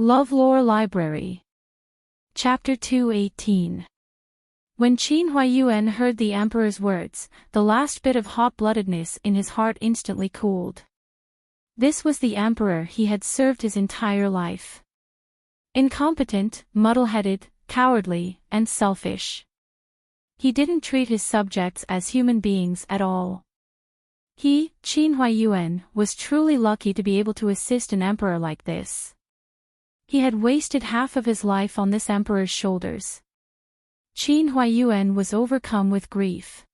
LoveLore Library. Chapter 218. When Qin Huaiyuan heard the emperor's words, the last bit of hot-bloodedness in his heart instantly cooled. This was the emperor he had served his entire life. Incompetent, muddle-headed, cowardly, and selfish. He didn't treat his subjects as human beings at all. He, Qin Huaiyuan, was truly lucky to be able to assist an emperor like this. He had wasted half of his life on this emperor's shoulders. Qin Huaiyuan was overcome with grief.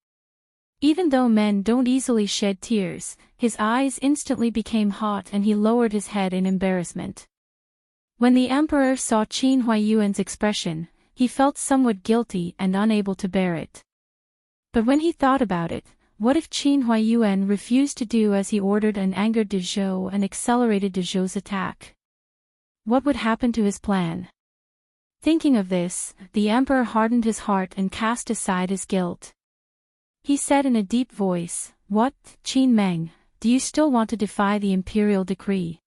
Even though men don't easily shed tears, his eyes instantly became hot and he lowered his head in embarrassment. When the emperor saw Qin Huaiyuan's expression, he felt somewhat guilty and unable to bear it. But when he thought about it, what if Qin Huaiyuan refused to do as he ordered and angered de Zhou and accelerated de Zhou's attack? What would happen to his plan? Thinking of this, the emperor hardened his heart and cast aside his guilt. He said in a deep voice, "What, Qin Meng, do you still want to defy the imperial decree?"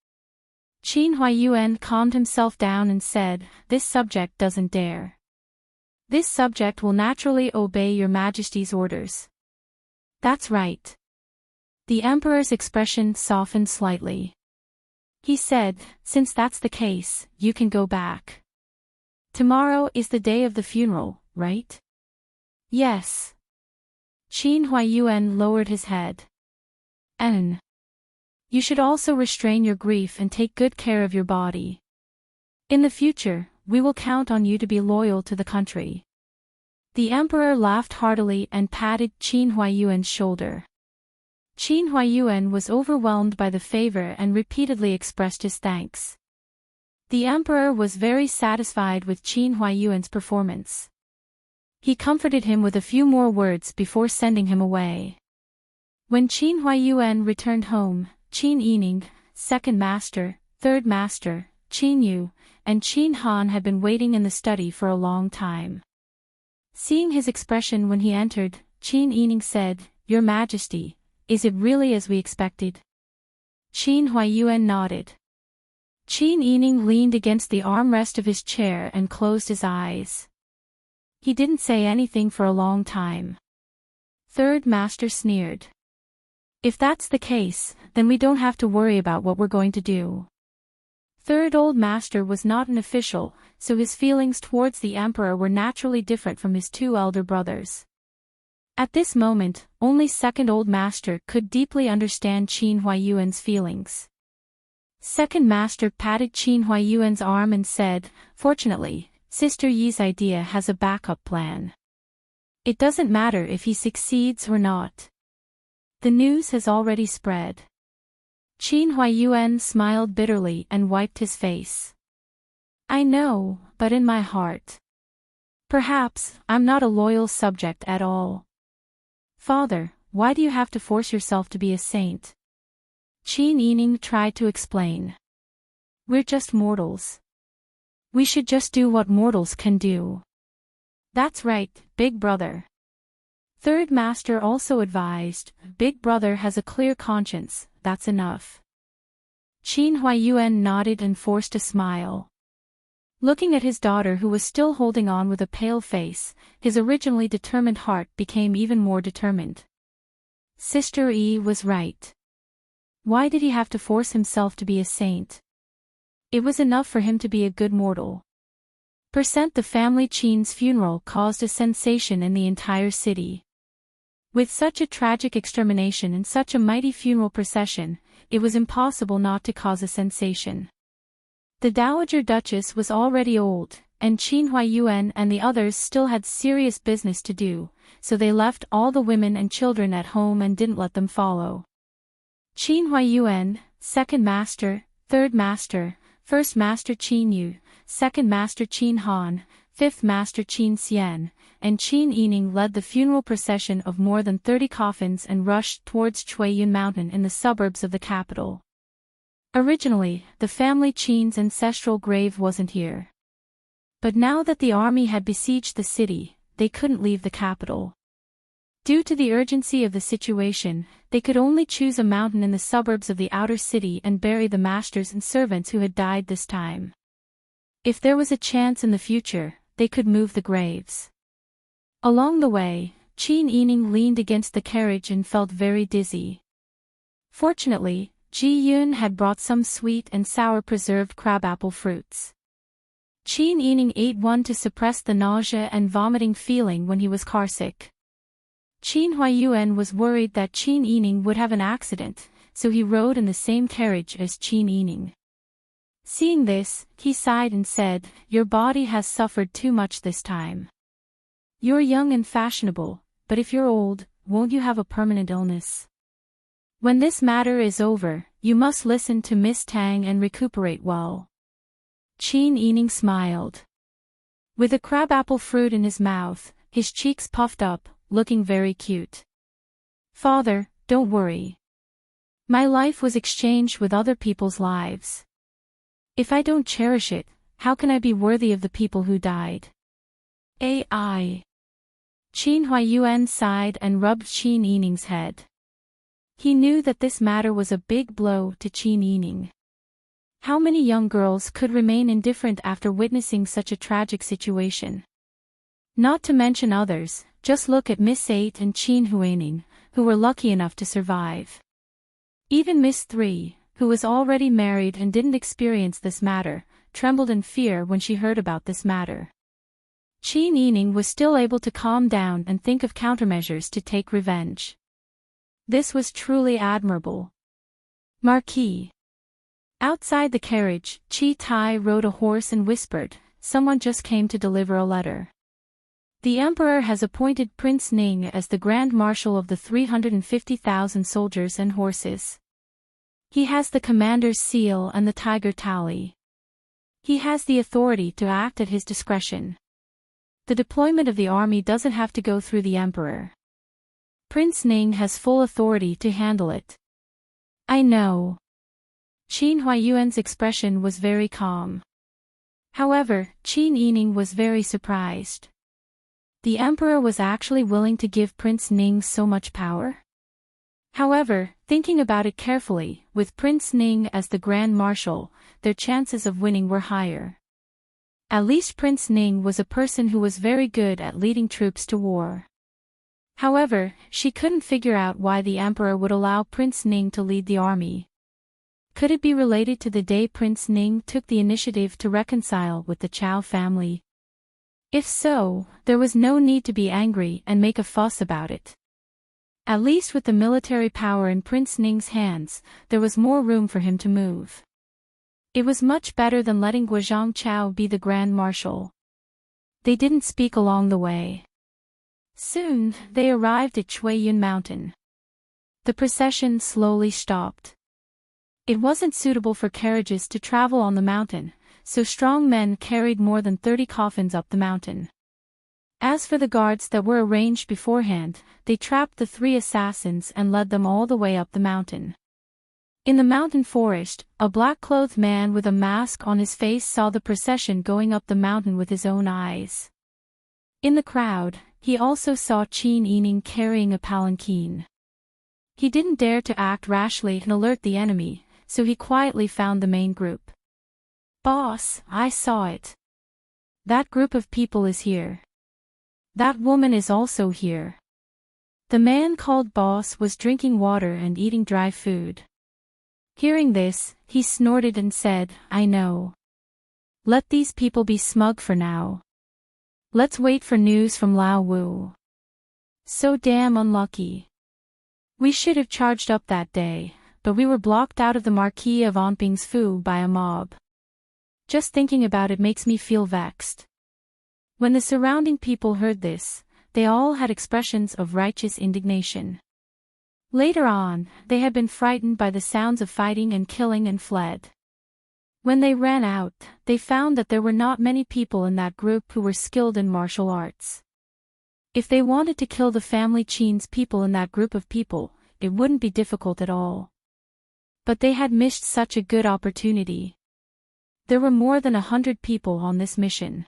Qin Huaiyuan calmed himself down and said, "This subject doesn't dare. This subject will naturally obey your majesty's orders." "That's right." The emperor's expression softened slightly. He said, "Since that's the case, you can go back. Tomorrow is the day of the funeral, right?" "Yes." Qin Huaiyuan lowered his head. "And you should also restrain your grief and take good care of your body. In the future, we will count on you to be loyal to the country." The emperor laughed heartily and patted Qin Huaiyuan's shoulder. Qin Huaiyuan was overwhelmed by the favor and repeatedly expressed his thanks. The emperor was very satisfied with Qin Huaiyuan's performance. He comforted him with a few more words before sending him away. When Qin Huaiyuan returned home, Qin Yining, second master, third master, Qin Yu, and Qin Han had been waiting in the study for a long time. Seeing his expression when he entered, Qin Yining said, "Your Majesty, is it really as we expected?" Qin Huaiyuan nodded. Qin Yining leaned against the armrest of his chair and closed his eyes. He didn't say anything for a long time. Third master sneered. "If that's the case, then we don't have to worry about what we're going to do." Third old master was not an official, so his feelings towards the emperor were naturally different from his two elder brothers. At this moment, only second old master could deeply understand Qin Huaiyuan's feelings. Second master patted Qin Huaiyuan's arm and said, "Fortunately, Sister Yi's idea has a backup plan. It doesn't matter if he succeeds or not. The news has already spread." Qin Huaiyuan smiled bitterly and wiped his face. "I know, but in my heart. Perhaps, I'm not a loyal subject at all." "Father, why do you have to force yourself to be a saint?" Qin Yining tried to explain. "We're just mortals. We should just do what mortals can do." "That's right, big brother." Third master also advised, "Big brother has a clear conscience, that's enough." Qin Huaiyuan nodded and forced a smile. Looking at his daughter who was still holding on with a pale face, his originally determined heart became even more determined. Sister Yi was right. Why did he have to force himself to be a saint? It was enough for him to be a good mortal. The family Qin's funeral caused a sensation in the entire city. With such a tragic extermination and such a mighty funeral procession, it was impossible not to cause a sensation. The Dowager Duchess was already old, and Qin Huaiyuan and the others still had serious business to do, so they left all the women and children at home and didn't let them follow. Qin Huaiyuan, second master, third master, first master Qin Yu, second master Qin Han, fifth master Qin Xian, and Qin Yining led the funeral procession of more than 30 coffins and rushed towards Chuiyun Mountain in the suburbs of the capital. Originally, the family Qin's ancestral grave wasn't here. But now that the army had besieged the city, they couldn't leave the capital. Due to the urgency of the situation, they could only choose a mountain in the suburbs of the outer city and bury the masters and servants who had died this time. If there was a chance in the future, they could move the graves. Along the way, Qin Yining leaned against the carriage and felt very dizzy. Fortunately, Ji Yun had brought some sweet and sour preserved crabapple fruits. Qin Yining ate one to suppress the nausea and vomiting feeling when he was carsick. Qin Huayuan was worried that Qin Yining would have an accident, so he rode in the same carriage as Qin Yining. Seeing this, he sighed and said, "Your body has suffered too much this time. You're young and fashionable, but if you're old, won't you have a permanent illness? When this matter is over, you must listen to Miss Tang and recuperate well." Qin Yining smiled. With a crabapple fruit in his mouth, his cheeks puffed up, looking very cute. "Father, don't worry. My life was exchanged with other people's lives. If I don't cherish it, how can I be worthy of the people who died?" Qin Huayuan sighed and rubbed Qin Yining's head. He knew that this matter was a big blow to Qin Yining. How many young girls could remain indifferent after witnessing such a tragic situation? Not to mention others, just look at Miss 8 and Qin Huining, who were lucky enough to survive. Even Miss 3, who was already married and didn't experience this matter, trembled in fear when she heard about this matter. Qin Yining was still able to calm down and think of countermeasures to take revenge. This was truly admirable. Marquis. Outside the carriage, Qi Tai rode a horse and whispered, "Someone just came to deliver a letter. The Emperor has appointed Prince Ning as the Grand Marshal of the 350,000 soldiers and horses. He has the commander's seal and the tiger tally. He has the authority to act at his discretion. The deployment of the army doesn't have to go through the Emperor. Prince Ning has full authority to handle it." "I know." Qin Huayuan's expression was very calm. However, Qin Yining was very surprised. The Emperor was actually willing to give Prince Ning so much power? However, thinking about it carefully, with Prince Ning as the Grand Marshal, their chances of winning were higher. At least Prince Ning was a person who was very good at leading troops to war. However, she couldn't figure out why the Emperor would allow Prince Ning to lead the army. Could it be related to the day Prince Ning took the initiative to reconcile with the Chao family? If so, there was no need to be angry and make a fuss about it. At least with the military power in Prince Ning's hands, there was more room for him to move. It was much better than letting Guozhang Chao be the Grand Marshal. They didn't speak along the way. Soon, they arrived at Chuiyun Mountain. The procession slowly stopped. It wasn't suitable for carriages to travel on the mountain, so strong men carried more than 30 coffins up the mountain. As for the guards that were arranged beforehand, they trapped the 3 assassins and led them all the way up the mountain. In the mountain forest, a black-clothed man with a mask on his face saw the procession going up the mountain with his own eyes. In the crowd, he also saw Qin Yining carrying a palanquin. He didn't dare to act rashly and alert the enemy, so he quietly found the main group. "Boss, I saw it. That group of people is here. That woman is also here." The man called Boss was drinking water and eating dry food. Hearing this, he snorted and said, "I know. Let these people be smug for now. Let's wait for news from Lao Wu. So damn unlucky. We should have charged up that day, but we were blocked out of the Marquis of Onping's Fu by a mob. Just thinking about it makes me feel vexed." When the surrounding people heard this, they all had expressions of righteous indignation. Later on, they had been frightened by the sounds of fighting and killing and fled. When they ran out, they found that there were not many people in that group who were skilled in martial arts. If they wanted to kill the family Qin's people in that group of people, it wouldn't be difficult at all. But they had missed such a good opportunity. There were more than 100 people on this mission.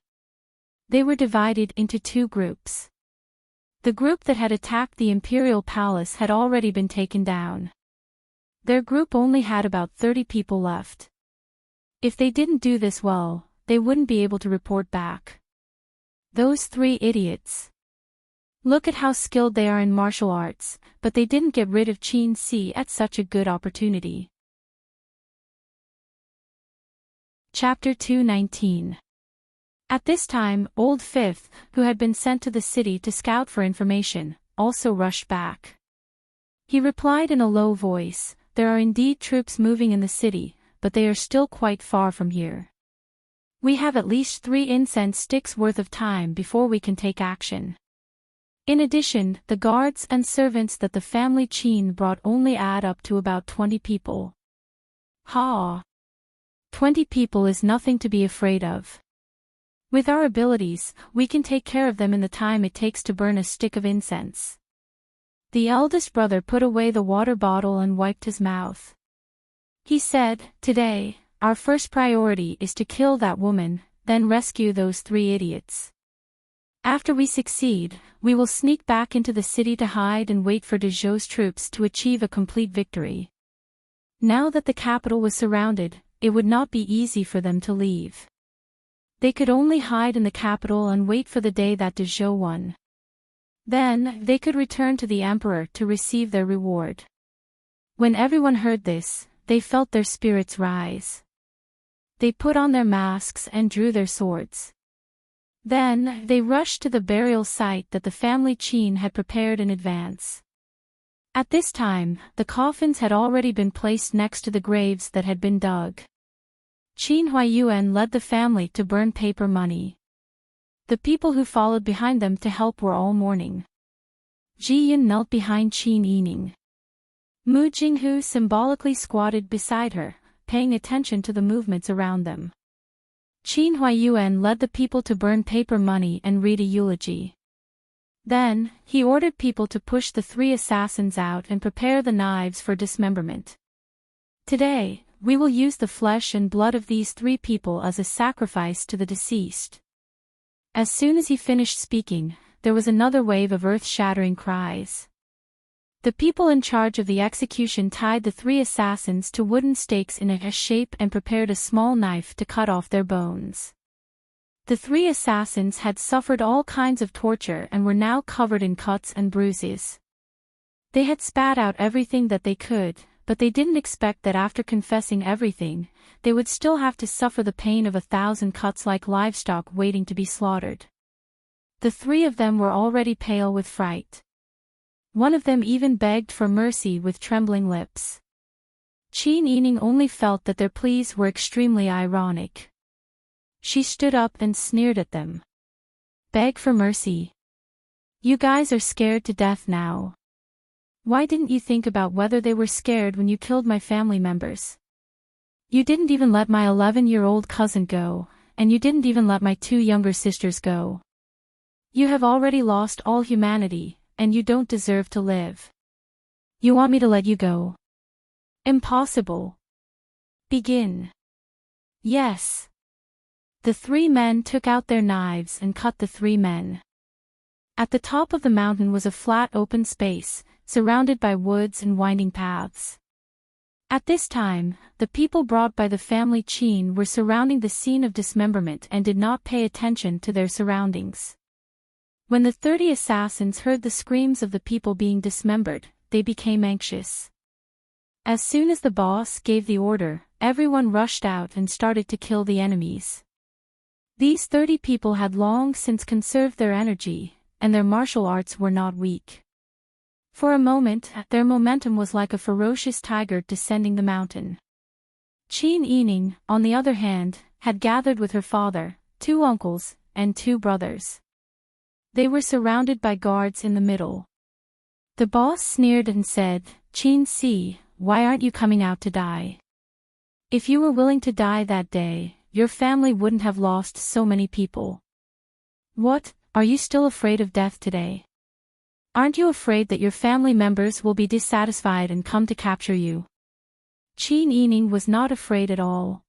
They were divided into 2 groups. The group that had attacked the imperial palace had already been taken down. Their group only had about 30 people left. If they didn't do this well, they wouldn't be able to report back. Those 3 idiots. Look at how skilled they are in martial arts, but they didn't get rid of Qin Si at such a good opportunity. Chapter 219. At this time, Old Fifth, who had been sent to the city to scout for information, also rushed back. He replied in a low voice, "There are indeed troops moving in the city, but they are still quite far from here. We have at least 3 incense sticks worth of time before we can take action. In addition, the guards and servants that the family Qin brought only add up to about 20 people." Ha! 20 people is nothing to be afraid of. With our abilities, we can take care of them in the time it takes to burn a stick of incense. The eldest brother put away the water bottle and wiped his mouth. He said, "Today, our first priority is to kill that woman, then rescue those 3 idiots. After we succeed, we will sneak back into the city to hide and wait for De Zhou's troops to achieve a complete victory." Now that the capital was surrounded, it would not be easy for them to leave. They could only hide in the capital and wait for the day that De Zhou won. Then, they could return to the emperor to receive their reward. When everyone heard this, they felt their spirits rise. They put on their masks and drew their swords. Then, they rushed to the burial site that the family Qin had prepared in advance. At this time, the coffins had already been placed next to the graves that had been dug. Qin Huaiyuan led the family to burn paper money. The people who followed behind them to help were all mourning. Ji Yin knelt behind Qin Yining. Mu Jinghu symbolically squatted beside her, paying attention to the movements around them. Qin Huaiyuan led the people to burn paper money and read a eulogy. Then, he ordered people to push the 3 assassins out and prepare the knives for dismemberment. "Today, we will use the flesh and blood of these 3 people as a sacrifice to the deceased." As soon as he finished speaking, there was another wave of earth-shattering cries. The people in charge of the execution tied the 3 assassins to wooden stakes in a shape and prepared a small knife to cut off their bones. The 3 assassins had suffered all kinds of torture and were now covered in cuts and bruises. They had spat out everything that they could, but they didn't expect that after confessing everything, they would still have to suffer the pain of 1,000 cuts like livestock waiting to be slaughtered. The 3 of them were already pale with fright. One of them even begged for mercy with trembling lips. Qin Yining only felt that their pleas were extremely ironic. She stood up and sneered at them. "Beg for mercy? You guys are scared to death now. Why didn't you think about whether they were scared when you killed my family members? You didn't even let my 11-year-old cousin go, and you didn't even let my 2 younger sisters go. You have already lost all humanity, and you don't deserve to live. You want me to let you go? Impossible. Begin." "Yes." The 3 men took out their knives and cut the 3 men. At the top of the mountain was a flat open space, surrounded by woods and winding paths. At this time, the people brought by the family Qin were surrounding the scene of dismemberment and did not pay attention to their surroundings. When the 30 assassins heard the screams of the people being dismembered, they became anxious. As soon as the boss gave the order, everyone rushed out and started to kill the enemies. These 30 people had long since conserved their energy, and their martial arts were not weak. For a moment, their momentum was like a ferocious tiger descending the mountain. Qin Yining, on the other hand, had gathered with her father, 2 uncles, and 2 brothers. They were surrounded by guards in the middle. The boss sneered and said, "Qin Si, why aren't you coming out to die? If you were willing to die that day, your family wouldn't have lost so many people. What, are you still afraid of death today? Aren't you afraid that your family members will be dissatisfied and come to capture you?" Qin Yining was not afraid at all.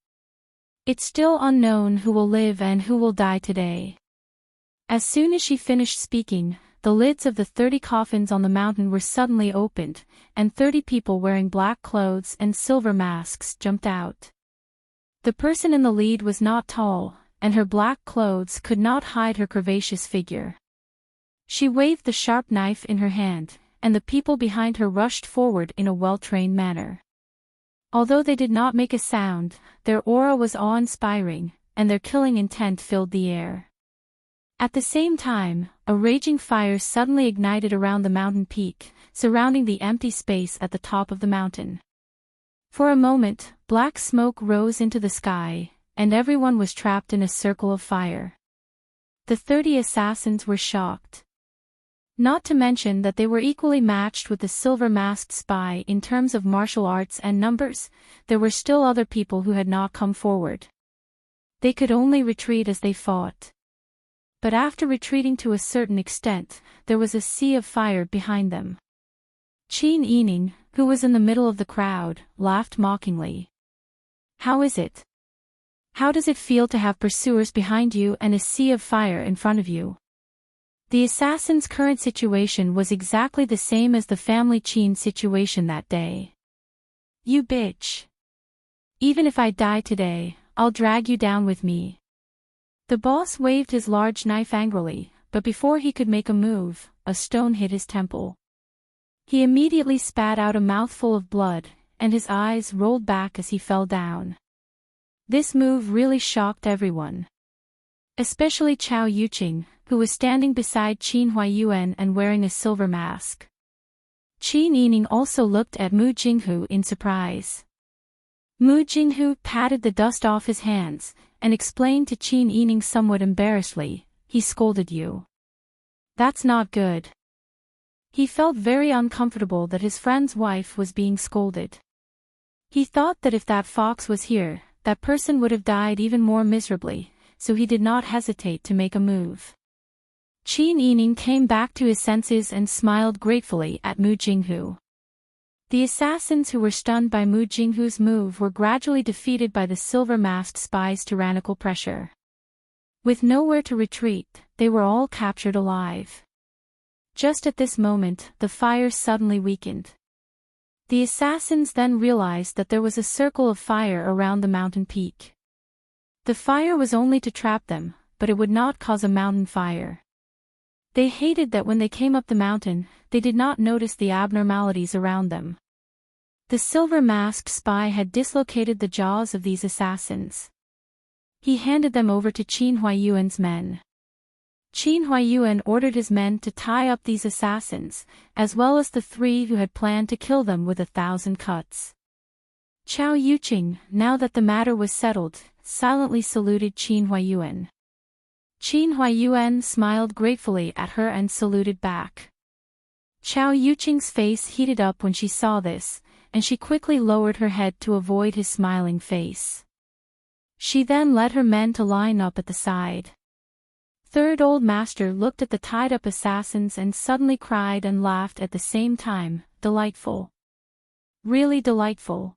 It's still unknown who will live and who will die today. As soon as she finished speaking, the lids of the 30 coffins on the mountain were suddenly opened, and 30 people wearing black clothes and silver masks jumped out. The person in the lead was not tall, and her black clothes could not hide her curvaceous figure. She waved the sharp knife in her hand, and the people behind her rushed forward in a well-trained manner. Although they did not make a sound, their aura was awe-inspiring, and their killing intent filled the air. At the same time, a raging fire suddenly ignited around the mountain peak, surrounding the empty space at the top of the mountain. For a moment, black smoke rose into the sky, and everyone was trapped in a circle of fire. The 30 assassins were shocked. Not to mention that they were equally matched with the silver-masked spy in terms of martial arts and numbers. There were still other people who had not come forward. They could only retreat as they fought. But after retreating to a certain extent, there was a sea of fire behind them. Qin Yining, who was in the middle of the crowd, laughed mockingly. "How is it? How does it feel to have pursuers behind you and a sea of fire in front of you?" The assassin's current situation was exactly the same as the family Qin situation that day. "You bitch. Even if I die today, I'll drag you down with me." The boss waved his large knife angrily, but before he could make a move, a stone hit his temple. He immediately spat out a mouthful of blood, and his eyes rolled back as he fell down. This move really shocked everyone. Especially Chao Yuqing, who was standing beside Qin Huayuan and wearing a silver mask. Qin Yining also looked at Mu Jinghu in surprise. Mu Jinghu patted the dust off his hands, and explained to Qin Yining somewhat embarrassedly, "He scolded you. That's not good." He felt very uncomfortable that his friend's wife was being scolded. He thought that if that fox was here, that person would have died even more miserably, so he did not hesitate to make a move. Qin Yining came back to his senses and smiled gratefully at Mu Jinghu. The assassins who were stunned by Mu Jinghu's move were gradually defeated by the silver-masked spy's tyrannical pressure. With nowhere to retreat, they were all captured alive. Just at this moment, the fire suddenly weakened. The assassins then realized that there was a circle of fire around the mountain peak. The fire was only to trap them, but it would not cause a mountain fire. They hated that when they came up the mountain, they did not notice the abnormalities around them. The silver-masked spy had dislocated the jaws of these assassins. He handed them over to Qin Huayuan's men. Qin Huayuan ordered his men to tie up these assassins, as well as the 3 who had planned to kill them with 1,000 cuts. Chao Yuqing, now that the matter was settled, silently saluted Qin Huayuan. Qin Huayuan smiled gratefully at her and saluted back. Chao Yuqing's face heated up when she saw this, and she quickly lowered her head to avoid his smiling face. She then led her men to line up at the side. Third Old Master looked at the tied-up assassins and suddenly cried and laughed at the same time, "Delightful. Really delightful."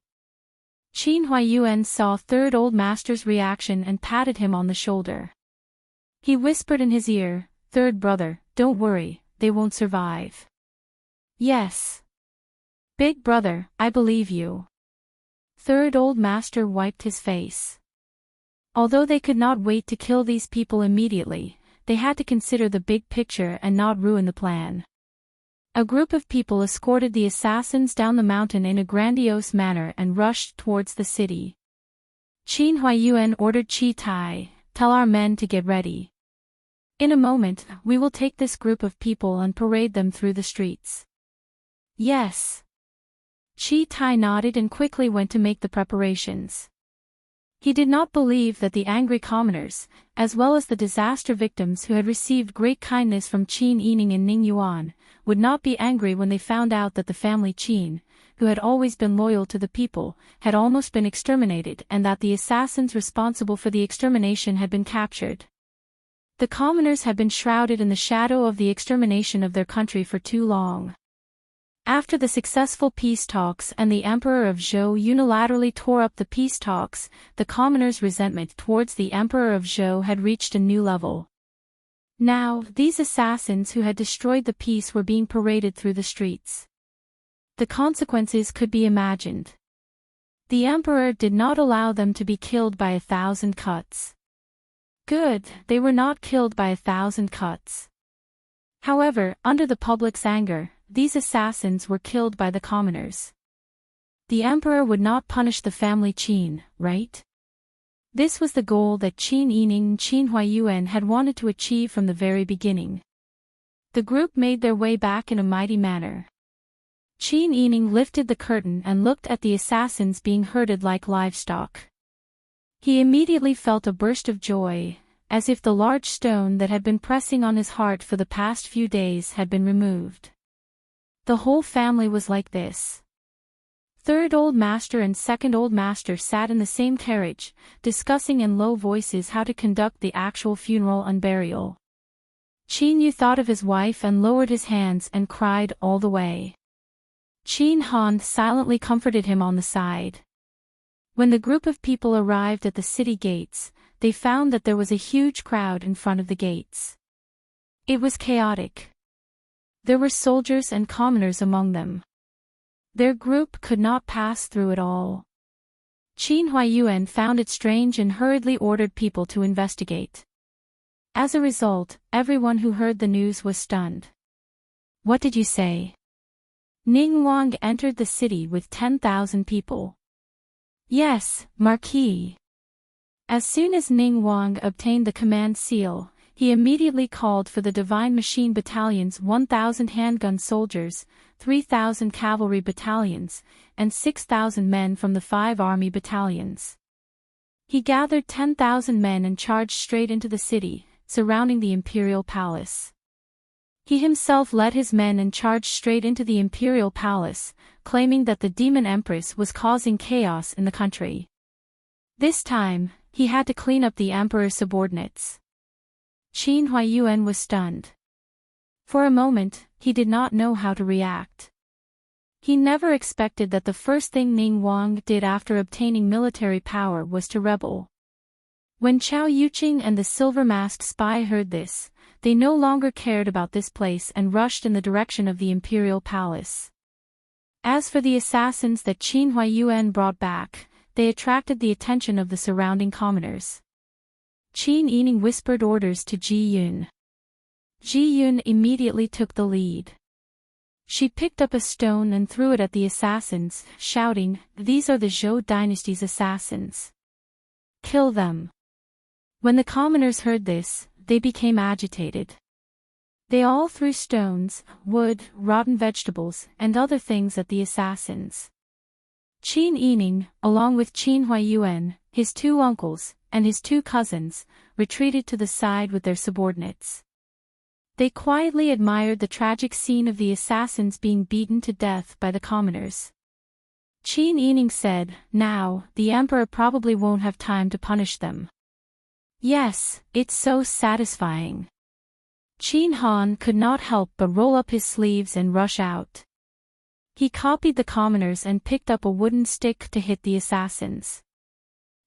Qin Huayuan saw Third Old Master's reaction and patted him on the shoulder. He whispered in his ear, "Third brother, don't worry, they won't survive." "Yes. Big brother, I believe you." Third Old Master wiped his face. Although they could not wait to kill these people immediately, they had to consider the big picture and not ruin the plan. A group of people escorted the assassins down the mountain in a grandiose manner and rushed towards the city. Qin Huayuan ordered Chi Tai, "Tell our men to get ready. In a moment, we will take this group of people and parade them through the streets." "Yes." Chi Tai nodded and quickly went to make the preparations. He did not believe that the angry commoners, as well as the disaster victims who had received great kindness from Qin Yining and Ning Yuan, would not be angry when they found out that the family Qin, who had always been loyal to the people, had almost been exterminated and that the assassins responsible for the extermination had been captured. The commoners had been shrouded in the shadow of the extermination of their country for too long. After the successful peace talks and the Emperor of Zhou unilaterally tore up the peace talks, the commoners' resentment towards the Emperor of Zhou had reached a new level. Now, these assassins who had destroyed the peace were being paraded through the streets. The consequences could be imagined. The Emperor did not allow them to be killed by 1,000 cuts. Good, they were not killed by 1,000 cuts. However, under the public's anger, these assassins were killed by the commoners. The emperor would not punish the family Qin, right? This was the goal that Qin Yining and Qin Huaiyuan had wanted to achieve from the very beginning. The group made their way back in a mighty manner. Qin Yining lifted the curtain and looked at the assassins being herded like livestock. He immediately felt a burst of joy, as if the large stone that had been pressing on his heart for the past few days had been removed. The whole family was like this. Third Old Master and Second Old Master sat in the same carriage, discussing in low voices how to conduct the actual funeral and burial. Qin Yu thought of his wife and lowered his hands and cried all the way. Qin Han silently comforted him on the side. When the group of people arrived at the city gates, they found that there was a huge crowd in front of the gates. It was chaotic. There were soldiers and commoners among them. Their group could not pass through at all. Qin Huaiyuan found it strange and hurriedly ordered people to investigate. As a result, everyone who heard the news was stunned. What did you say? Ning Wang entered the city with 10,000 people. Yes, Marquis. As soon as Ning Wang obtained the command seal, he immediately called for the Divine Machine Battalion's 1,000 handgun soldiers, 3,000 cavalry battalions, and 6,000 men from the 5 army battalions. He gathered 10,000 men and charged straight into the city, surrounding the imperial palace. He himself led his men and charged straight into the imperial palace, claiming that the demon empress was causing chaos in the country. This time, he had to clean up the emperor's subordinates. Qin Huaiyuan was stunned. For a moment, he did not know how to react. He never expected that the first thing Ning Wang did after obtaining military power was to rebel. When Chao Yuqing and the silver-masked spy heard this, they no longer cared about this place and rushed in the direction of the imperial palace. As for the assassins that Qin Huaiyuan brought back, they attracted the attention of the surrounding commoners. Qin Yining whispered orders to Ji Yun. Ji Yun immediately took the lead. She picked up a stone and threw it at the assassins, shouting, "These are the Zhou dynasty's assassins. Kill them." When the commoners heard this, they became agitated. They all threw stones, wood, rotten vegetables, and other things at the assassins. Qin Yining, along with Qin Huaiyuan, his 2 uncles, and his 2 cousins, retreated to the side with their subordinates. They quietly admired the tragic scene of the assassins being beaten to death by the commoners. Qin Yining said, "Now, the emperor probably won't have time to punish them." Yes, it's so satisfying. Qin Han could not help but roll up his sleeves and rush out. He copied the commoners and picked up a wooden stick to hit the assassins.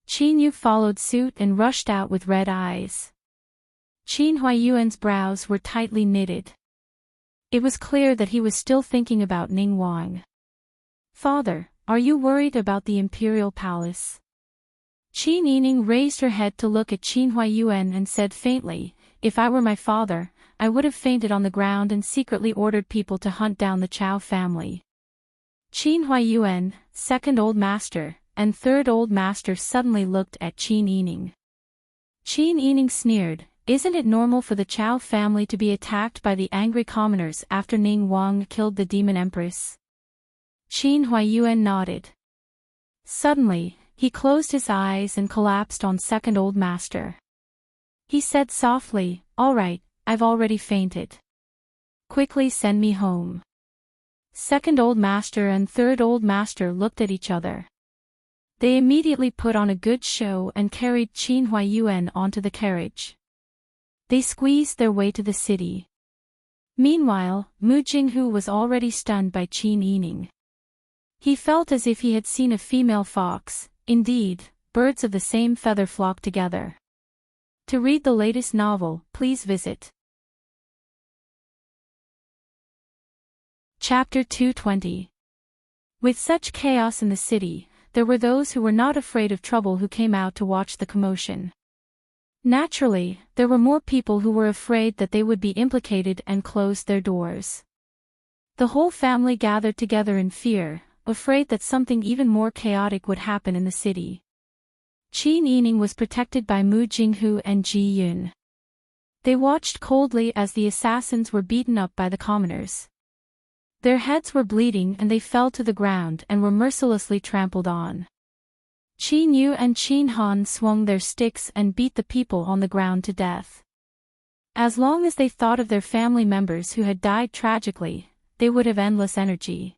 Qin Yu followed suit and rushed out with red eyes. Qin Huaiyuan's brows were tightly knitted. It was clear that he was still thinking about Ning Wang. "Father, are you worried about the imperial palace?" Qin Yining raised her head to look at Qin Huaiyuan and said faintly, "If I were my father, I would have fainted on the ground and secretly ordered people to hunt down the Chao family." Qin Huaiyuan, Second Old Master, and Third Old Master suddenly looked at Qin Yining. Qin Yining sneered, "Isn't it normal for the Chao family to be attacked by the angry commoners after Ning Wang killed the demon empress?" Qin Huaiyuan nodded. Suddenly, he closed his eyes and collapsed on Second Old Master. He said softly, "All right, I've already fainted. Quickly send me home." Second Old Master and Third Old Master looked at each other. They immediately put on a good show and carried Qin Huaiyuan onto the carriage. They squeezed their way to the city. Meanwhile, Mu Jinghu was already stunned by Qin Yining. He felt as if he had seen a female fox. Indeed, birds of the same feather flock together. To read the latest novel, please visit Chapter 220. With such chaos in the city, there were those who were not afraid of trouble who came out to watch the commotion. Naturally, there were more people who were afraid that they would be implicated and closed their doors. The whole family gathered together in fear, afraid that something even more chaotic would happen in the city. Qin Yining was protected by Mu Jinghu and Ji Yun. They watched coldly as the assassins were beaten up by the commoners. Their heads were bleeding and they fell to the ground and were mercilessly trampled on. Qin Yu and Qin Han swung their sticks and beat the people on the ground to death. As long as they thought of their family members who had died tragically, they would have endless energy.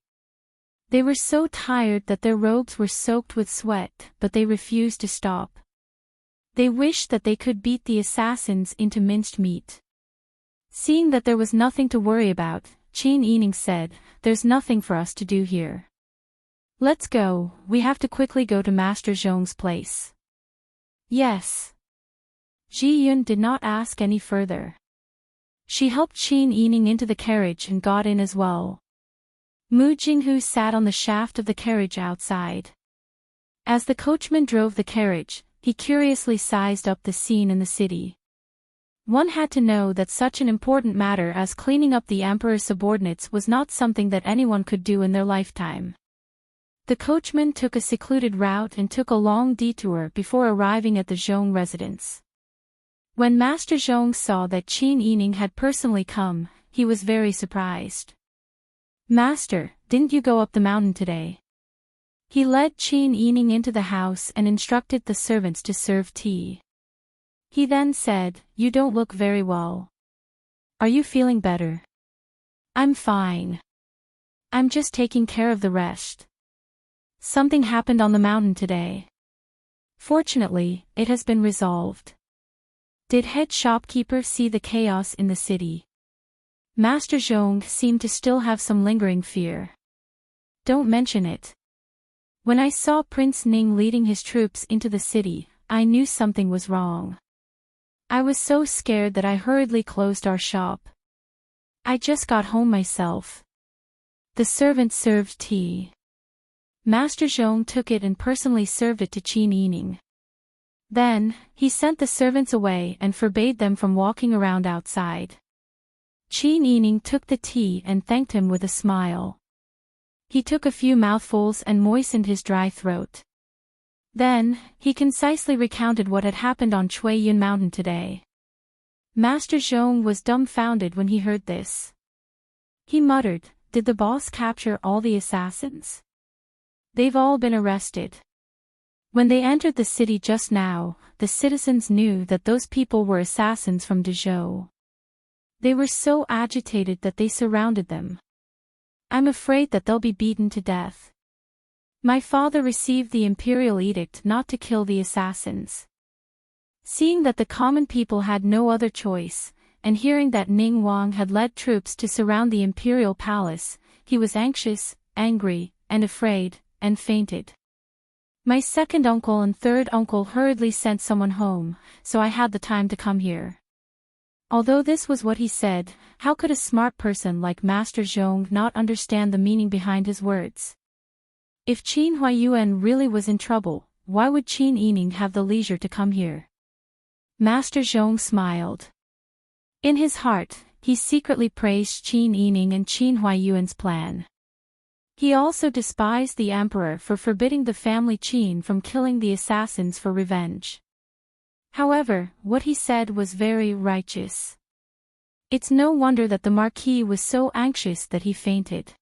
They were so tired that their robes were soaked with sweat, but they refused to stop. They wished that they could beat the assassins into minced meat. Seeing that there was nothing to worry about, Qin Yining said, "There's nothing for us to do here. Let's go, we have to quickly go to Master Zhong's place." Yes. Ji Yun did not ask any further. She helped Qin Yining into the carriage and got in as well. Mu Jinghu sat on the shaft of the carriage outside. As the coachman drove the carriage, he curiously sized up the scene in the city. One had to know that such an important matter as cleaning up the emperor's subordinates was not something that anyone could do in their lifetime. The coachman took a secluded route and took a long detour before arriving at the Zhong residence. When Master Zhong saw that Qin Yining had personally come, he was very surprised. "Master, didn't you go up the mountain today?" He led Qin Yining into the house and instructed the servants to serve tea. He then said, "You don't look very well. Are you feeling better?" "I'm fine. I'm just taking care of the rest. Something happened on the mountain today. Fortunately, it has been resolved." Did head shopkeeper see the chaos in the city? Master Zhong seemed to still have some lingering fear. "Don't mention it. When I saw Prince Ning leading his troops into the city, I knew something was wrong. I was so scared that I hurriedly closed our shop. I just got home myself." The servant served tea. Master Zhong took it and personally served it to Qin Yining. Then, he sent the servants away and forbade them from walking around outside. Qin Yining took the tea and thanked him with a smile. He took a few mouthfuls and moistened his dry throat. Then, he concisely recounted what had happened on Cui Yun Mountain today. Master Zhong was dumbfounded when he heard this. He muttered, "Did the boss capture all the assassins? They've all been arrested." When they entered the city just now, the citizens knew that those people were assassins from Dezhou. They were so agitated that they surrounded them. "I'm afraid that they'll be beaten to death. My father received the imperial edict not to kill the assassins." Seeing that the common people had no other choice, and hearing that Ning Wang had led troops to surround the imperial palace, he was anxious, angry, and afraid, and fainted. "My second uncle and third uncle hurriedly sent someone home, so I had the time to come here." Although this was what he said, how could a smart person like Master Zhong not understand the meaning behind his words? If Qin Huayuan really was in trouble, why would Qin Yining have the leisure to come here? Master Zhong smiled. In his heart, he secretly praised Qin Yining and Qin Huayuan's plan. He also despised the emperor for forbidding the family Qin from killing the assassins for revenge. However, what he said was very righteous. It's no wonder that the Marquis was so anxious that he fainted.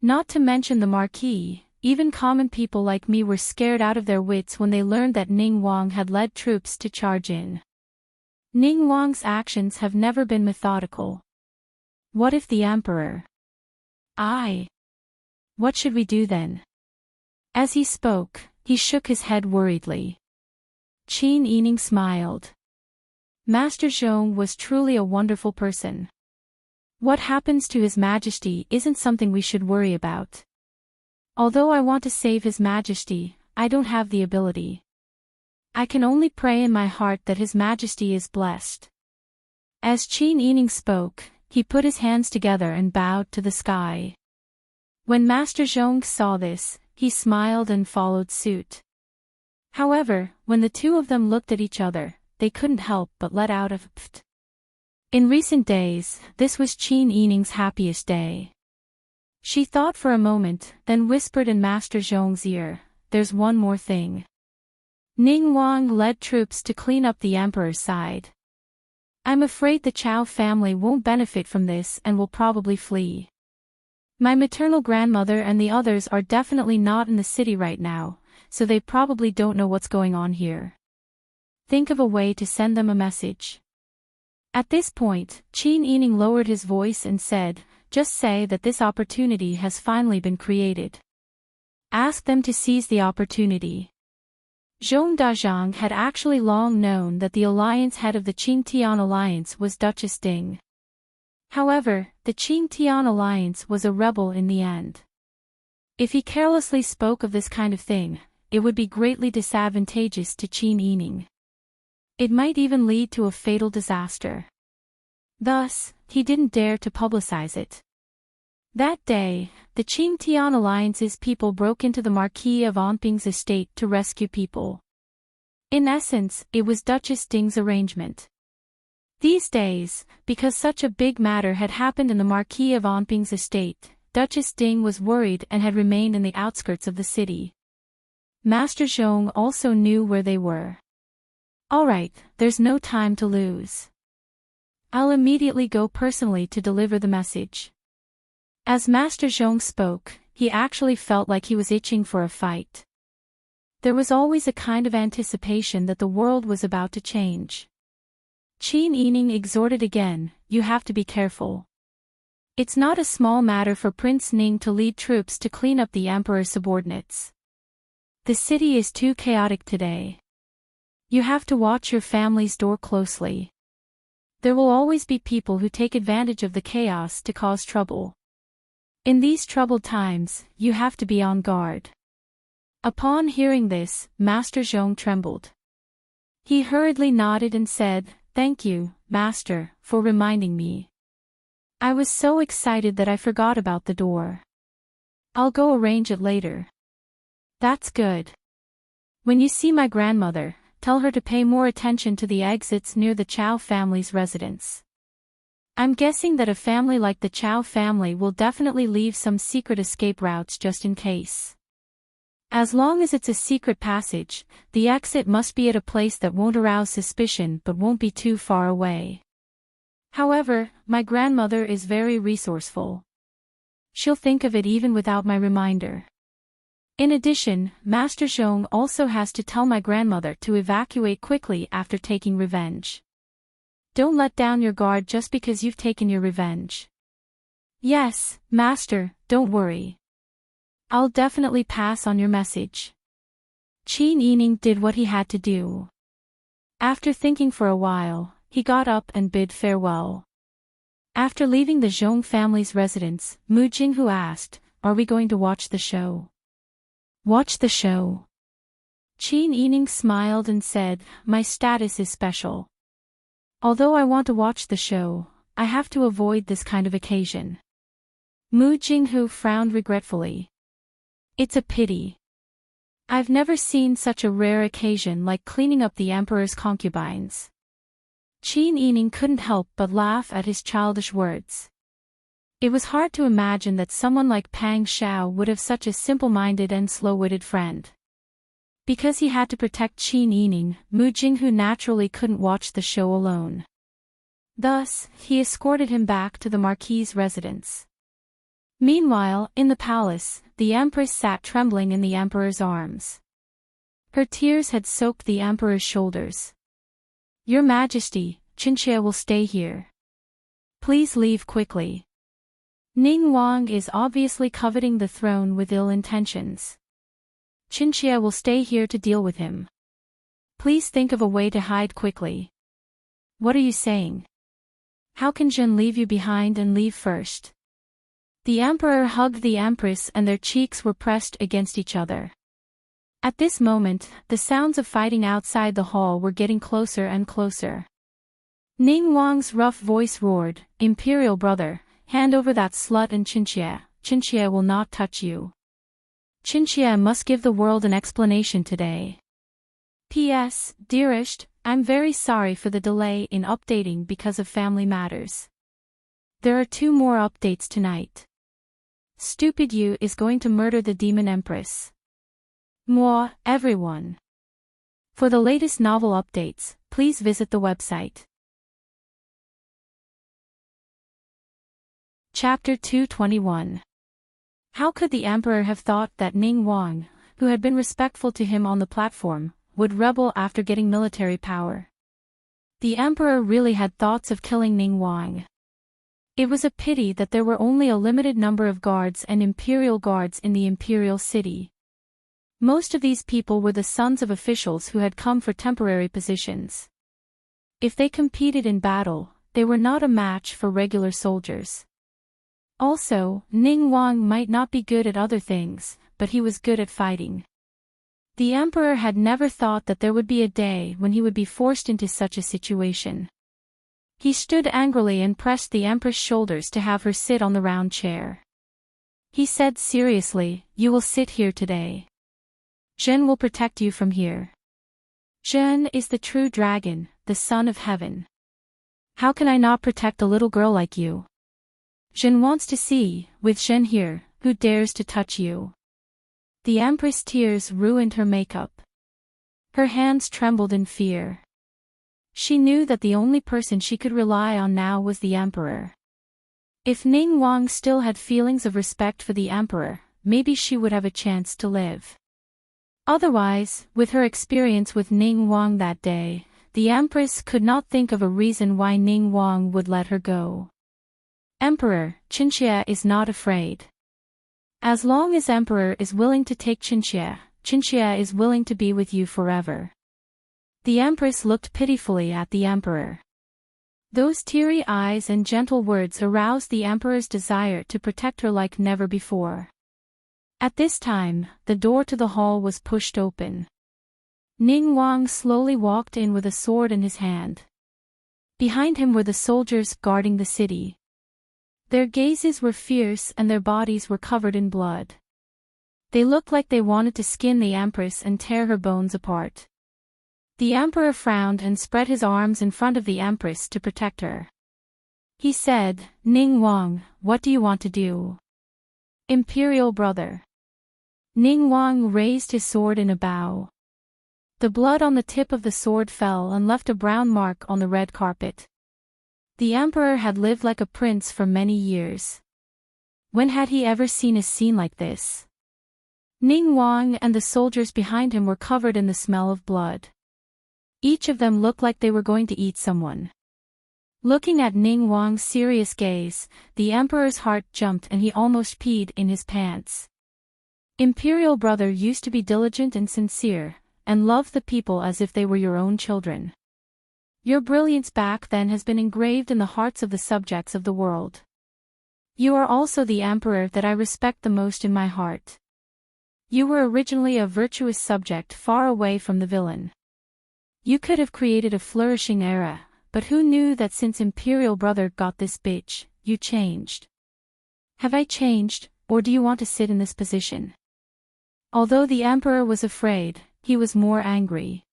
Not to mention the Marquis, even common people like me were scared out of their wits when they learned that Ning Wang had led troops to charge in. Ning Wang's actions have never been methodical. What if the emperor? What should we do then? As he spoke, he shook his head worriedly. Qin Yining smiled. Master Zhong was truly a wonderful person. What happens to His Majesty isn't something we should worry about. Although I want to save His Majesty, I don't have the ability. I can only pray in my heart that His Majesty is blessed. As Qin Yining spoke, he put his hands together and bowed to the sky. When Master Zhong saw this, he smiled and followed suit. However, when the two of them looked at each other, they couldn't help but let out a pft. In recent days, this was Qin Yining's happiest day. She thought for a moment, then whispered in Master Zhong's ear, "There's one more thing." Ning Wang led troops to clean up the emperor's side. "I'm afraid the Chao family won't benefit from this and will probably flee. My maternal grandmother and the others are definitely not in the city right now, so they probably don't know what's going on here. Think of a way to send them a message." At this point, Qin Yining lowered his voice and said, "Just say that this opportunity has finally been created. Ask them to seize the opportunity." Zhong Dazhang had actually long known that the alliance head of the Qingtian alliance was Duchess Ding. However, the Qingtian alliance was a rebel in the end. If he carelessly spoke of this kind of thing, it would be greatly disadvantageous to Qin Yining. It might even lead to a fatal disaster. Thus, he didn't dare to publicize it. That day, the Qingtian alliance's people broke into the Marquis of Anping's estate to rescue people. In essence, it was Duchess Ding's arrangement. These days, because such a big matter had happened in the Marquis of Anping's estate, Duchess Ding was worried and had remained in the outskirts of the city. Master Zhong also knew where they were. "Alright, there's no time to lose. I'll immediately go personally to deliver the message." As Master Zhong spoke, he actually felt like he was itching for a fight. There was always a kind of anticipation that the world was about to change. Qin Yining exhorted again, "You have to be careful. It's not a small matter for Prince Ning to lead troops to clean up the emperor's subordinates. The city is too chaotic today. You have to watch your family's door closely. There will always be people who take advantage of the chaos to cause trouble. In these troubled times, you have to be on guard." Upon hearing this, Master Zhong trembled. He hurriedly nodded and said, "Thank you, Master, for reminding me. I was so excited that I forgot about the door. I'll go arrange it later." "That's good. When you see my grandmother, tell her to pay more attention to the exits near the Chao family's residence. I'm guessing that a family like the Chao family will definitely leave some secret escape routes just in case. As long as it's a secret passage, the exit must be at a place that won't arouse suspicion but won't be too far away. However, my grandmother is very resourceful. She'll think of it even without my reminder. In addition, Master Zhong also has to tell my grandmother to evacuate quickly after taking revenge. Don't let down your guard just because you've taken your revenge." "Yes, Master, don't worry. I'll definitely pass on your message." Qin Yining did what he had to do. After thinking for a while, he got up and bid farewell. After leaving the Zhong family's residence, Mu Jinghu asked, "Are we going to watch the show?" "Watch the show?" Qin Yining smiled and said, "My status is special. Although I want to watch the show, I have to avoid this kind of occasion." Mu Jinghu frowned regretfully. "It's a pity. I've never seen such a rare occasion like cleaning up the emperor's concubines." Qin Yining couldn't help but laugh at his childish words. It was hard to imagine that someone like Pang Xiao would have such a simple-minded and slow-witted friend. Because he had to protect Qin Yining, Mu Jinghu naturally couldn't watch the show alone. Thus, he escorted him back to the Marquis's residence. Meanwhile, in the palace, the Empress sat trembling in the Emperor's arms. Her tears had soaked the Emperor's shoulders. "Your Majesty, Qinxia will stay here. Please leave quickly. Ning Wang is obviously coveting the throne with ill intentions. Qinxia will stay here to deal with him. Please think of a way to hide quickly." "What are you saying? How can Zhen leave you behind and leave first?" The Emperor hugged the Empress and their cheeks were pressed against each other. At this moment, the sounds of fighting outside the hall were getting closer and closer. Ning Wang's rough voice roared, "Imperial brother, hand over that slut and Qinxia. Qinxia will not touch you. Qinxia must give the world an explanation today. P.S. Dearest, I'm very sorry for the delay in updating because of family matters. There are 2 more updates tonight. Stupid Yu is going to murder the Demon Empress. Moi, everyone. For the latest novel updates, please visit the website. Chapter 221. How could the Emperor have thought that Ning Wang, who had been respectful to him on the platform, would rebel after getting military power? The Emperor really had thoughts of killing Ning Wang. It was a pity that there were only a limited number of guards and imperial guards in the imperial city. Most of these people were the sons of officials who had come for temporary positions. If they competed in battle, they were not a match for regular soldiers. Also, Ning Wang might not be good at other things, but he was good at fighting. The Emperor had never thought that there would be a day when he would be forced into such a situation. He stood angrily and pressed the Empress' shoulders to have her sit on the round chair. He said seriously, "You will sit here today. Zhen will protect you from here. Zhen is the true dragon, the son of heaven. How can I not protect a little girl like you? Zhen wants to see, with Zhen here, who dares to touch you." The Empress' tears ruined her makeup. Her hands trembled in fear. She knew that the only person she could rely on now was the Emperor. If Ning Wang still had feelings of respect for the Emperor, maybe she would have a chance to live. Otherwise, with her experience with Ning Wang that day, the Empress could not think of a reason why Ning Wang would let her go. Emperor, Qinxia is not afraid. As long as Emperor is willing to take Qinxia, Qinxia is willing to be with you forever. The Empress looked pitifully at the Emperor. Those teary eyes and gentle words aroused the Emperor's desire to protect her like never before. At this time, the door to the hall was pushed open. Ning Wang slowly walked in with a sword in his hand. Behind him were the soldiers guarding the city. Their gazes were fierce and their bodies were covered in blood. They looked like they wanted to skin the Empress and tear her bones apart. The Emperor frowned and spread his arms in front of the Empress to protect her. He said, "Ning Wang, what do you want to do?" "Imperial brother." Ning Wang raised his sword in a bow. The blood on the tip of the sword fell and left a brown mark on the red carpet. The Emperor had lived like a prince for many years. When had he ever seen a scene like this? Ning Wang and the soldiers behind him were covered in the smell of blood. Each of them looked like they were going to eat someone. Looking at Ning Wang's serious gaze, the Emperor's heart jumped and he almost peed in his pants. Imperial brother used to be diligent and sincere, and loved the people as if they were your own children. Your brilliance back then has been engraved in the hearts of the subjects of the world. You are also the Emperor that I respect the most in my heart. You were originally a virtuous subject far away from the villain. You could have created a flourishing era, but who knew that since Imperial brother got this bitch, you changed? Have I changed, or do you want to sit in this position? Although the Emperor was afraid, he was more angry.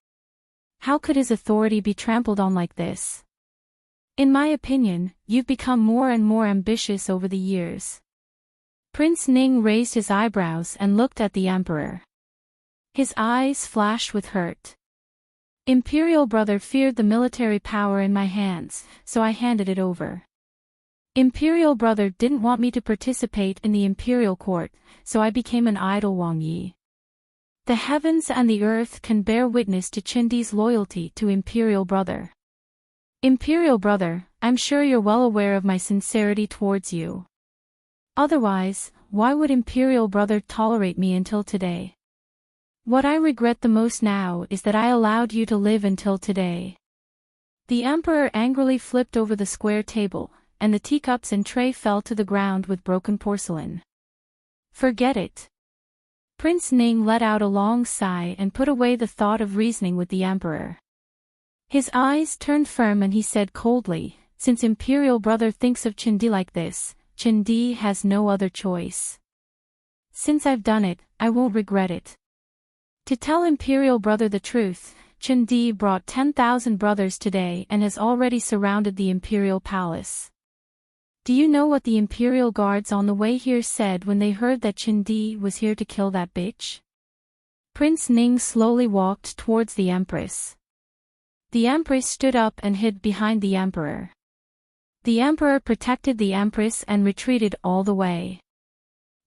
How could his authority be trampled on like this? In my opinion, you've become more and more ambitious over the years. Prince Ning raised his eyebrows and looked at the Emperor. His eyes flashed with hurt. Imperial brother feared the military power in my hands, so I handed it over. Imperial brother didn't want me to participate in the imperial court, so I became an idle Wang Yi. The heavens and the earth can bear witness to Qindi's loyalty to Imperial brother. Imperial brother, I'm sure you're well aware of my sincerity towards you. Otherwise, why would Imperial brother tolerate me until today? What I regret the most now is that I allowed you to live until today. The Emperor angrily flipped over the square table, and the teacups and tray fell to the ground with broken porcelain. Forget it. Prince Ning let out a long sigh and put away the thought of reasoning with the Emperor. His eyes turned firm and he said coldly, "Since Imperial brother thinks of Qindi like this, Qindi has no other choice. Since I've done it, I won't regret it. To tell Imperial brother the truth, Chindi brought 10,000 brothers today and has already surrounded the imperial palace. Do you know what the imperial guards on the way here said when they heard that Chindi was here to kill that bitch? Prince Ning slowly walked towards the Empress. The Empress stood up and hid behind the Emperor. The Emperor protected the Empress and retreated all the way.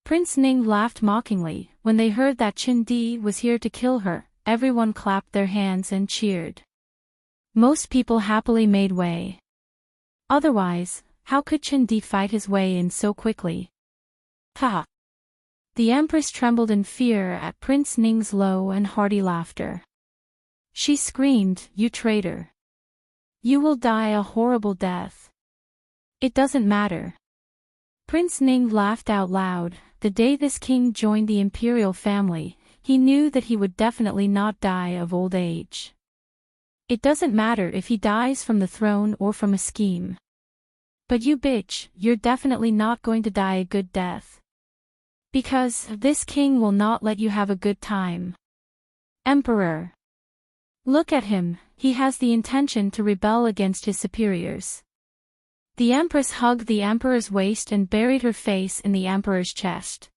Prince Ning laughed mockingly. When they heard that Chindi was here to kill her, everyone clapped their hands and cheered. Most people happily made way. Otherwise, how could Chindi fight his way in so quickly? Ha! The Empress trembled in fear at Prince Ning's low and hearty laughter. She screamed, "You traitor! You will die a horrible death." "It doesn't matter." Prince Ning laughed out loud. The day this king joined the imperial family, he knew that he would definitely not die of old age. It doesn't matter if he dies from the throne or from a scheme. But you bitch, you're definitely not going to die a good death. Because this king will not let you have a good time. Emperor. Look at him, he has the intention to rebel against his superiors. The Empress hugged the Emperor's waist and buried her face in the Emperor's chest.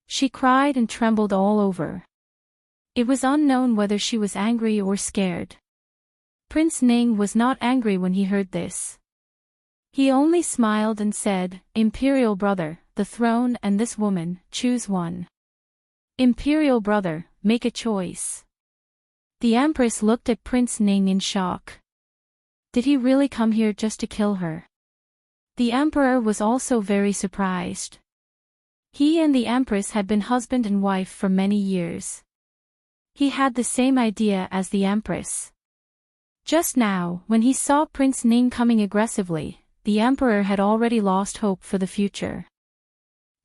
She cried and trembled all over. It was unknown whether she was angry or scared. Prince Ning was not angry when he heard this. He only smiled and said, "Imperial brother, the throne and this woman, choose one." "Imperial brother, make a choice." The Empress looked at Prince Ning in shock. Did he really come here just to kill her? The Emperor was also very surprised. He and the Empress had been husband and wife for many years. He had the same idea as the Empress. Just now, when he saw Prince Ning coming aggressively, the Emperor had already lost hope for the future.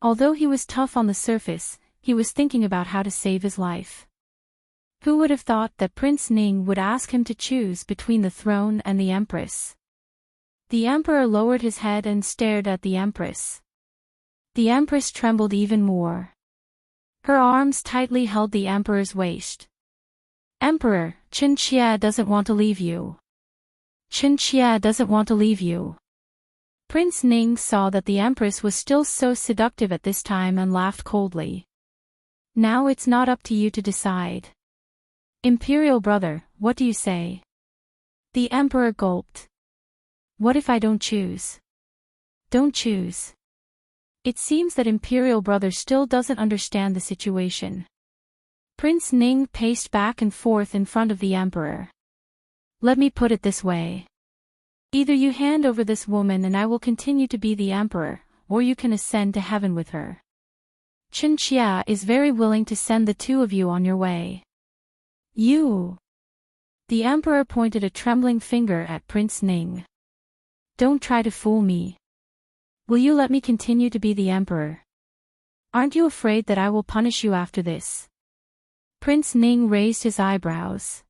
Although he was tough on the surface, he was thinking about how to save his life. Who would have thought that Prince Ning would ask him to choose between the throne and the Empress? The Emperor lowered his head and stared at the Empress. The Empress trembled even more. Her arms tightly held the Emperor's waist. "Emperor, Qin Xia doesn't want to leave you. Qin Xia doesn't want to leave you." Prince Ning saw that the Empress was still so seductive at this time and laughed coldly. "Now it's not up to you to decide. Imperial brother, what do you say?" The Emperor gulped. "What if I don't choose?" "Don't choose." It seems that Imperial brother still doesn't understand the situation. Prince Ning paced back and forth in front of the Emperor. "Let me put it this way. Either you hand over this woman and I will continue to be the Emperor, or you can ascend to heaven with her. Qin Xia is very willing to send the two of you on your way." "You!" The Emperor pointed a trembling finger at Prince Ning. "Don't try to fool me. Will you let me continue to be the Emperor? Aren't you afraid that I will punish you after this?" Prince Ning raised his eyebrows.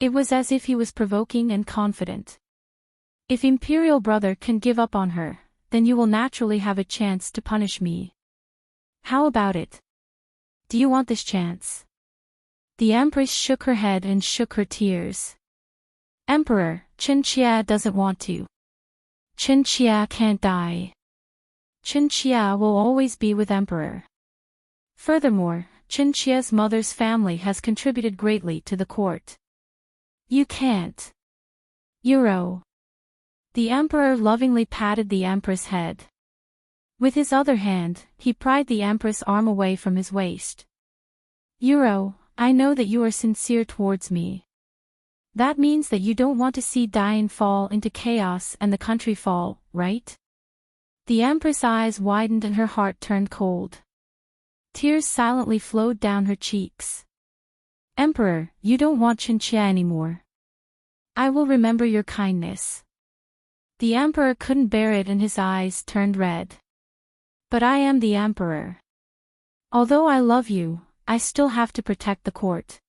It was as if he was provoking and confident. "If Imperial brother can give up on her, then you will naturally have a chance to punish me. How about it? Do you want this chance?" The Empress shook her head and shook her tears. "Emperor, Qin Xia doesn't want to. Qin Xia can't die. Qin Xia will always be with Emperor. Furthermore, Qin Xia's mother's family has contributed greatly to the court. You can't. Euro." The Emperor lovingly patted the Empress' head. With his other hand, he pried the Empress' arm away from his waist. "Euro, I know that you are sincere towards me. That means that you don't want to see Dian fall into chaos and the country fall, right?" The Empress' eyes widened and her heart turned cold. Tears silently flowed down her cheeks. "Emperor, you don't want Qin Xia anymore. I will remember your kindness." The Emperor couldn't bear it and his eyes turned red. "But I am the Emperor. Although I love you, I still have to protect the court.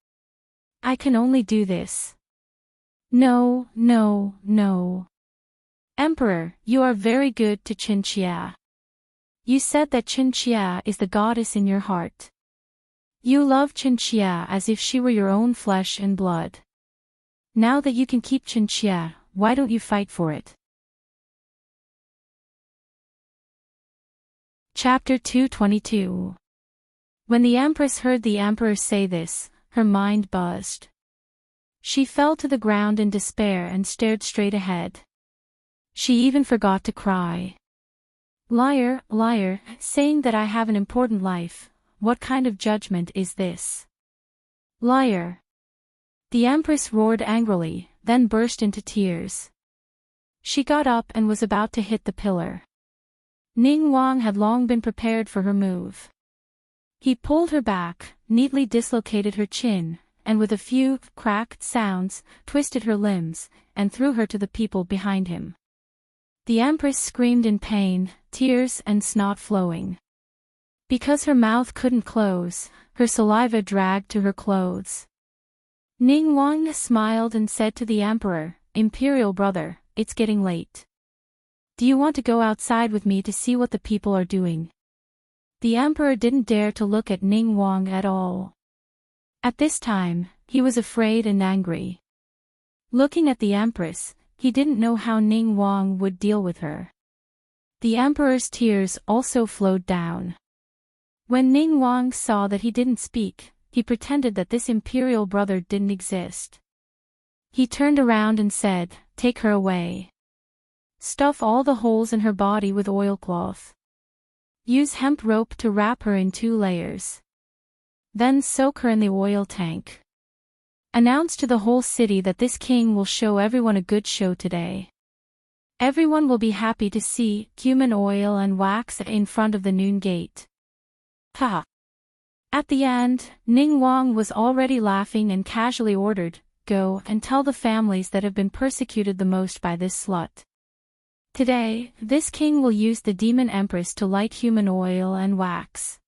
I can only do this." "No, no, no. Emperor, you are very good to Qin Xia. You said that Qin Xia is the goddess in your heart. You love Chinchilla as if she were your own flesh and blood. Now that you can keep Chinchilla, why don't you fight for it? Chapter 222. When the Empress heard the Emperor say this, her mind buzzed. She fell to the ground in despair and stared straight ahead. She even forgot to cry. Liar, liar, saying that I have an important life, what kind of judgment is this? Liar. The Empress roared angrily, then burst into tears. She got up and was about to hit the pillar. Ning Wang had long been prepared for her move. He pulled her back, neatly dislocated her chin, and with a few cracked sounds, twisted her limbs, and threw her to the people behind him. The Empress screamed in pain, tears and snot flowing. Because her mouth couldn't close, her saliva dragged to her clothes. Ning Wang smiled and said to the Emperor, "Imperial brother, it's getting late. Do you want to go outside with me to see what the people are doing?" The Emperor didn't dare to look at Ning Wang at all. At this time, he was afraid and angry. Looking at the Empress, he didn't know how Ning Wang would deal with her. The Emperor's tears also flowed down. When Ning Wang saw that he didn't speak, he pretended that this imperial brother didn't exist. He turned around and said, "Take her away. Stuff all the holes in her body with oilcloth. Use hemp rope to wrap her in 2 layers. Then soak her in the oil tank. Announce to the whole city that this king will show everyone a good show today. Everyone will be happy to see human oil and wax in front of the noon gate." Ha! At the end, Ning Wang was already laughing and casually ordered, "Go and tell the families that have been persecuted the most by this slut. Today, this king will use the demon empress to light human oil and wax.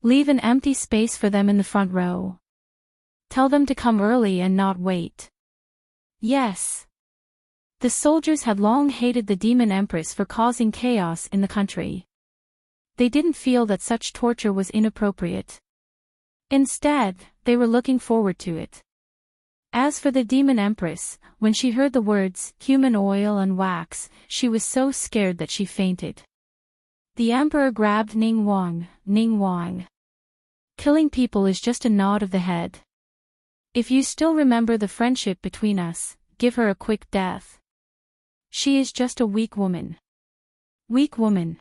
Leave an empty space for them in the front row. Tell them to come early and not wait." Yes. The soldiers had long hated the demon empress for causing chaos in the country. They didn't feel that such torture was inappropriate. Instead, they were looking forward to it. As for the demon empress, when she heard the words, human oil and wax, she was so scared that she fainted. The emperor grabbed Ning Wang. "Ning Wang. Killing people is just a nod of the head. If you still remember the friendship between us, give her a quick death. She is just a weak woman. Weak woman.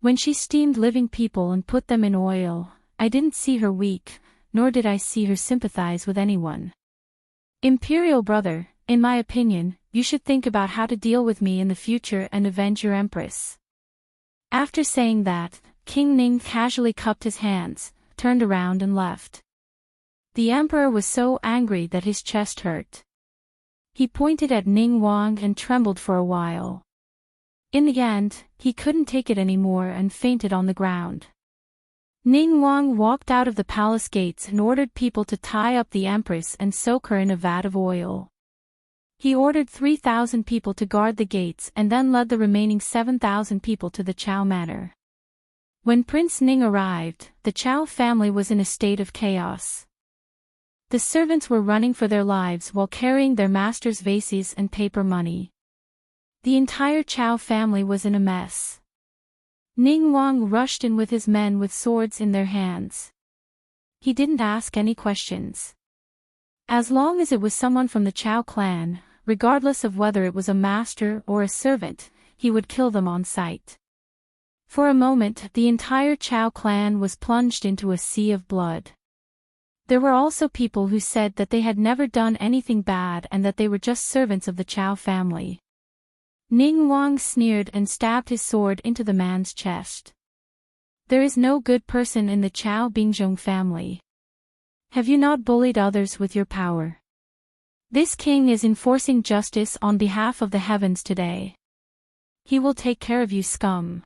When she steamed living people and put them in oil, I didn't see her weak, nor did I see her sympathize with anyone. Imperial brother, in my opinion, you should think about how to deal with me in the future and avenge your empress." After saying that, King Ning casually cupped his hands, turned around and left. The emperor was so angry that his chest hurt. He pointed at Ning Wang and trembled for a while. In the end, he couldn't take it anymore and fainted on the ground. Ning Wang walked out of the palace gates and ordered people to tie up the empress and soak her in a vat of oil. He ordered 3,000 people to guard the gates and then led the remaining 7,000 people to the Chao manor. When Prince Ning arrived, the Chao family was in a state of chaos. The servants were running for their lives while carrying their master's vases and paper money. The entire Chao family was in a mess. Ning Wang rushed in with his men with swords in their hands. He didn't ask any questions. As long as it was someone from the Chao clan, regardless of whether it was a master or a servant, he would kill them on sight. For a moment, the entire Chao clan was plunged into a sea of blood. There were also people who said that they had never done anything bad and that they were just servants of the Chao family. Ning Wang sneered and stabbed his sword into the man's chest. "There is no good person in the Chao Bingzhong family. Have you not bullied others with your power? This king is enforcing justice on behalf of the heavens today. He will take care of you, scum."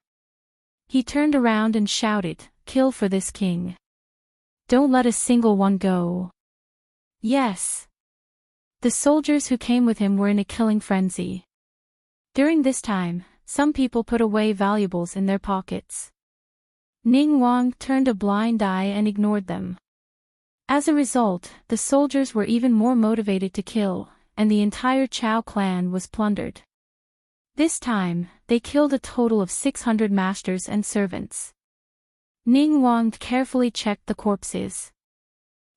He turned around and shouted, "Kill for this king. Don't let a single one go." Yes. The soldiers who came with him were in a killing frenzy. During this time, some people put away valuables in their pockets. Ning Wang turned a blind eye and ignored them. As a result, the soldiers were even more motivated to kill, and the entire Chao clan was plundered. This time, they killed a total of 600 masters and servants. Ning Wang carefully checked the corpses.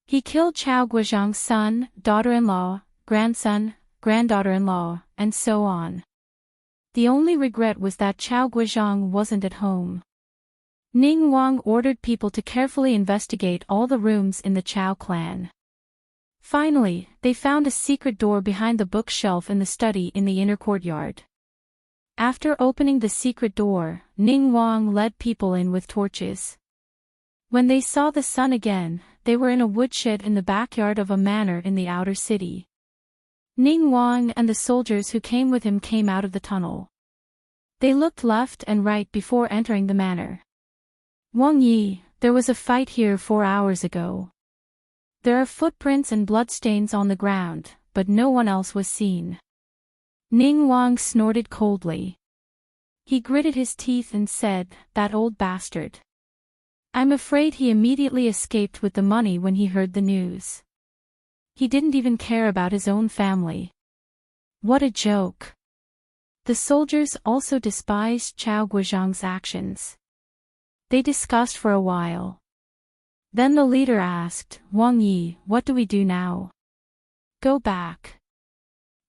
He killed Chao Guizhang's son, daughter-in-law, grandson, granddaughter-in-law, and so on. The only regret was that Chao Guizhang wasn't at home. Ning Wang ordered people to carefully investigate all the rooms in the Chao clan. Finally, they found a secret door behind the bookshelf in the study in the inner courtyard. After opening the secret door, Ning Wang led people in with torches. When they saw the sun again, they were in a woodshed in the backyard of a manor in the outer city. Ning Wang and the soldiers who came with him came out of the tunnel. They looked left and right before entering the manor. Wang Yi, there was a fight here 4 hours ago. There are footprints and bloodstains on the ground, but no one else was seen. Ning Wang snorted coldly. He gritted his teeth and said, "That old bastard. I'm afraid he immediately escaped with the money when he heard the news. He didn't even care about his own family. What a joke." The soldiers also despised Chao Guizhang's actions. They discussed for a while. Then the leader asked, "Wang Yi, what do we do now?" "Go back."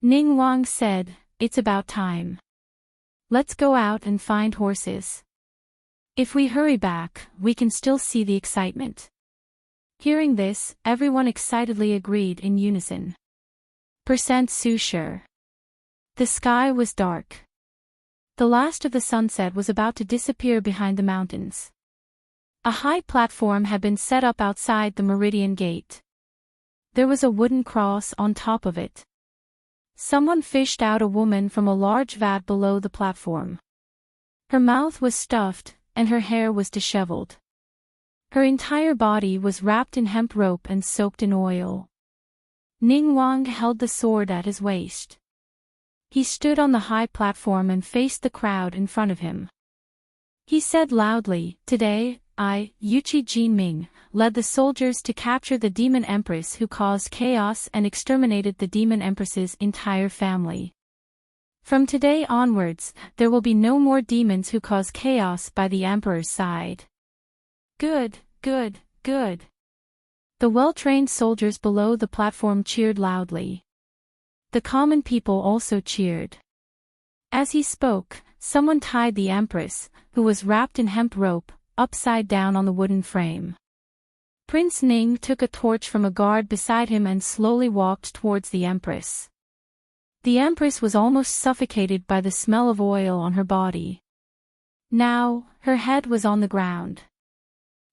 Ning Wang said, "It's about time. Let's go out and find horses. If we hurry back, we can still see the excitement." Hearing this, everyone excitedly agreed in unison. Su sure. The sky was dark. The last of the sunset was about to disappear behind the mountains. A high platform had been set up outside the Meridian Gate. There was a wooden cross on top of it. Someone fished out a woman from a large vat below the platform. Her mouth was stuffed, and her hair was disheveled. Her entire body was wrapped in hemp rope and soaked in oil. Ning Wang held the sword at his waist. He stood on the high platform and faced the crowd in front of him. He said loudly, "Today, I, Yuqi Jinming, led the soldiers to capture the demon empress who caused chaos and exterminated the demon empress's entire family. From today onwards, there will be no more demons who cause chaos by the emperor's side." "Good, good, good." The well-trained soldiers below the platform cheered loudly. The common people also cheered. As he spoke, someone tied the empress, who was wrapped in hemp rope, upside down on the wooden frame. Prince Ning took a torch from a guard beside him and slowly walked towards the empress. The empress was almost suffocated by the smell of oil on her body. Now, her head was on the ground.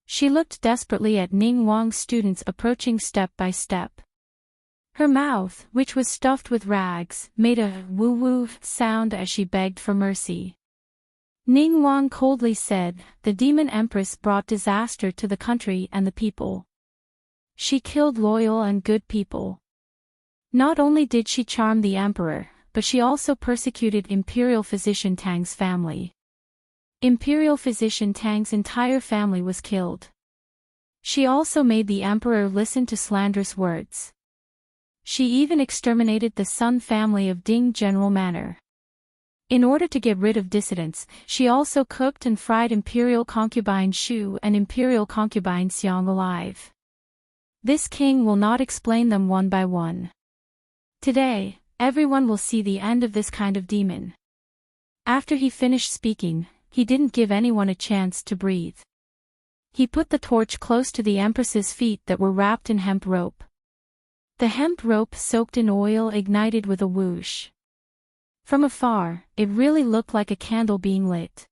She looked desperately at Ning Wang's students approaching step by step. Her mouth, which was stuffed with rags, made a woo-woo sound as she begged for mercy. Ning Wang coldly said, "The demon empress brought disaster to the country and the people. She killed loyal and good people. Not only did she charm the emperor, but she also persecuted Imperial Physician Tang's family. Imperial Physician Tang's entire family was killed. She also made the emperor listen to slanderous words. She even exterminated the Sun family of Ding General Manor. In order to get rid of dissidents, she also cooked and fried Imperial concubine Shu and Imperial concubine Xiang alive. This king will not explain them one by one. Today, everyone will see the end of this kind of demon." After he finished speaking, he didn't give anyone a chance to breathe. He put the torch close to the empress's feet that were wrapped in hemp rope. The hemp rope soaked in oil ignited with a whoosh. From afar, it really looked like a candle being lit.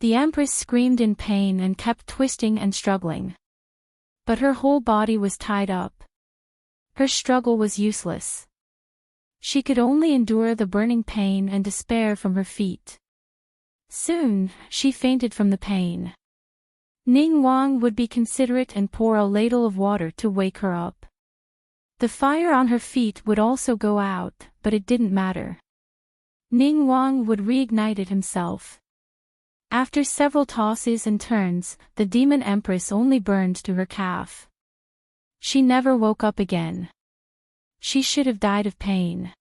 The empress screamed in pain and kept twisting and struggling. But her whole body was tied up. Her struggle was useless. She could only endure the burning pain and despair from her feet. Soon, she fainted from the pain. Ning Wang would be considerate and pour a ladle of water to wake her up. The fire on her feet would also go out, but it didn't matter. Ning Wang would reignite it himself. After several tosses and turns, the demon empress only burned to her calf. She never woke up again. She should have died of pain.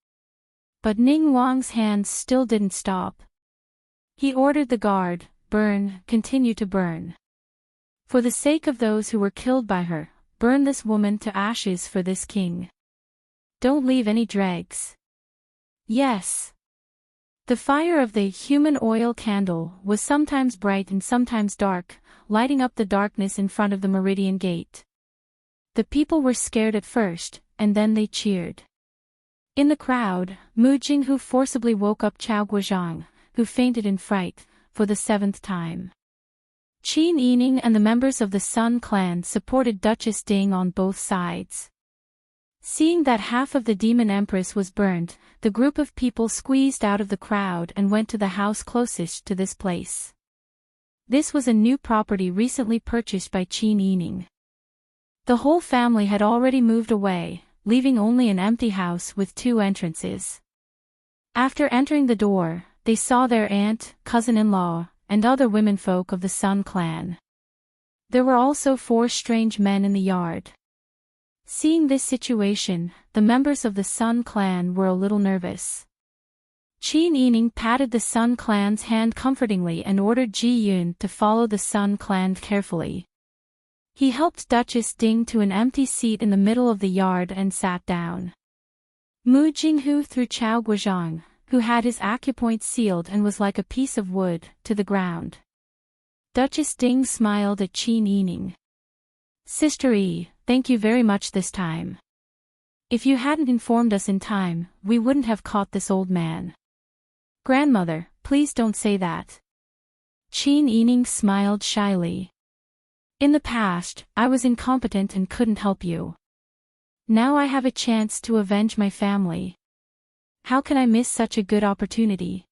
But Ning Wang's hands still didn't stop. He ordered the guard, burn, continue to burn. For the sake of those who were killed by her, burn this woman to ashes for this king. Don't leave any dregs. Yes. The fire of the human oil candle was sometimes bright and sometimes dark, lighting up the darkness in front of the Meridian Gate. The people were scared at first, and then they cheered. In the crowd, Mu Jinghu forcibly woke up Chao Guozhang, who fainted in fright, for the 7th time. Qin Yining and the members of the Sun clan supported Duchess Ding on both sides. Seeing that half of the demon empress was burned, the group of people squeezed out of the crowd and went to the house closest to this place. This was a new property recently purchased by Qin Yining. The whole family had already moved away, leaving only an empty house with 2 entrances. After entering the door, they saw their aunt, cousin-in-law, and other womenfolk of the Sun clan. There were also 4 strange men in the yard. Seeing this situation, the members of the Sun clan were a little nervous. Qin Yining patted the Sun clan's hand comfortingly and ordered Ji Yun to follow the Sun clan carefully. He helped Duchess Ding to an empty seat in the middle of the yard and sat down. Mu Jinghu threw Chao Guozhang, who had his acupoint sealed and was like a piece of wood, to the ground. Duchess Ding smiled at Qin Yining. Sister Yi, thank you very much this time. If you hadn't informed us in time, we wouldn't have caught this old man. Grandmother, please don't say that. Qin Yining smiled shyly. In the past, I was incompetent and couldn't help you. Now I have a chance to avenge my family. How can I miss such a good opportunity?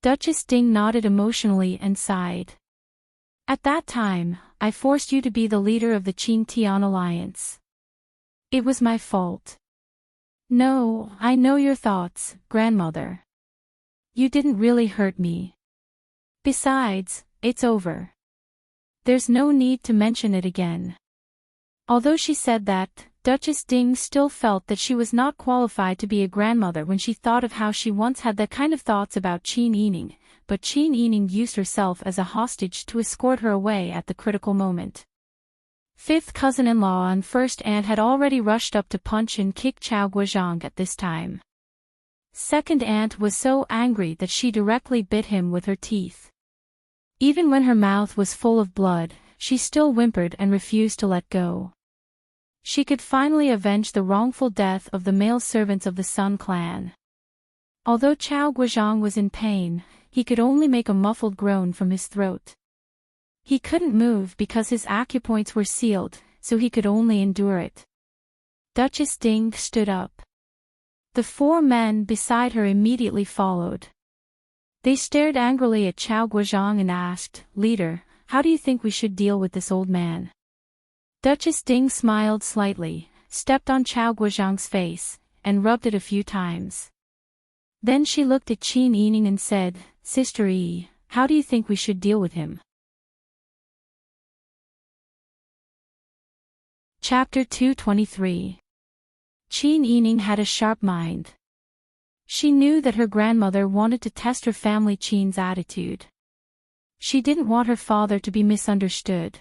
Duchess Ding nodded emotionally and sighed. At that time, I forced you to be the leader of the Qin Tian alliance. It was my fault. No, I know your thoughts, grandmother. You didn't really hurt me. Besides, it's over. There's no need to mention it again. Although she said that, Duchess Ding still felt that she was not qualified to be a grandmother when she thought of how she once had that kind of thoughts about Qin Yining, but Qin Yining used herself as a hostage to escort her away at the critical moment. 5th cousin-in-law and 1st aunt had already rushed up to punch and kick Chao Guozhang at this time. 2nd aunt was so angry that she directly bit him with her teeth. Even when her mouth was full of blood, she still whimpered and refused to let go. She could finally avenge the wrongful death of the male servants of the Sun clan. Although Chao Guozhang was in pain, he could only make a muffled groan from his throat. He couldn't move because his acupoints were sealed, so he could only endure it. Duchess Ding stood up. The 4 men beside her immediately followed. They stared angrily at Chao Guozhang and asked, "Leader, how do you think we should deal with this old man?" Duchess Ding smiled slightly, stepped on Chao Guozhang's face, and rubbed it a few times. Then she looked at Qin Yining and said, "Sister Yi, how do you think we should deal with him?" Chapter 223. Qin Yining had a sharp mind. She knew that her grandmother wanted to test her family Qin's attitude. She didn't want her father to be misunderstood.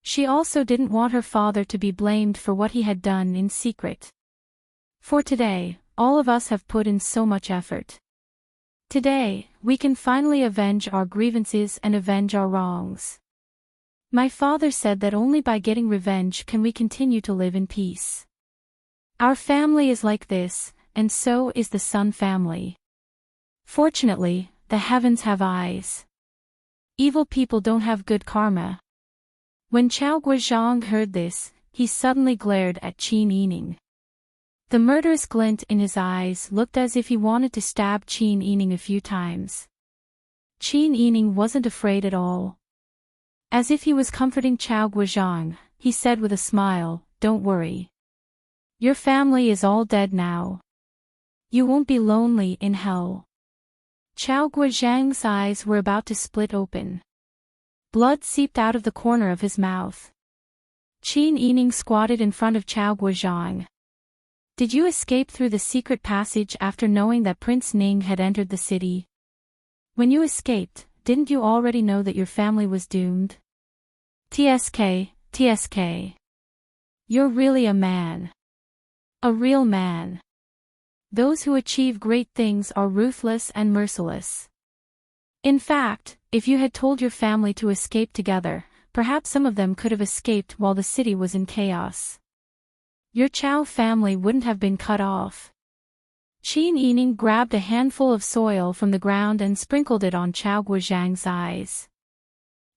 She also didn't want her father to be blamed for what he had done in secret. For today, all of us have put in so much effort. Today, we can finally avenge our grievances and avenge our wrongs. My father said that only by getting revenge can we continue to live in peace. Our family is like this, and so is the Sun family. Fortunately, the heavens have eyes. Evil people don't have good karma. When Chao Guozhang heard this, he suddenly glared at Qin Yining. The murderous glint in his eyes looked as if he wanted to stab Qin Yining a few times. Qin Yining wasn't afraid at all. As if he was comforting Chao Guozhang, he said with a smile, "Don't worry. Your family is all dead now. You won't be lonely in hell." Chao Guozhang's eyes were about to split open. Blood seeped out of the corner of his mouth. Qin Yining squatted in front of Chao Guozhang. Did you escape through the secret passage after knowing that Prince Ning had entered the city? When you escaped, didn't you already know that your family was doomed? TSK. You're really a man. A real man. Those who achieve great things are ruthless and merciless. In fact, if you had told your family to escape together, perhaps some of them could have escaped while the city was in chaos. Your Chao family wouldn't have been cut off. Qin Yining grabbed a handful of soil from the ground and sprinkled it on Chao Guozhang's eyes.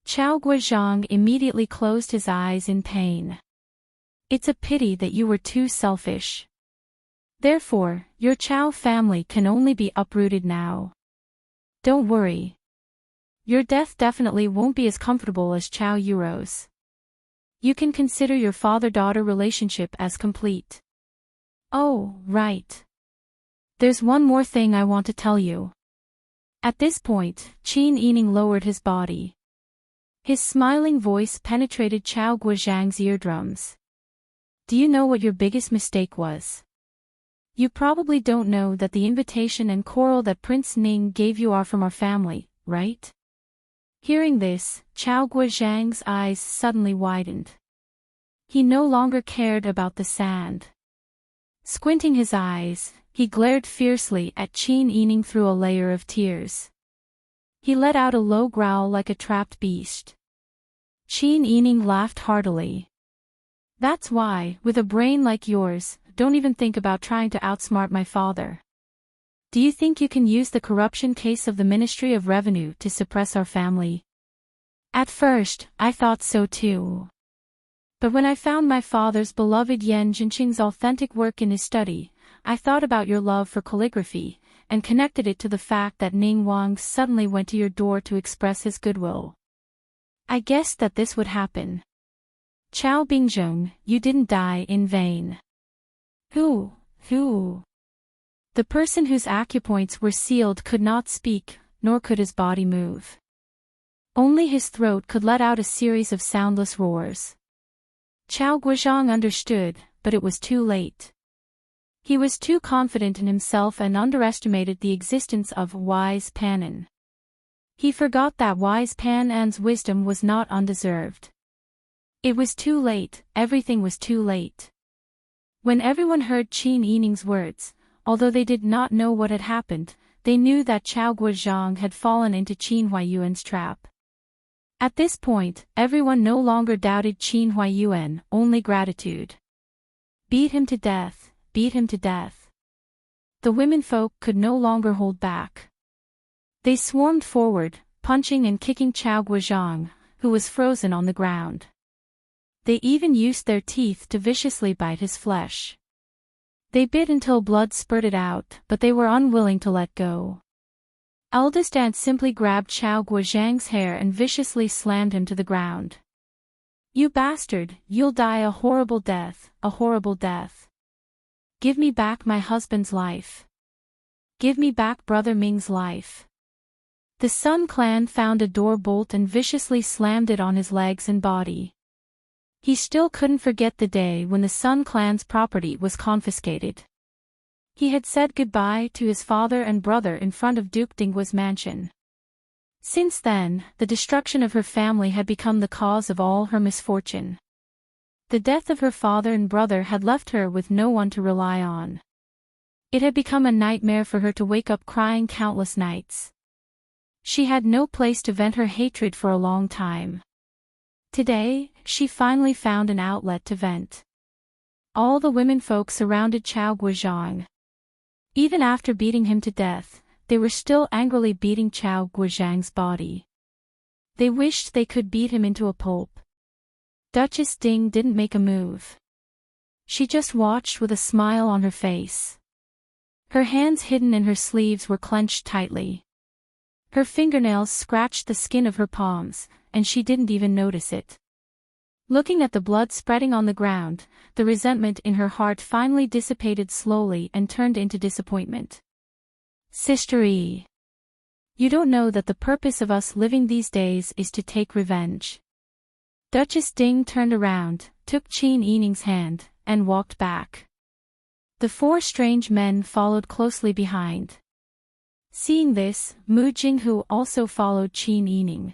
Chao Guozhang immediately closed his eyes in pain. It's a pity that you were too selfish. Therefore, your Chao family can only be uprooted now. Don't worry. Your death definitely won't be as comfortable as Chao Yuro's. You can consider your father-daughter relationship as complete. Oh, right. There's one more thing I want to tell you. At this point, Qin Yining lowered his body. His smiling voice penetrated Chao Guozhang's eardrums. Do you know what your biggest mistake was? You probably don't know that the invitation and coral that Prince Ning gave you are from our family, right? Hearing this, Chao Guozhang's eyes suddenly widened. He no longer cared about the sand. Squinting his eyes, he glared fiercely at Qin Yining through a layer of tears. He let out a low growl like a trapped beast. Qin Yining laughed heartily. That's why, with a brain like yours, don't even think about trying to outsmart my father. Do you think you can use the corruption case of the Ministry of Revenue to suppress our family? At first, I thought so too. But when I found my father's beloved Yan Jinqing's authentic work in his study, I thought about your love for calligraphy, and connected it to the fact that Ning Wang suddenly went to your door to express his goodwill. I guessed that this would happen. Chao Bingzhong, you didn't die in vain. Who? The person whose acupoints were sealed could not speak, nor could his body move. Only his throat could let out a series of soundless roars. Chao Guozhang understood, but it was too late. He was too confident in himself and underestimated the existence of Wise Panin. He forgot that Wise Panan's wisdom was not undeserved. It was too late, everything was too late. When everyone heard Qin Yining's words, although they did not know what had happened, they knew that Chao Guozhang had fallen into Qin Huayuan's trap. At this point, everyone no longer doubted Qin Huayuan, only gratitude. Beat him to death, beat him to death. The womenfolk could no longer hold back. They swarmed forward, punching and kicking Chao Guozhang, who was frozen on the ground. They even used their teeth to viciously bite his flesh. They bit until blood spurted out, but they were unwilling to let go. Eldest Aunt simply grabbed Chao Guozhang's hair and viciously slammed him to the ground. You bastard, you'll die a horrible death, a horrible death. Give me back my husband's life. Give me back Brother Ming's life. The Sun clan found a door bolt and viciously slammed it on his legs and body. He still couldn't forget the day when the Sun clan's property was confiscated. He had said goodbye to his father and brother in front of Duke Dinggua's mansion. Since then, the destruction of her family had become the cause of all her misfortune. The death of her father and brother had left her with no one to rely on. It had become a nightmare for her to wake up crying countless nights. She had no place to vent her hatred for a long time. Today, she finally found an outlet to vent. All the womenfolk surrounded Chao Guozhang. Even after beating him to death, they were still angrily beating Chao Guozhang's body. They wished they could beat him into a pulp. Duchess Ding didn't make a move. She just watched with a smile on her face. Her hands hidden in her sleeves were clenched tightly. Her fingernails scratched the skin of her palms, and she didn't even notice it. Looking at the blood spreading on the ground, the resentment in her heart finally dissipated slowly and turned into disappointment. Sister E. You don't know that the purpose of us living these days is to take revenge. Duchess Ding turned around, took Qin Yining's hand, and walked back. The four strange men followed closely behind. Seeing this, Mu Jinghu also followed Qin Yining.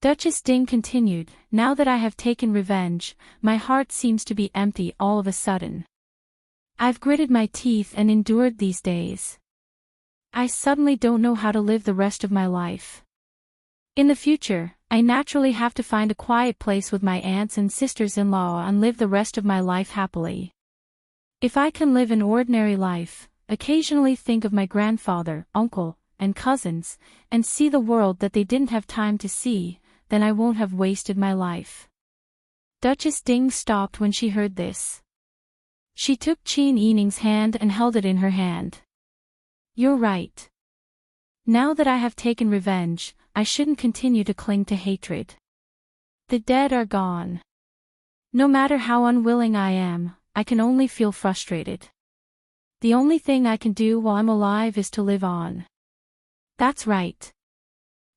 Duchess Ding continued, now that I have taken revenge, my heart seems to be empty all of a sudden. I've gritted my teeth and endured these days. I suddenly don't know how to live the rest of my life. In the future, I naturally have to find a quiet place with my aunts and sisters-in-law and live the rest of my life happily. If I can live an ordinary life, occasionally think of my grandfather, uncle, and cousins, and see the world that they didn't have time to see, then I won't have wasted my life. Duchess Ding stopped when she heard this. She took Qin Yining's hand and held it in her hand. You're right. Now that I have taken revenge, I shouldn't continue to cling to hatred. The dead are gone. No matter how unwilling I am, I can only feel frustrated. The only thing I can do while I'm alive is to live on. That's right.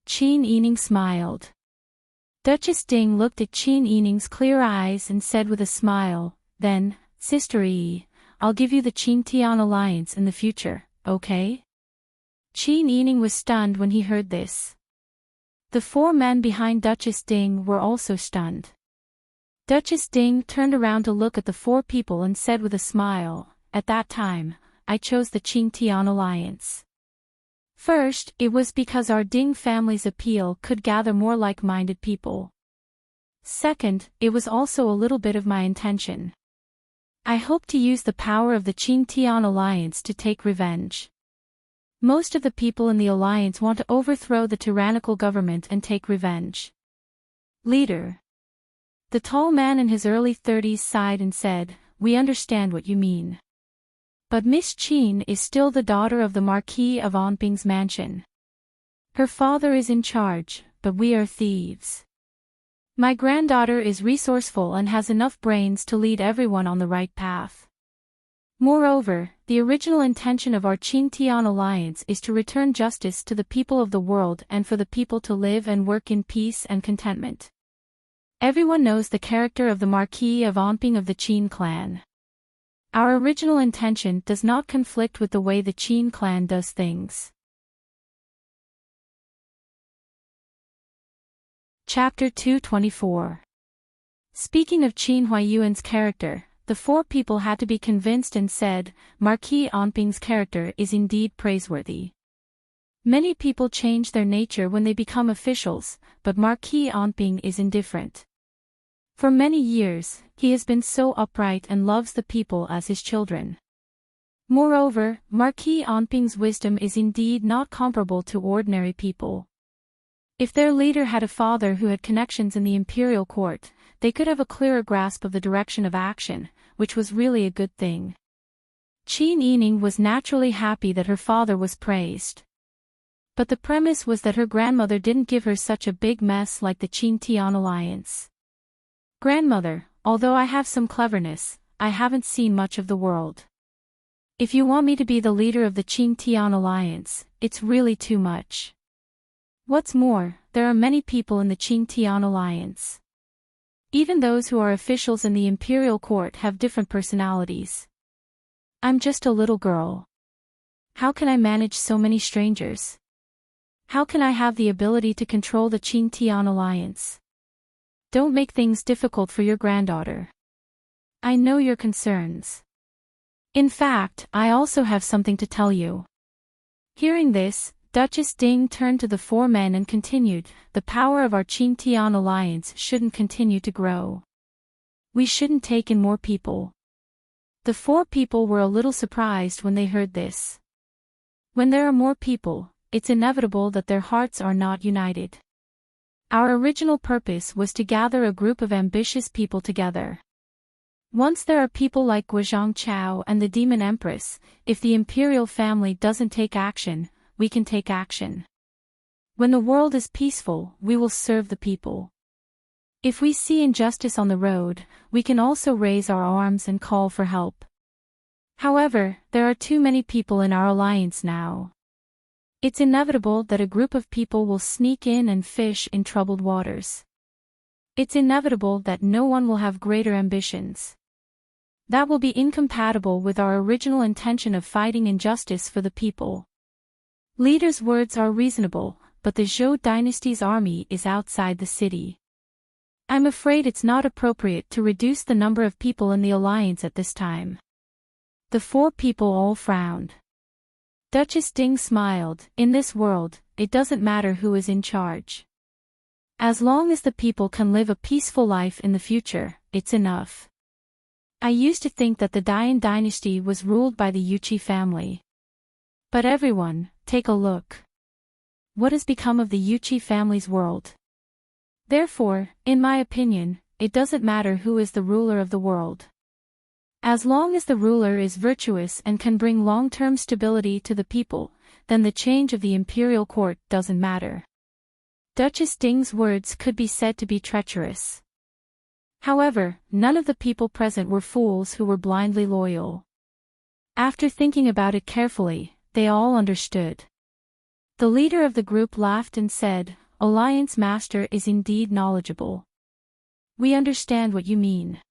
Qin Yining smiled. Duchess Ding looked at Qin Yining's clear eyes and said with a smile, then, Sister Yi, I'll give you the Qin Tian alliance in the future, okay? Qin Yining was stunned when he heard this. The four men behind Duchess Ding were also stunned. Duchess Ding turned around to look at the four people and said with a smile, at that time, I chose the Qin Tian alliance. First, it was because our Ding family's appeal could gather more like-minded people. Second, it was also a little bit of my intention. I hope to use the power of the Qin Tian alliance to take revenge. Most of the people in the alliance want to overthrow the tyrannical government and take revenge. Leader. The tall man in his early 30s sighed and said, we understand what you mean. But Miss Qin is still the daughter of the Marquis of Anping's mansion. Her father is in charge, but we are thieves. My granddaughter is resourceful and has enough brains to lead everyone on the right path. Moreover, the original intention of our Qin Tian alliance is to return justice to the people of the world and for the people to live and work in peace and contentment. Everyone knows the character of the Marquis of Anping of the Qin clan. Our original intention does not conflict with the way the Qin clan does things. Chapter 224. Speaking of Qin Huayuan's character, the four people had to be convinced and said, Marquis Anping's character is indeed praiseworthy. Many people change their nature when they become officials, but Marquis Anping is indifferent. For many years, he has been so upright and loves the people as his children. Moreover, Marquis Anping's wisdom is indeed not comparable to ordinary people. If their leader had a father who had connections in the imperial court, they could have a clearer grasp of the direction of action, which was really a good thing. Qin Yining was naturally happy that her father was praised. But the premise was that her grandmother didn't give her such a big mess like the Qin Tian alliance. Grandmother, although I have some cleverness, I haven't seen much of the world. If you want me to be the leader of the Qin Tian alliance, it's really too much. What's more, there are many people in the Qin Tian alliance. Even those who are officials in the imperial court have different personalities. I'm just a little girl. How can I manage so many strangers? How can I have the ability to control the Qin Tian alliance? Don't make things difficult for your granddaughter. I know your concerns. In fact, I also have something to tell you. Hearing this, Duchess Ding turned to the four men and continued, the power of our Qin Tian alliance shouldn't continue to grow. We shouldn't take in more people. The four people were a little surprised when they heard this. When there are more people, it's inevitable that their hearts are not united. Our original purpose was to gather a group of ambitious people together. Once there are people like Guizhang Chao and the Demon Empress, if the imperial family doesn't take action, we can take action. When the world is peaceful, we will serve the people. If we see injustice on the road, we can also raise our arms and call for help. However, there are too many people in our alliance now. It's inevitable that a group of people will sneak in and fish in troubled waters. It's inevitable that no one will have greater ambitions. That will be incompatible with our original intention of fighting injustice for the people. Leader's words are reasonable, but the Zhou dynasty's army is outside the city. I'm afraid it's not appropriate to reduce the number of people in the alliance at this time. The four people all frowned. Duchess Ding smiled. In this world, it doesn't matter who is in charge. As long as the people can live a peaceful life in the future, it's enough. I used to think that the Dian dynasty was ruled by the Yuqi family. But everyone, take a look. What has become of the Yuqi family's world? Therefore, in my opinion, it doesn't matter who is the ruler of the world. As long as the ruler is virtuous and can bring long-term stability to the people, then the change of the imperial court doesn't matter. Duchess Ding's words could be said to be treacherous. However, none of the people present were fools who were blindly loyal. After thinking about it carefully, they all understood. The leader of the group laughed and said, "Alliance Master is indeed knowledgeable. We understand what you mean.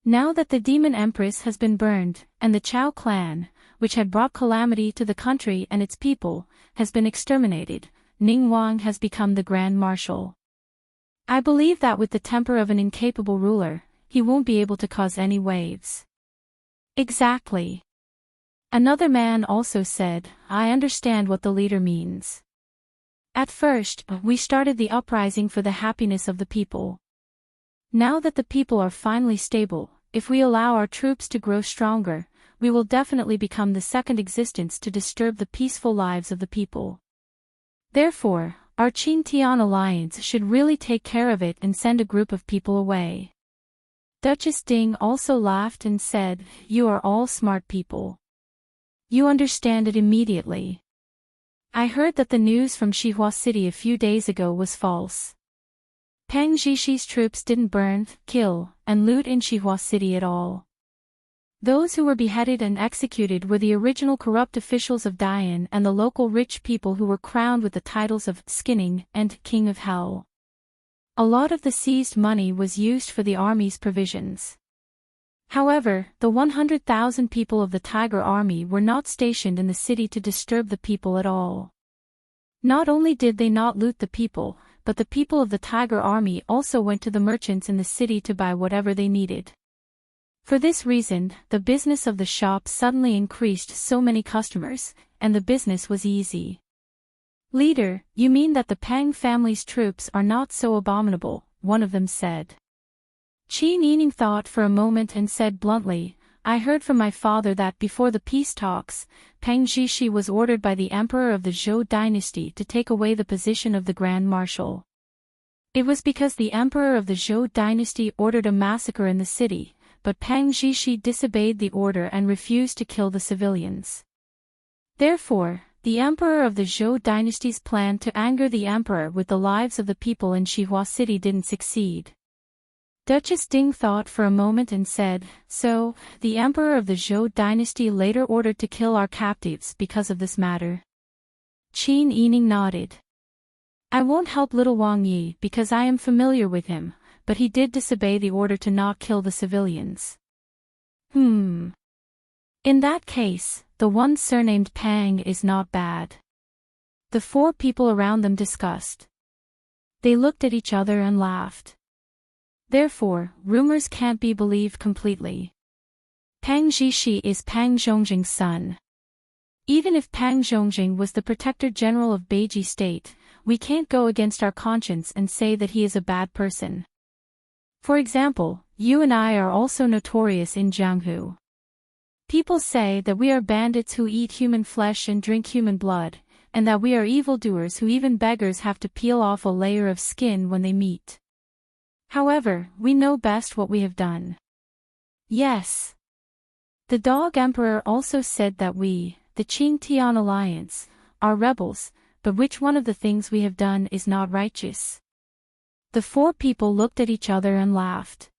Now that the Demon Empress has been burned, and the Chao clan, which had brought calamity to the country and its people, has been exterminated, Ning Wang has become the Grand Marshal. I believe that with the temper of an incapable ruler, he won't be able to cause any waves." Exactly. Another man also said, "I understand what the leader means. At first, we started the uprising for the happiness of the people. Now that the people are finally stable, if we allow our troops to grow stronger, we will definitely become the second existence to disturb the peaceful lives of the people. Therefore, our Qin-Tian alliance should really take care of it and send a group of people away." Duchess Ding also laughed and said, "You are all smart people. You understand it immediately. I heard that the news from Xihua City a few days ago was false. Pang Zhishi's troops didn't burn, kill, and loot in Xihua City at all. Those who were beheaded and executed were the original corrupt officials of Dian and the local rich people who were crowned with the titles of Skinning and King of Hell. A lot of the seized money was used for the army's provisions. However, the 100,000 people of the Tiger Army were not stationed in the city to disturb the people at all. Not only did they not loot the people, but the people of the Tiger Army also went to the merchants in the city to buy whatever they needed. For this reason, the business of the shop suddenly increased so many customers, and the business was easy." "Leader, you mean that the Pang family's troops are not so abominable," one of them said. Qin Yining thought for a moment and said bluntly, "I heard from my father that before the peace talks, Pang Zhishi was ordered by the emperor of the Zhou dynasty to take away the position of the Grand Marshal. It was because the emperor of the Zhou dynasty ordered a massacre in the city, but Pang Zhishi disobeyed the order and refused to kill the civilians. Therefore, the emperor of the Zhou dynasty's plan to anger the emperor with the lives of the people in Xihua City didn't succeed." Duchess Ding thought for a moment and said, "So, the emperor of the Zhou dynasty later ordered to kill our captives because of this matter?" Qin Yining nodded. "I won't help little Wang Yi because I am familiar with him, but he did disobey the order to not kill the civilians." In that case, the one surnamed Pang is not bad." The four people around them discussed. They looked at each other and laughed. Therefore, rumors can't be believed completely. Pang Zhishi is Pang Zhongjing's son. Even if Pang Zhongjing was the protector general of Beiji State, we can't go against our conscience and say that he is a bad person. For example, you and I are also notorious in Jianghu. People say that we are bandits who eat human flesh and drink human blood, and that we are evildoers who even beggars have to peel off a layer of skin when they meet. However, we know best what we have done. Yes. The Dog Emperor also said that we, the Qing-Tian Alliance, are rebels, but which one of the things we have done is not righteous? The four people looked at each other and laughed.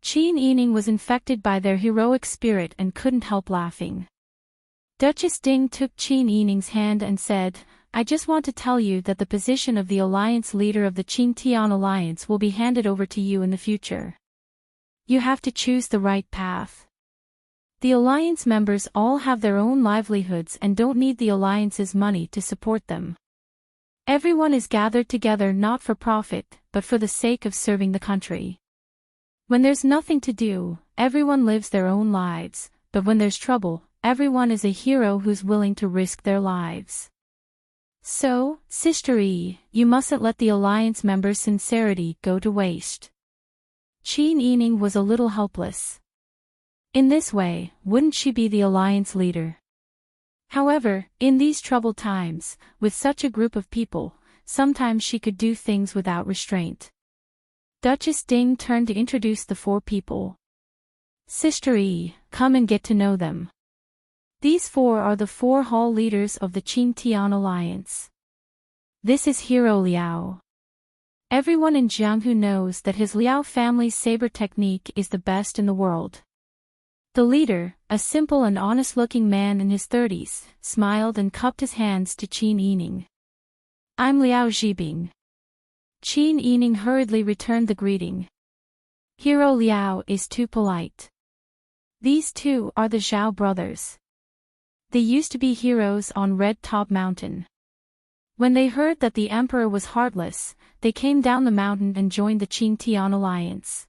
Qin Yining was infected by their heroic spirit and couldn't help laughing. Duchess Ding took Qin Yining's hand and said, I just want to tell you that the position of the alliance leader of the Qin Tian alliance will be handed over to you in the future. You have to choose the right path. The alliance members all have their own livelihoods and don't need the alliance's money to support them. Everyone is gathered together not for profit, but for the sake of serving the country. When there's nothing to do, everyone lives their own lives, but when there's trouble, everyone is a hero who's willing to risk their lives. So, Sister E, you mustn't let the alliance members' sincerity go to waste. Qin Yining was a little helpless. In this way, wouldn't she be the alliance leader? However, in these troubled times, with such a group of people, sometimes she could do things without restraint. Duchess Ding turned to introduce the 4 people. Sister E, come and get to know them. These 4 are the 4 hall leaders of the Qin Tian alliance. This is Hero Liao. Everyone in Jianghu knows that his Liao family's saber technique is the best in the world. The leader, a simple and honest-looking man in his 30s, smiled and cupped his hands to Qin Yining. I'm Liao Zhibing. Qin Yining hurriedly returned the greeting. Hero Liao is too polite. These 2 are the Zhao brothers. They used to be heroes on Red Top Mountain. When they heard that the emperor was heartless, they came down the mountain and joined the Qin Tian alliance.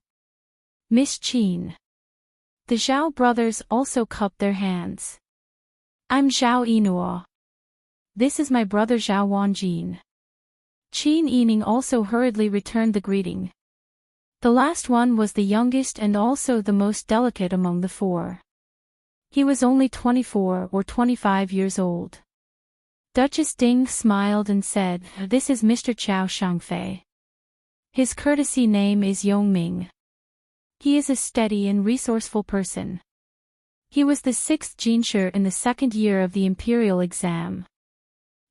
Miss Qin. The Zhao brothers also cupped their hands. I'm Zhao Yinhuo. This is my brother Zhao Wanjin. Qin Yining also hurriedly returned the greeting. The last one was the youngest and also the most delicate among the 4. He was only 24 or 25 years old. Duchess Ding smiled and said, This is Mr. Qiao Shangfei. His courtesy name is Yongming. He is a steady and resourceful person. He was the 6th Jinshi in the 2nd year of the imperial exam.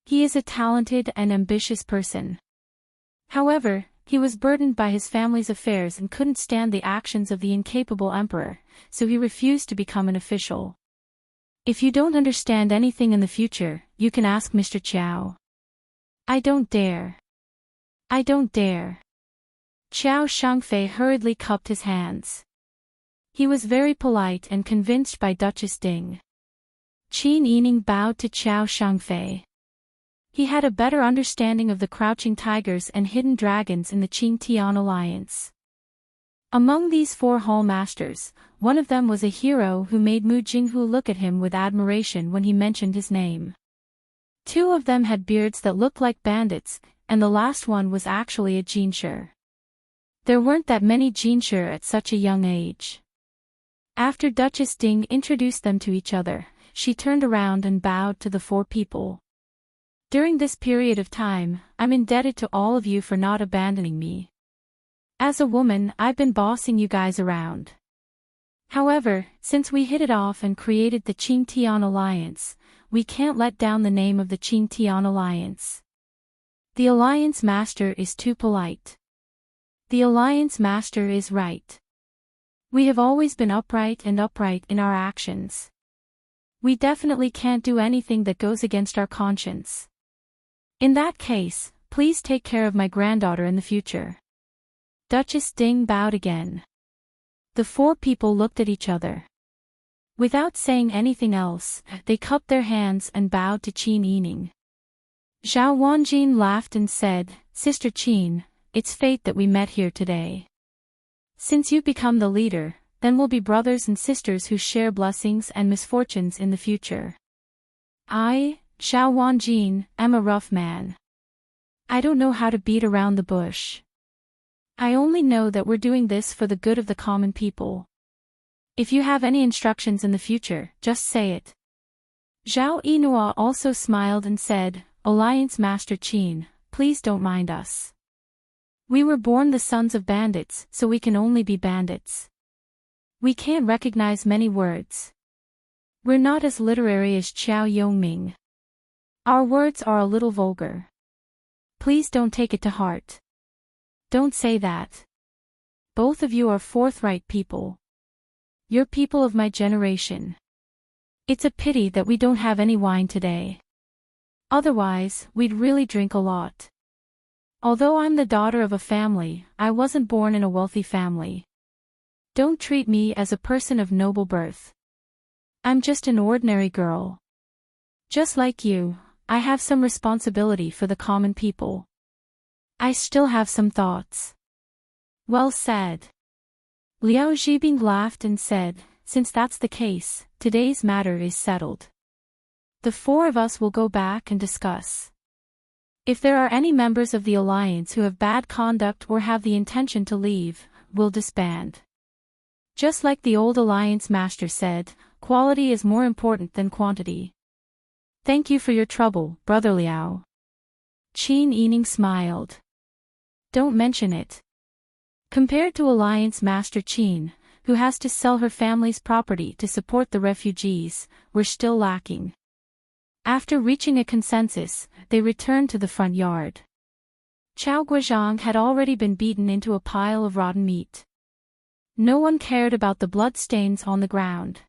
He is a talented and ambitious person. However, he was burdened by his family's affairs and couldn't stand the actions of the incapable emperor, so he refused to become an official. If you don't understand anything in the future, you can ask Mr. Qiao. I don't dare. I don't dare. Qiao Shangfei hurriedly cupped his hands. He was very polite and convinced by Duchess Ding. Qin Yining bowed to Qiao Shangfei. He had a better understanding of the crouching tigers and hidden dragons in the Qin Tian alliance. Among these 4 hall masters, one of them was a hero who made Mu Jinghu look at him with admiration when he mentioned his name. 2 of them had beards that looked like bandits, and the last one was actually a Jinshi. There weren't that many Jinshi at such a young age. After Duchess Ding introduced them to each other, she turned around and bowed to the 4 people. During this period of time, I'm indebted to all of you for not abandoning me. As a woman, I've been bossing you guys around. However, since we hit it off and created the Qin Tian alliance, we can't let down the name of the Qin Tian alliance. The alliance master is too polite. The alliance master is right. We have always been upright in our actions. We definitely can't do anything that goes against our conscience. In that case, please take care of my granddaughter in the future. Duchess Ding bowed again. The 4 people looked at each other. Without saying anything else, they cupped their hands and bowed to Qin Yining. Zhao Wanjin laughed and said, Sister Qin, it's fate that we met here today. Since you've become the leader, then we'll be brothers and sisters who share blessings and misfortunes in the future. I, Zhao Wanjin, am a rough man. I don't know how to beat around the bush. I only know that we're doing this for the good of the common people. If you have any instructions in the future, just say it. Zhao Yinhuo also smiled and said, Alliance Master Qin, please don't mind us. We were born the sons of bandits, so we can only be bandits. We can't recognize many words. We're not as literary as Qiao Yongming. Our words are a little vulgar. Please don't take it to heart. Don't say that. Both of you are forthright people. You're people of my generation. It's a pity that we don't have any wine today. Otherwise, we'd really drink a lot. Although I'm the daughter of a family, I wasn't born in a wealthy family. Don't treat me as a person of noble birth. I'm just an ordinary girl. Just like you, I have some responsibility for the common people. I still have some thoughts. Well said. Liao Zhibing laughed and said, since that's the case, today's matter is settled. The four of us will go back and discuss. If there are any members of the alliance who have bad conduct or have the intention to leave, we'll disband. Just like the old alliance master said, quality is more important than quantity. Thank you for your trouble, Brother Liao. Qin Yining smiled. Don't mention it. Compared to alliance master Qin, who has to sell her family's property to support the refugees, we're still lacking. After reaching a consensus, they returned to the front yard. Chao Guozhang had already been beaten into a pile of rotten meat. No one cared about the bloodstains on the ground.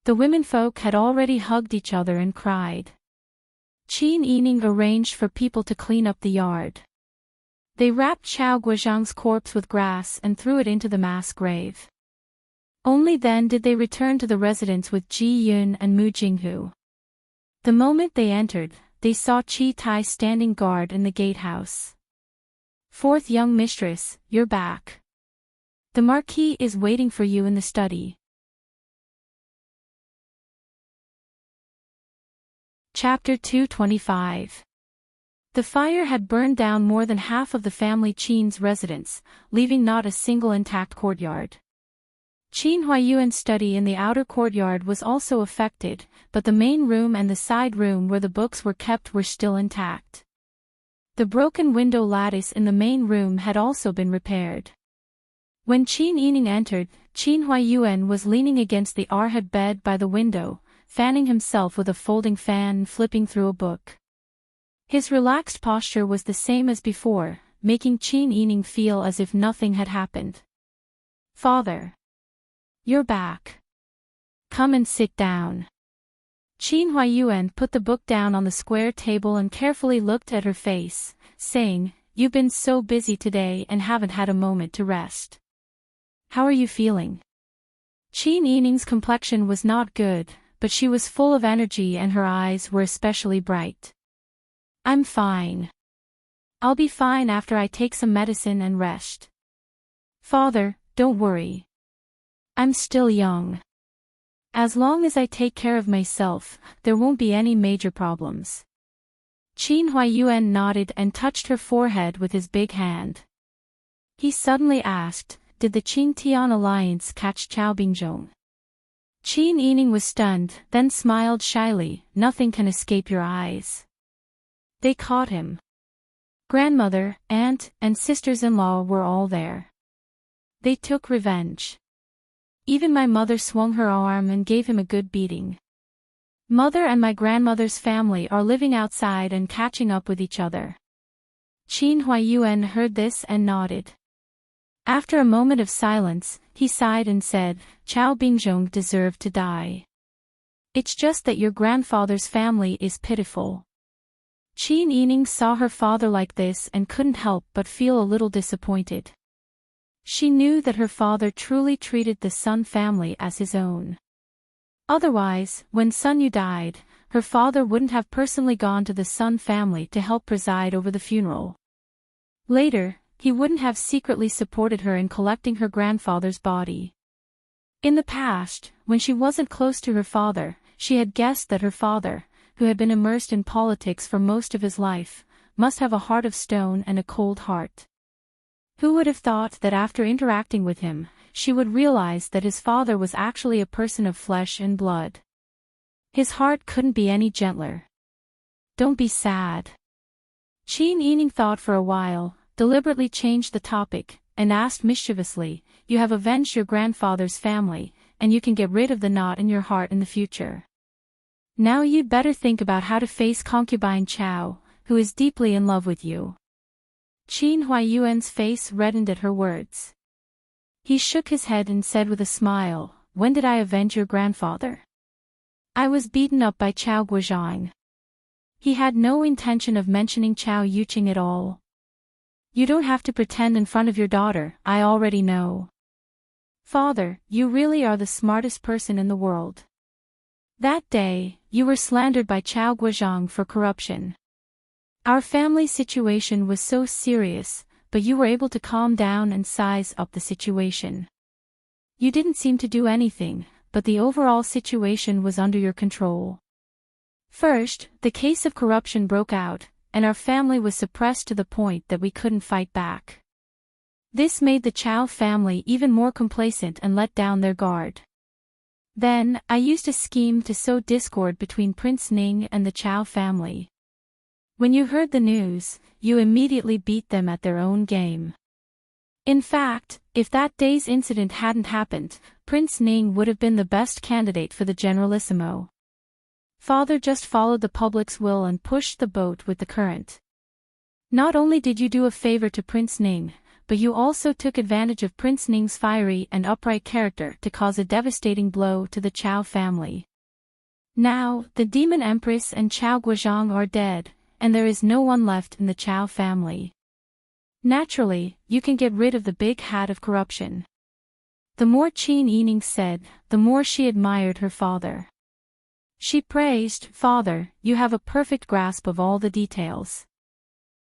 The womenfolk had already hugged each other and cried. Qin Yining arranged for people to clean up the yard. They wrapped Chao Guozhang's corpse with grass and threw it into the mass grave. Only then did they return to the residence with Ji Yun and Mu Jinghu. The moment they entered, they saw Qi Tai standing guard in the gatehouse. Fourth young mistress, you're back. The Marquis is waiting for you in the study. Chapter 225. The fire had burned down more than half of the family Qin's residence, leaving not a single intact courtyard. Qin Huaiyuan's study in the outer courtyard was also affected, but the main room and the side room where the books were kept were still intact. The broken window lattice in the main room had also been repaired. When Qin Yining entered, Qin Huaiyuan was leaning against the arhat bed by the window, fanning himself with a folding fan and flipping through a book. His relaxed posture was the same as before, making Qin Yining feel as if nothing had happened. Father. You're back. Come and sit down. Qin Huaiyuan put the book down on the square table and carefully looked at her face, saying, You've been so busy today and haven't had a moment to rest. How are you feeling? Qin Yining's complexion was not good, but she was full of energy and her eyes were especially bright. I'm fine. I'll be fine after I take some medicine and rest. Father, don't worry. I'm still young. As long as I take care of myself, there won't be any major problems. Qin Huaiyuan nodded and touched her forehead with his big hand. He suddenly asked, Did the Qing-Tian alliance catch Chao Bingzhong? Qin Yining was stunned, then smiled shyly, Nothing can escape your eyes. They caught him. Grandmother, aunt, and sisters-in-law were all there. They took revenge. Even my mother swung her arm and gave him a good beating. Mother and my grandmother's family are living outside and catching up with each other. Qin Huaiyuan heard this and nodded. After a moment of silence, he sighed and said, Chao Bingzhong deserved to die. It's just that your grandfather's family is pitiful. Qin Yining saw her father like this and couldn't help but feel a little disappointed. She knew that her father truly treated the Sun family as his own. Otherwise, when Sun Yu died, her father wouldn't have personally gone to the Sun family to help preside over the funeral. Later, he wouldn't have secretly supported her in collecting her grandfather's body. In the past, when she wasn't close to her father, she had guessed that her father, who had been immersed in politics for most of his life, must have a heart of stone and a cold heart. Who would have thought that after interacting with him, she would realize that his father was actually a person of flesh and blood. His heart couldn't be any gentler. Don't be sad. Qin Yining thought for a while, deliberately changed the topic, and asked mischievously, You have avenged your grandfather's family, and you can get rid of the knot in your heart in the future. Now you'd better think about how to face concubine Chao, who is deeply in love with you. Qin Huaiyuan's face reddened at her words. He shook his head and said with a smile, When did I avenge your grandfather? I was beaten up by Chao Guozhang. He had no intention of mentioning Chao Yuqing at all. You don't have to pretend in front of your daughter, I already know. Father, you really are the smartest person in the world. That day, you were slandered by Chao Guozhang for corruption. Our family situation was so serious, but you were able to calm down and size up the situation. You didn't seem to do anything, but the overall situation was under your control. First, the case of corruption broke out, and our family was suppressed to the point that we couldn't fight back. This made the Chao family even more complacent and let down their guard. Then, I used a scheme to sow discord between Prince Ning and the Chao family. When you heard the news, you immediately beat them at their own game. In fact, if that day's incident hadn't happened, Prince Ning would have been the best candidate for the Generalissimo. Father just followed the public's will and pushed the boat with the current. Not only did you do a favor to Prince Ning, but you also took advantage of Prince Ning's fiery and upright character to cause a devastating blow to the Chao family. Now, the Demon Empress and Chao Guozhang are dead, and there is no one left in the Chao family. Naturally, you can get rid of the big hat of corruption. The more Qin Yining said, the more she admired her father. She praised, Father, you have a perfect grasp of all the details.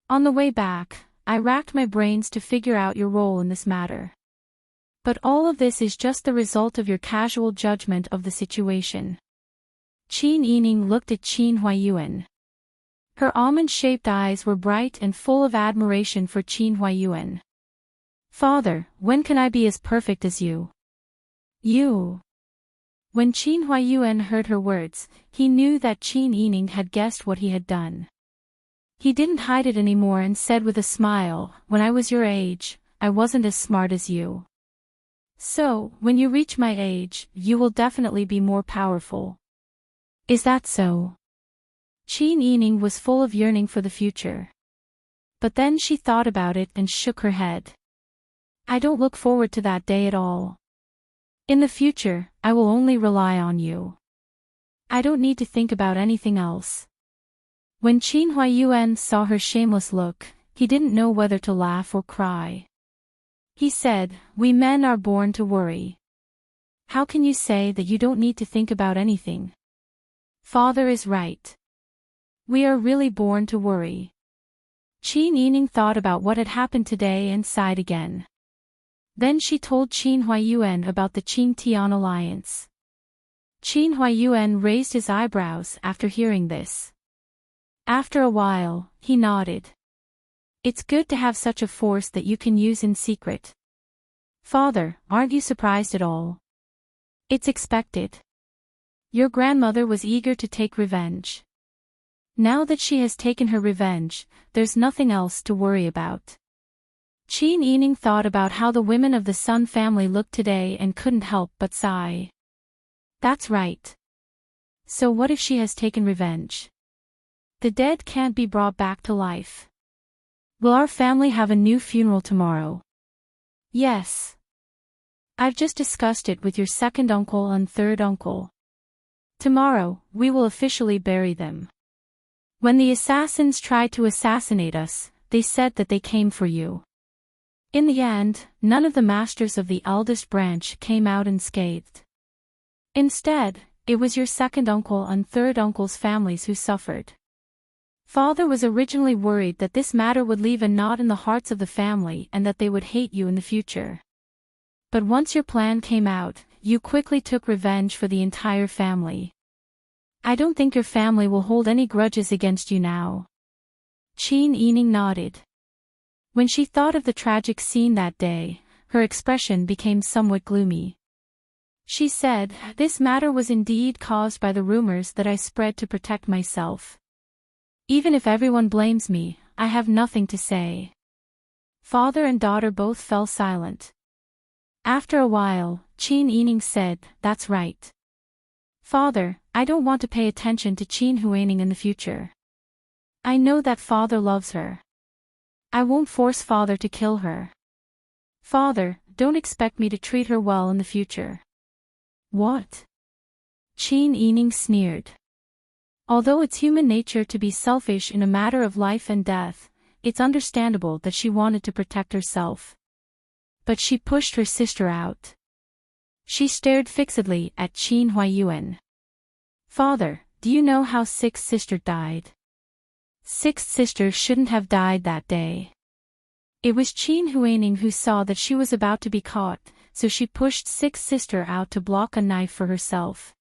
On the way back, I racked my brains to figure out your role in this matter. But all of this is just the result of your casual judgment of the situation. Qin Yining looked at Qin Huaiyuan. Her almond-shaped eyes were bright and full of admiration for Qin Huaiyuan. Father, when can I be as perfect as you? You. When Qin Huaiyuan heard her words, he knew that Qin Yining had guessed what he had done. He didn't hide it anymore and said with a smile, when I was your age, I wasn't as smart as you. So, when you reach my age, you will definitely be more powerful. Is that so? Qin Yining was full of yearning for the future. But then she thought about it and shook her head. I don't look forward to that day at all. In the future, I will only rely on you. I don't need to think about anything else. When Qin Huaiyuan saw her shameless look, he didn't know whether to laugh or cry. He said, We men are born to worry. How can you say that you don't need to think about anything? Father is right. We are really born to worry. Qin Yining thought about what had happened today and sighed again. Then she told Qin Huaiyuan about the Qing-Tian alliance. Qin Huaiyuan raised his eyebrows after hearing this. After a while, he nodded. It's good to have such a force that you can use in secret. Father, aren't you surprised at all? It's expected. Your grandmother was eager to take revenge. Now that she has taken her revenge, there's nothing else to worry about. Qin Yining thought about how the women of the Sun family looked today and couldn't help but sigh. That's right. So what if she has taken revenge? The dead can't be brought back to life. Will our family have a new funeral tomorrow? Yes. I've just discussed it with your second uncle and third uncle. Tomorrow, we will officially bury them. When the assassins tried to assassinate us, they said that they came for you. In the end, none of the masters of the eldest branch came out unscathed. Instead, it was your second uncle and third uncle's families who suffered. Father was originally worried that this matter would leave a knot in the hearts of the family and that they would hate you in the future. But once your plan came out, you quickly took revenge for the entire family. I don't think your family will hold any grudges against you now. Qin Yining nodded. When she thought of the tragic scene that day, her expression became somewhat gloomy. She said, This matter was indeed caused by the rumors that I spread to protect myself. Even if everyone blames me, I have nothing to say. Father and daughter both fell silent. After a while, Qin Yining said, That's right. Father, I don't want to pay attention to Qin Huaining in the future. I know that Father loves her. I won't force Father to kill her. Father, don't expect me to treat her well in the future. What? Qin Yining sneered. Although it's human nature to be selfish in a matter of life and death, it's understandable that she wanted to protect herself. But she pushed her sister out. She stared fixedly at Qin Huaiyuan. Father, do you know how Sixth Sister died? Sixth Sister shouldn't have died that day. It was Qin Huaining who saw that she was about to be caught, so she pushed Sixth Sister out to block a knife for herself.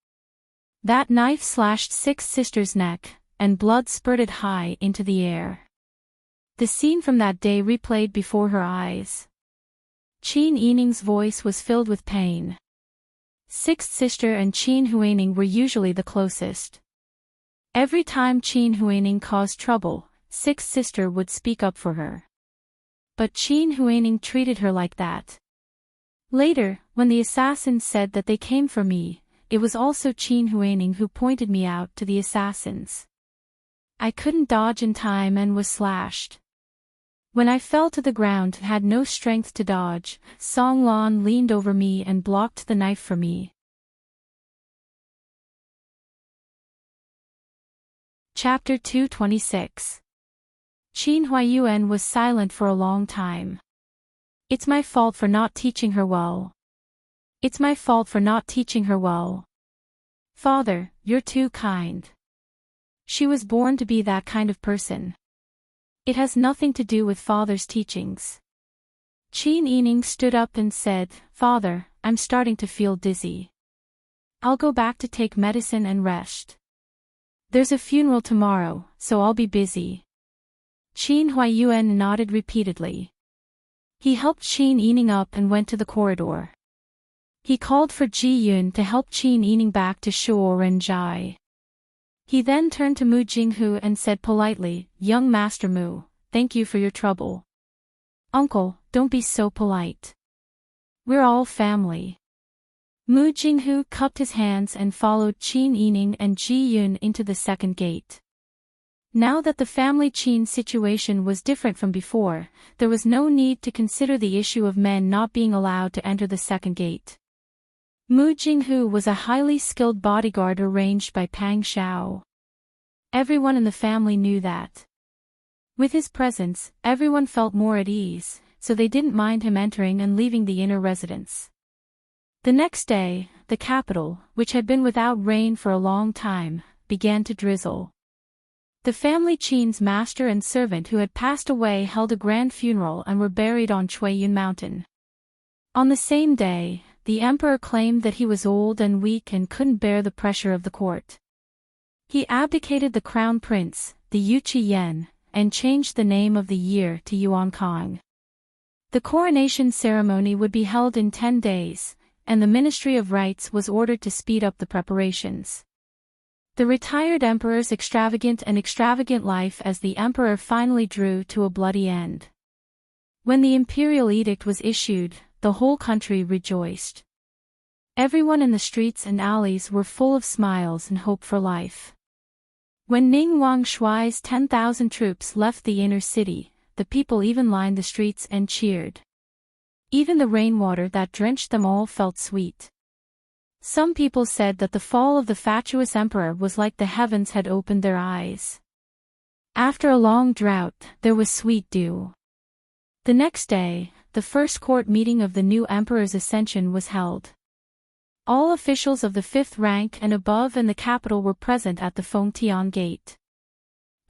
That knife slashed Sixth Sister's neck, and blood spurted high into the air. The scene from that day replayed before her eyes. Qin Yining's voice was filled with pain. Sixth Sister and Qin Huaining were usually the closest. Every time Qin Huaining caused trouble, Sixth Sister would speak up for her. But Qin Huaining treated her like that. Later, when the assassins said that they came for me, it was also Qin Huaining who pointed me out to the assassins. I couldn't dodge in time and was slashed. When I fell to the ground and had no strength to dodge, Song Lan leaned over me and blocked the knife for me. Chapter 226. Qin Huaiyuan was silent for a long time. It's my fault for not teaching her well. It's my fault for not teaching her well. Father, you're too kind. She was born to be that kind of person. It has nothing to do with Father's teachings. Qin Yining stood up and said, Father, I'm starting to feel dizzy. I'll go back to take medicine and rest. There's a funeral tomorrow, so I'll be busy. Qin Huaiyuan nodded repeatedly. He helped Qin Yining up and went to the corridor. He called for Ji Yun to help Qin Yining back to Shuorenjai. He then turned to Mu Jinghu and said politely, Young Master Mu, thank you for your trouble. Uncle, don't be so polite. We're all family. Mu Jinghu cupped his hands and followed Qin Yining and Ji Yun into the second gate. Now that the family Qin situation was different from before, there was no need to consider the issue of men not being allowed to enter the second gate. Mu Jinghu was a highly skilled bodyguard arranged by Pang Xiao. Everyone in the family knew that. With his presence, everyone felt more at ease, so they didn't mind him entering and leaving the inner residence. The next day, the capital, which had been without rain for a long time, began to drizzle. The family Qin's master and servant who had passed away held a grand funeral and were buried on Chuiyun Mountain. On the same day, the emperor claimed that he was old and weak and couldn't bear the pressure of the court. He abdicated the crown prince, the Yuqi Yan, and changed the name of the year to Yuan Kang. The coronation ceremony would be held in 10 days, and the Ministry of Rites was ordered to speed up the preparations. The retired emperor's extravagant life as the emperor finally drew to a bloody end. When the imperial edict was issued, the whole country rejoiced. Everyone in the streets and alleys were full of smiles and hope for life. When Ning Wangshui's 10,000 troops left the inner city, the people even lined the streets and cheered. Even the rainwater that drenched them all felt sweet. Some people said that the fall of the fatuous emperor was like the heavens had opened their eyes. After a long drought, there was sweet dew. The next day, the first court meeting of the new emperor's ascension was held. All officials of the 5th rank and above in the capital were present at the Fengtian Gate.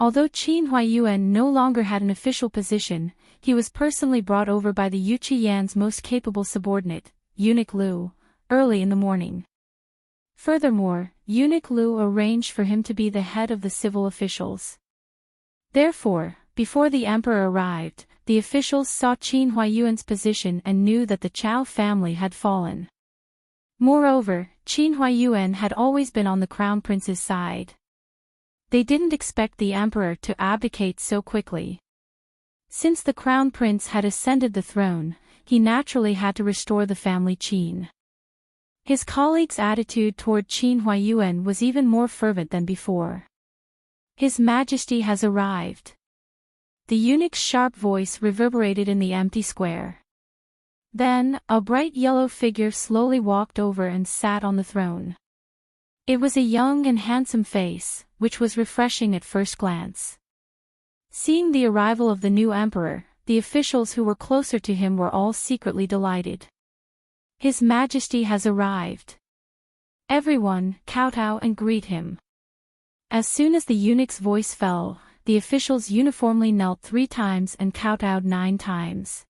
Although Qin Huaiyuan no longer had an official position, he was personally brought over by the Yuqi Yan's most capable subordinate, Eunuch Lu, early in the morning. Furthermore, Eunuch Lu arranged for him to be the head of the civil officials. Therefore, before the emperor arrived, the officials saw Qin Huaiyuan's position and knew that the Chao family had fallen. Moreover, Qin Huaiyuan had always been on the crown prince's side. They didn't expect the emperor to abdicate so quickly. Since the crown prince had ascended the throne, he naturally had to restore the family Qin. His colleagues' attitude toward Qin Huaiyuan was even more fervent than before. His Majesty has arrived. The eunuch's sharp voice reverberated in the empty square. Then, a bright yellow figure slowly walked over and sat on the throne. It was a young and handsome face, which was refreshing at first glance. Seeing the arrival of the new emperor, the officials who were closer to him were all secretly delighted. His Majesty has arrived. Everyone, kowtow and greet him. As soon as the eunuch's voice fell, the officials uniformly knelt 3 times and kowtowed 9 times.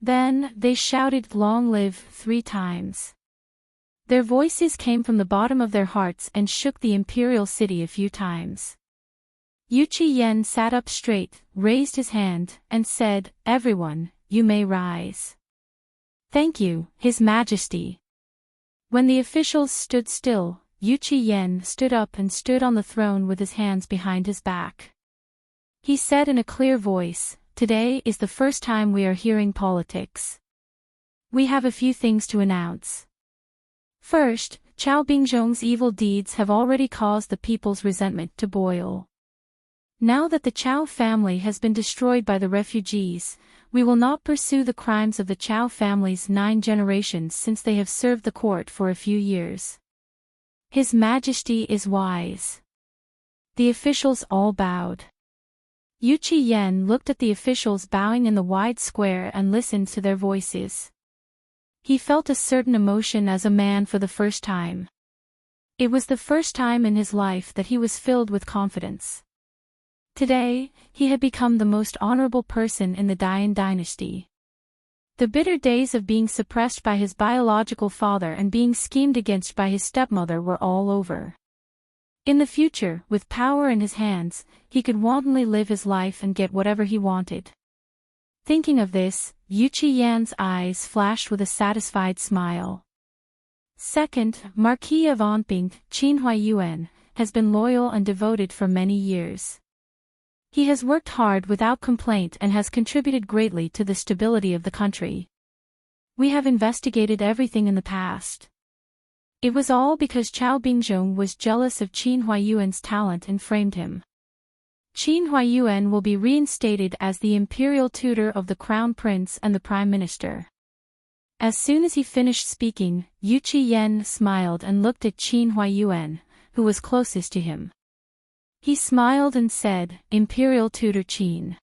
Then, they shouted "Long live" 3 times. Their voices came from the bottom of their hearts and shook the imperial city a few times. Yu Yen sat up straight, raised his hand, and said, "Everyone, you may rise." "Thank you, His Majesty." When the officials stood still, Yu Yen stood up and stood on the throne with his hands behind his back. He said in a clear voice, "Today is the first time we are hearing politics. We have a few things to announce. First, Chao Bingzhong's evil deeds have already caused the people's resentment to boil. Now that the Chao family has been destroyed by the refugees, we will not pursue the crimes of the Chao family's 9 generations since they have served the court for a few years. His Majesty is wise." The officials all bowed. Yu Yen looked at the officials bowing in the wide square and listened to their voices. He felt a certain emotion as a man for the first time. It was the first time in his life that he was filled with confidence. Today, he had become the most honorable person in the Dian dynasty. The bitter days of being suppressed by his biological father and being schemed against by his stepmother were all over. In the future, with power in his hands, he could wantonly live his life and get whatever he wanted. Thinking of this, Yu Yan's eyes flashed with a satisfied smile. Second, Marquis of Anping, Qin Huaiyuan, has been loyal and devoted for many years. He has worked hard without complaint and has contributed greatly to the stability of the country. We have investigated everything in the past. It was all because Chao Bingzhong was jealous of Qin Huaiyuan's talent and framed him. Qin Huaiyuan will be reinstated as the imperial tutor of the crown prince and the prime minister. As soon as he finished speaking, Yu Yen smiled and looked at Qin Huaiyuan, who was closest to him. He smiled and said, "Imperial tutor Qin."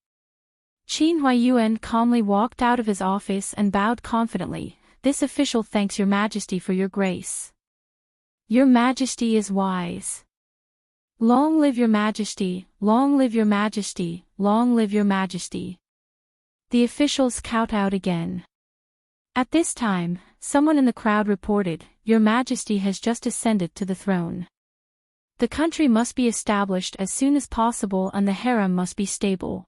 Qin Huaiyuan calmly walked out of his office and bowed confidently. "This official thanks Your Majesty for your grace. Your Majesty is wise. Long live Your Majesty, long live Your Majesty, long live Your Majesty." The officials kowtowed again. At this time, someone in the crowd reported, "Your Majesty has just ascended to the throne. The country must be established as soon as possible and the harem must be stable.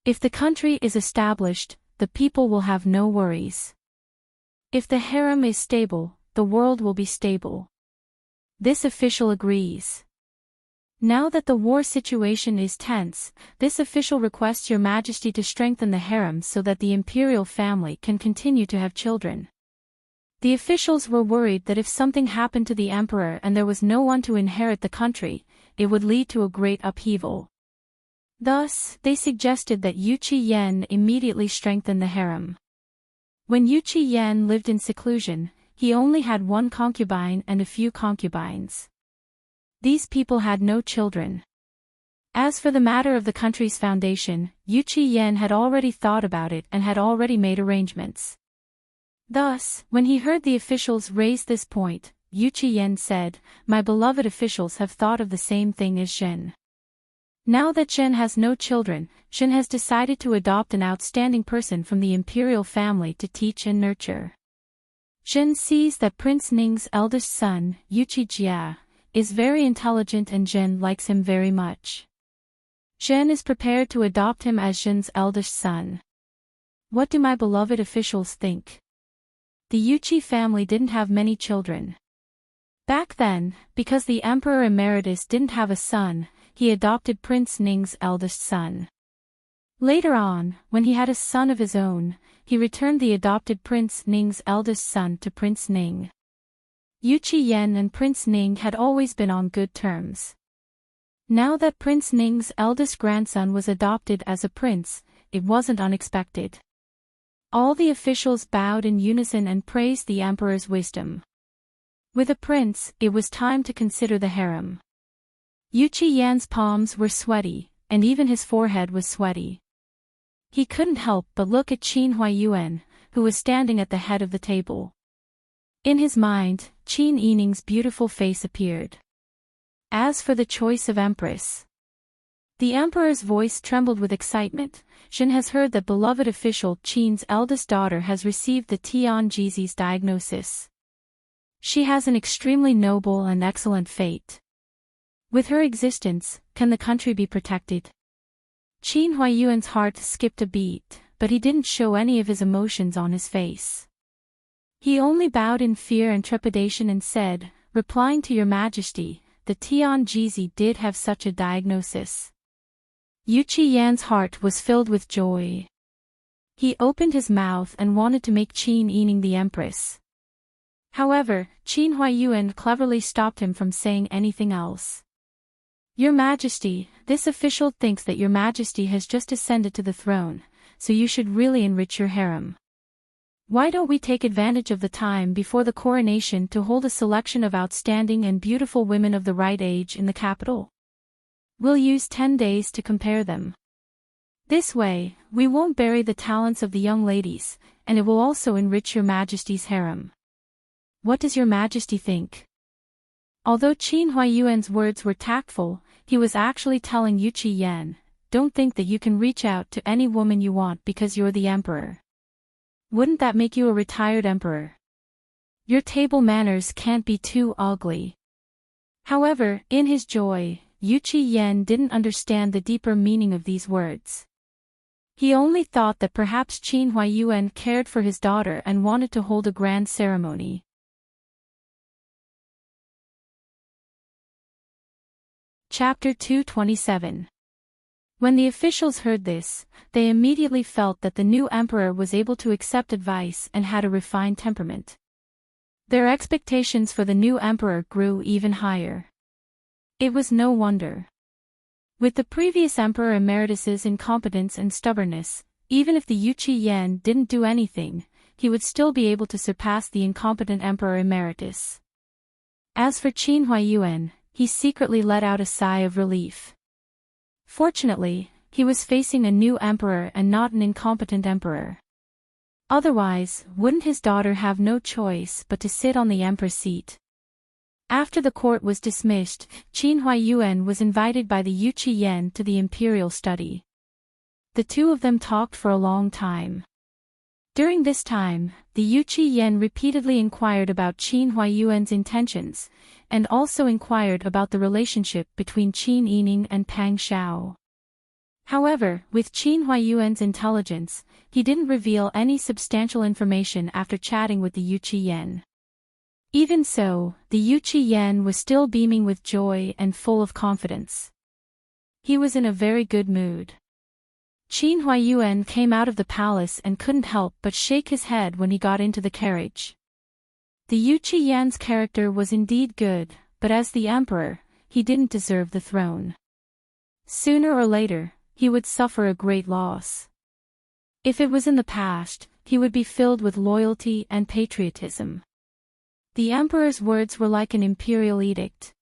If the country is established, the people will have no worries. If the harem is stable, the world will be stable." This official agrees. Now that the war situation is tense, this official requests Your Majesty to strengthen the harem so that the imperial family can continue to have children. The officials were worried that if something happened to the emperor and there was no one to inherit the country, it would lead to a great upheaval. Thus, they suggested that Yu Yen immediately strengthen the harem. When Yu Yen lived in seclusion, he only had 1 concubine and a few concubines. These people had no children. As for the matter of the country's foundation, Yu Yen had already thought about it and had already made arrangements. Thus, when he heard the officials raise this point, Yu Yen said, "My beloved officials have thought of the same thing as Zhen. Now that Zhen has no children, Zhen has decided to adopt an outstanding person from the imperial family to teach and nurture. Zhen sees that Prince Ning's eldest son, Yu Jia, is very intelligent and Zhen likes him very much. Zhen is prepared to adopt him as Zhen's eldest son. What do my beloved officials think?" The Yuqi family didn't have many children. Back then, because the Emperor Emeritus didn't have a son, he adopted Prince Ning's eldest son. Later on, when he had a son of his own, he returned the adopted Prince Ning's eldest son to Prince Ning. Yu Yen and Prince Ning had always been on good terms. Now that Prince Ning's eldest grandson was adopted as a prince, it wasn't unexpected. All the officials bowed in unison and praised the emperor's wisdom. With a prince, it was time to consider the harem. Yuchi Yan's palms were sweaty, and even his forehead was sweaty. He couldn't help but look at Qin Huaiyuan, who was standing at the head of the table. In his mind, Qin Yining's beautiful face appeared. As for the choice of empress, the emperor's voice trembled with excitement. Shen has heard that beloved official Qin's eldest daughter has received the Tianjizi's diagnosis. She has an extremely noble and excellent fate. With her existence, can the country be protected? Qin Huaiyuan's heart skipped a beat, but he didn't show any of his emotions on his face. He only bowed in fear and trepidation and said, "Replying to your majesty, the Tianjizi did have such a diagnosis." Yuchi Yan's heart was filled with joy. He opened his mouth and wanted to make Qin Yining the empress. However, Qin Huaiyuan cleverly stopped him from saying anything else. "Your Majesty, this official thinks that your Majesty has just ascended to the throne, so you should really enrich your harem. Why don't we take advantage of the time before the coronation to hold a selection of outstanding and beautiful women of the right age in the capital? We'll use 10 days to compare them. This way, we won't bury the talents of the young ladies, and it will also enrich your Majesty's harem. What does your Majesty think?" Although Qin Huaiyuan's words were tactful, he was actually telling Yuchi Yan, "Don't think that you can reach out to any woman you want because you're the emperor. Wouldn't that make you a retired emperor? Your table manners can't be too ugly." However, in his joy, Yuchi Yan didn't understand the deeper meaning of these words. He only thought that perhaps Qin Huaiyuan cared for his daughter and wanted to hold a grand ceremony. Chapter 227. When the officials heard this, they immediately felt that the new emperor was able to accept advice and had a refined temperament. Their expectations for the new emperor grew even higher. It was no wonder. With the previous emperor emeritus's incompetence and stubbornness, even if the Yuchi Yan didn't do anything, he would still be able to surpass the incompetent emperor emeritus. As for Qin Huaiyuan, he secretly let out a sigh of relief. Fortunately, he was facing a new emperor and not an incompetent emperor. Otherwise, wouldn't his daughter have no choice but to sit on the emperor's seat? After the court was dismissed, Qin Huaiyuan was invited by the Yuchi Yan to the imperial study. The two of them talked for a long time. During this time, the Yuchi Yan repeatedly inquired about Qin Huaiyuan's intentions, and also inquired about the relationship between Qin Yining and Pang Xiao. However, with Qin Huaiyuan's intelligence, he didn't reveal any substantial information after chatting with the Yuchi Yan. Even so, the Yuchi Yan was still beaming with joy and full of confidence. He was in a very good mood. Qin Huaiyuan came out of the palace and couldn't help but shake his head when he got into the carriage. The Yuchi Yan's character was indeed good, but as the emperor, he didn't deserve the throne. Sooner or later, he would suffer a great loss. If it was in the past, he would be filled with loyalty and patriotism. The emperor's words were like an imperial edict.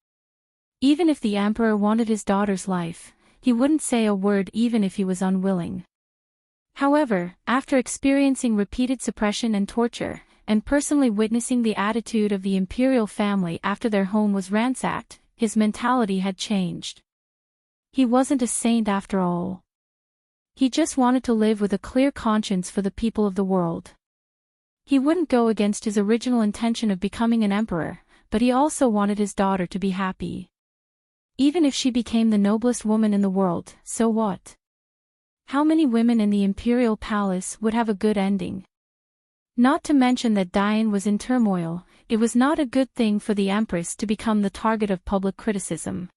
Even if the emperor wanted his daughter's life, he wouldn't say a word even if he was unwilling. However, after experiencing repeated suppression and torture, and personally witnessing the attitude of the imperial family after their home was ransacked, his mentality had changed. He wasn't a saint after all. He just wanted to live with a clear conscience for the people of the world. He wouldn't go against his original intention of becoming an emperor, but he also wanted his daughter to be happy. Even if she became the noblest woman in the world, so what? How many women in the imperial palace would have a good ending? Not to mention that Diane was in turmoil, it was not a good thing for the empress to become the target of public criticism.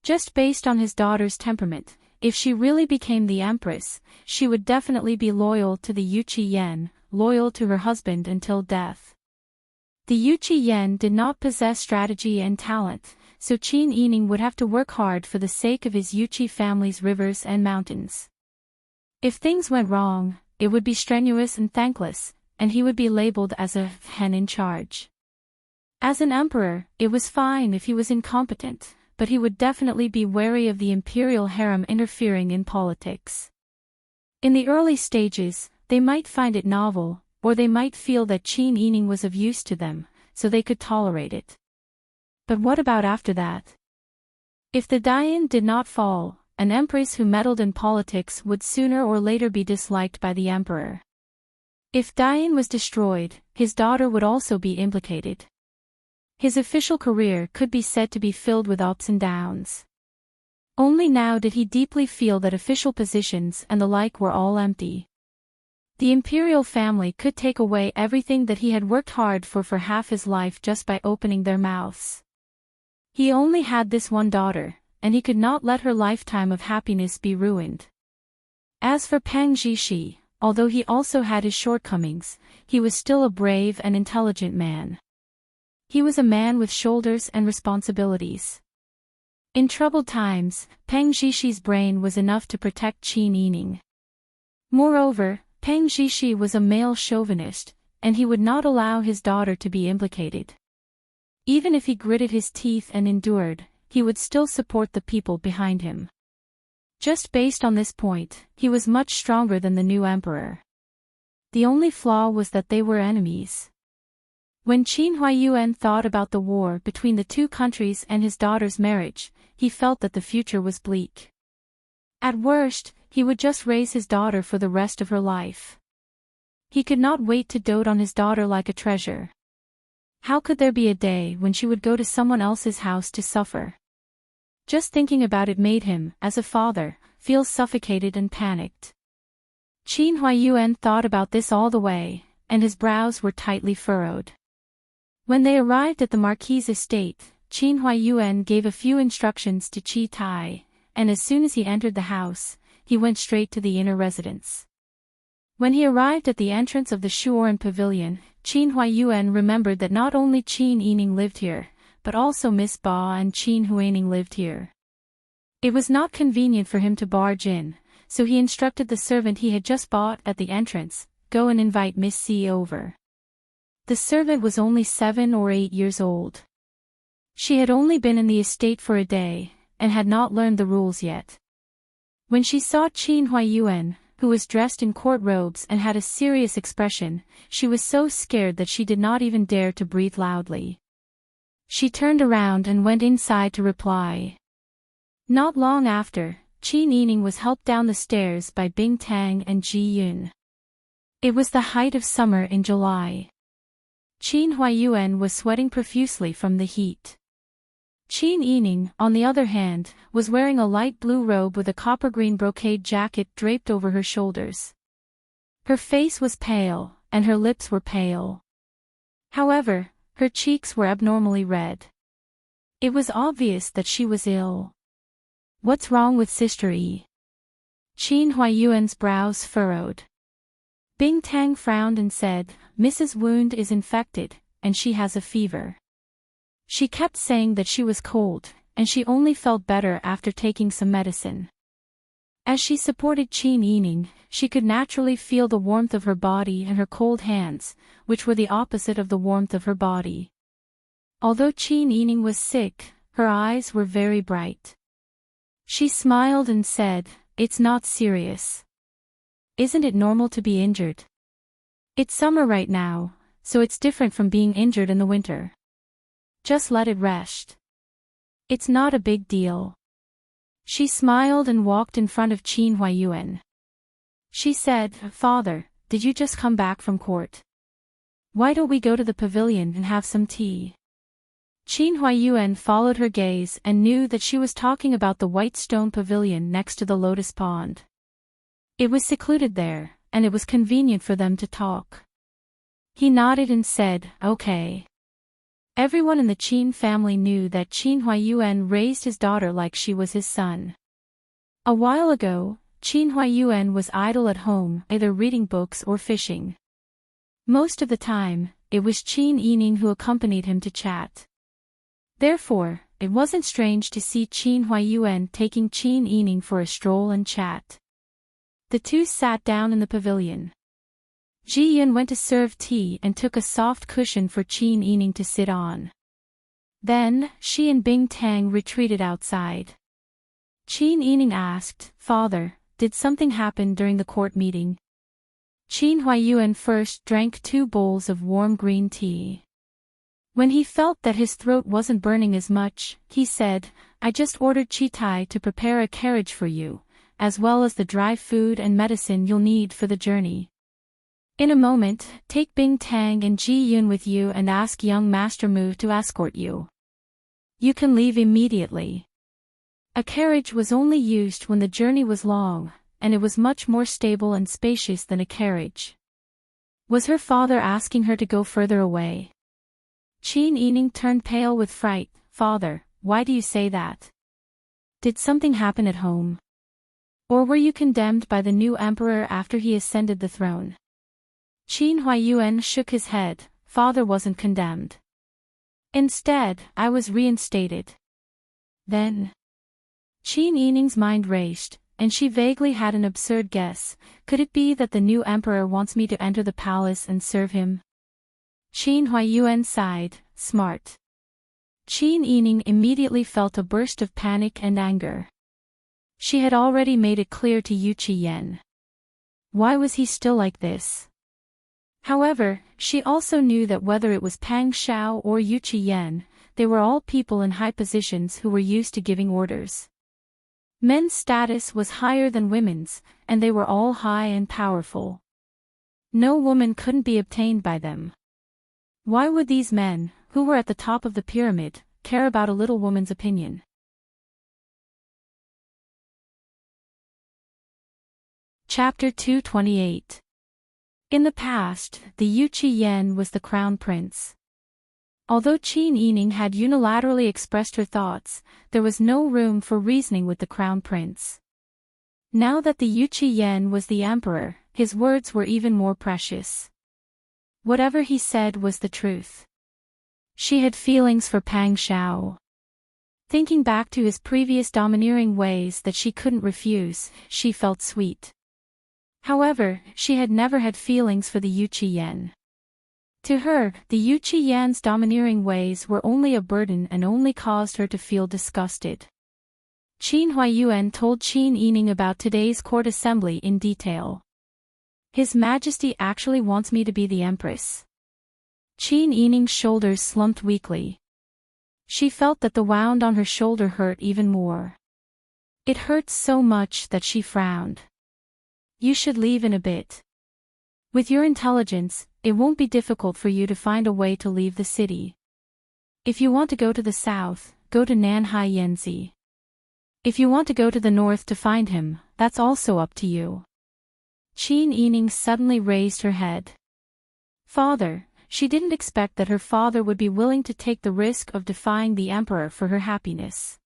Just based on his daughter's temperament, if she really became the empress, she would definitely be loyal to the Yuchi Yan, loyal to her husband until death. The Yuchi Yan did not possess strategy and talent, so Qin Yining would have to work hard for the sake of his Yuchi family's rivers and mountains. If things went wrong, it would be strenuous and thankless, and he would be labeled as a hen in charge. As an emperor, it was fine if he was incompetent, but he would definitely be wary of the imperial harem interfering in politics. In the early stages, they might find it novel, or they might feel that Qin Yining was of use to them, so they could tolerate it. But what about after that? If the Dian did not fall, an empress who meddled in politics would sooner or later be disliked by the emperor. If Dian was destroyed, his daughter would also be implicated. His official career could be said to be filled with ups and downs. Only now did he deeply feel that official positions and the like were all empty. The imperial family could take away everything that he had worked hard for half his life just by opening their mouths. He only had this one daughter, and he could not let her lifetime of happiness be ruined. As for Pang Zhishi, although he also had his shortcomings, he was still a brave and intelligent man. He was a man with shoulders and responsibilities. In troubled times, Pang Zhishi's brain was enough to protect Qin Yining. Moreover, Pang Zhishi was a male chauvinist, and he would not allow his daughter to be implicated. Even if he gritted his teeth and endured, he would still support the people behind him. Just based on this point, he was much stronger than the new emperor. The only flaw was that they were enemies. When Qin Huaiyuan thought about the war between the two countries and his daughter's marriage, he felt that the future was bleak. At worst, he would just raise his daughter for the rest of her life. He could not wait to dote on his daughter like a treasure. How could there be a day when she would go to someone else's house to suffer? Just thinking about it made him, as a father, feel suffocated and panicked. Qin Huaiyuan thought about this all the way, and his brows were tightly furrowed. When they arrived at the Marquis's estate, Qin Huaiyuan gave a few instructions to Qi Tai, and as soon as he entered the house, he went straight to the inner residence. When he arrived at the entrance of the Shuoran pavilion, Qin Huaiyuan remembered that not only Qin Yining lived here, but also Miss Ba and Qin Huaining lived here. It was not convenient for him to barge in, so he instructed the servant he had just bought at the entrance, "Go and invite Miss C over." The servant was only 7 or 8 years old. She had only been in the estate for a day, and had not learned the rules yet. When she saw Qin Huaiyuan, who was dressed in court robes and had a serious expression, she was so scared that she did not even dare to breathe loudly. She turned around and went inside to reply. Not long after, Qin Yining was helped down the stairs by Bing Tang and Ji Yun. It was the height of summer in July. Qin Huaiyuan was sweating profusely from the heat. Qin Yining, on the other hand, was wearing a light blue robe with a copper-green brocade jacket draped over her shoulders. Her face was pale, and her lips were pale. However, her cheeks were abnormally red. It was obvious that she was ill. "What's wrong with Sister Yi?" Qin Huaiyuan's brows furrowed. Bing Tang frowned and said, "Mrs. Wound is infected, and she has a fever. She kept saying that she was cold, and she only felt better after taking some medicine." As she supported Qin Yining, she could naturally feel the warmth of her body and her cold hands, which were the opposite of the warmth of her body. Although Qin Yining was sick, her eyes were very bright. She smiled and said, "It's not serious. Isn't it normal to be injured? It's summer right now, so it's different from being injured in the winter. Just let it rest. It's not a big deal." She smiled and walked in front of Qin Huaiyuan. She said, "Father, did you just come back from court? Why don't we go to the pavilion and have some tea?" Qin Huaiyuan followed her gaze and knew that she was talking about the white stone pavilion next to the lotus pond. It was secluded there, and it was convenient for them to talk. He nodded and said, "Okay." Everyone in the Qin family knew that Qin Huaiyuan raised his daughter like she was his son. A while ago, Qin Huaiyuan was idle at home, either reading books or fishing. Most of the time, it was Qin Yining who accompanied him to chat. Therefore, it wasn't strange to see Qin Huaiyuan taking Qin Yining for a stroll and chat. The two sat down in the pavilion. Ji Yun went to serve tea and took a soft cushion for Qin Yining to sit on. Then, she and Bing Tang retreated outside. Qin Yining asked, "Father, did something happen during the court meeting?" Qin Huaiyuan first drank 2 bowls of warm green tea. When he felt that his throat wasn't burning as much, he said, "I just ordered Chitai to prepare a carriage for you, as well as the dry food and medicine you'll need for the journey. In a moment, take Bing Tang and Ji Yun with you and ask young Master Mu to escort you. You can leave immediately." A carriage was only used when the journey was long, and it was much more stable and spacious than a carriage. Was her father asking her to go further away? Qin Yining turned pale with fright. "Father, why do you say that? Did something happen at home? Or were you condemned by the new emperor after he ascended the throne?" Qin Huaiyuan shook his head. "Father wasn't condemned. Instead, I was reinstated." Then, Qin Yining's mind raced, and she vaguely had an absurd guess. Could it be that the new emperor wants me to enter the palace and serve him? Qin Huaiyuan sighed. Smart. Qin Yining immediately felt a burst of panic and anger. She had already made it clear to Yu Qiyan. Why was he still like this? However, she also knew that whether it was Pang Xiao or Yu Qiyan, they were all people in high positions who were used to giving orders. Men's status was higher than women's, and they were all high and powerful. No woman couldn't be obtained by them. Why would these men, who were at the top of the pyramid, care about a little woman's opinion? Chapter 228. In the past, the Yu Qiyan was the crown prince. Although Qin Yining had unilaterally expressed her thoughts, there was no room for reasoning with the crown prince. Now that the Yu Qiyan was the emperor, his words were even more precious. Whatever he said was the truth. She had feelings for Pang Xiao. Thinking back to his previous domineering ways that she couldn't refuse, she felt sweet. However, she had never had feelings for the Yu Qiyan. To her, the Yu Qiyan's domineering ways were only a burden and only caused her to feel disgusted. Qin Huaiyuan told Qin Yining about today's court assembly in detail. His Majesty actually wants me to be the empress. Qin Yining's shoulders slumped weakly. She felt that the wound on her shoulder hurt even more. It hurt so much that she frowned. You should leave in a bit. With your intelligence, it won't be difficult for you to find a way to leave the city. If you want to go to the south, go to Nanhai Yanzi. If you want to go to the north to find him, that's also up to you. Qin Yining suddenly raised her head. Father, she didn't expect that her father would be willing to take the risk of defying the emperor for her happiness.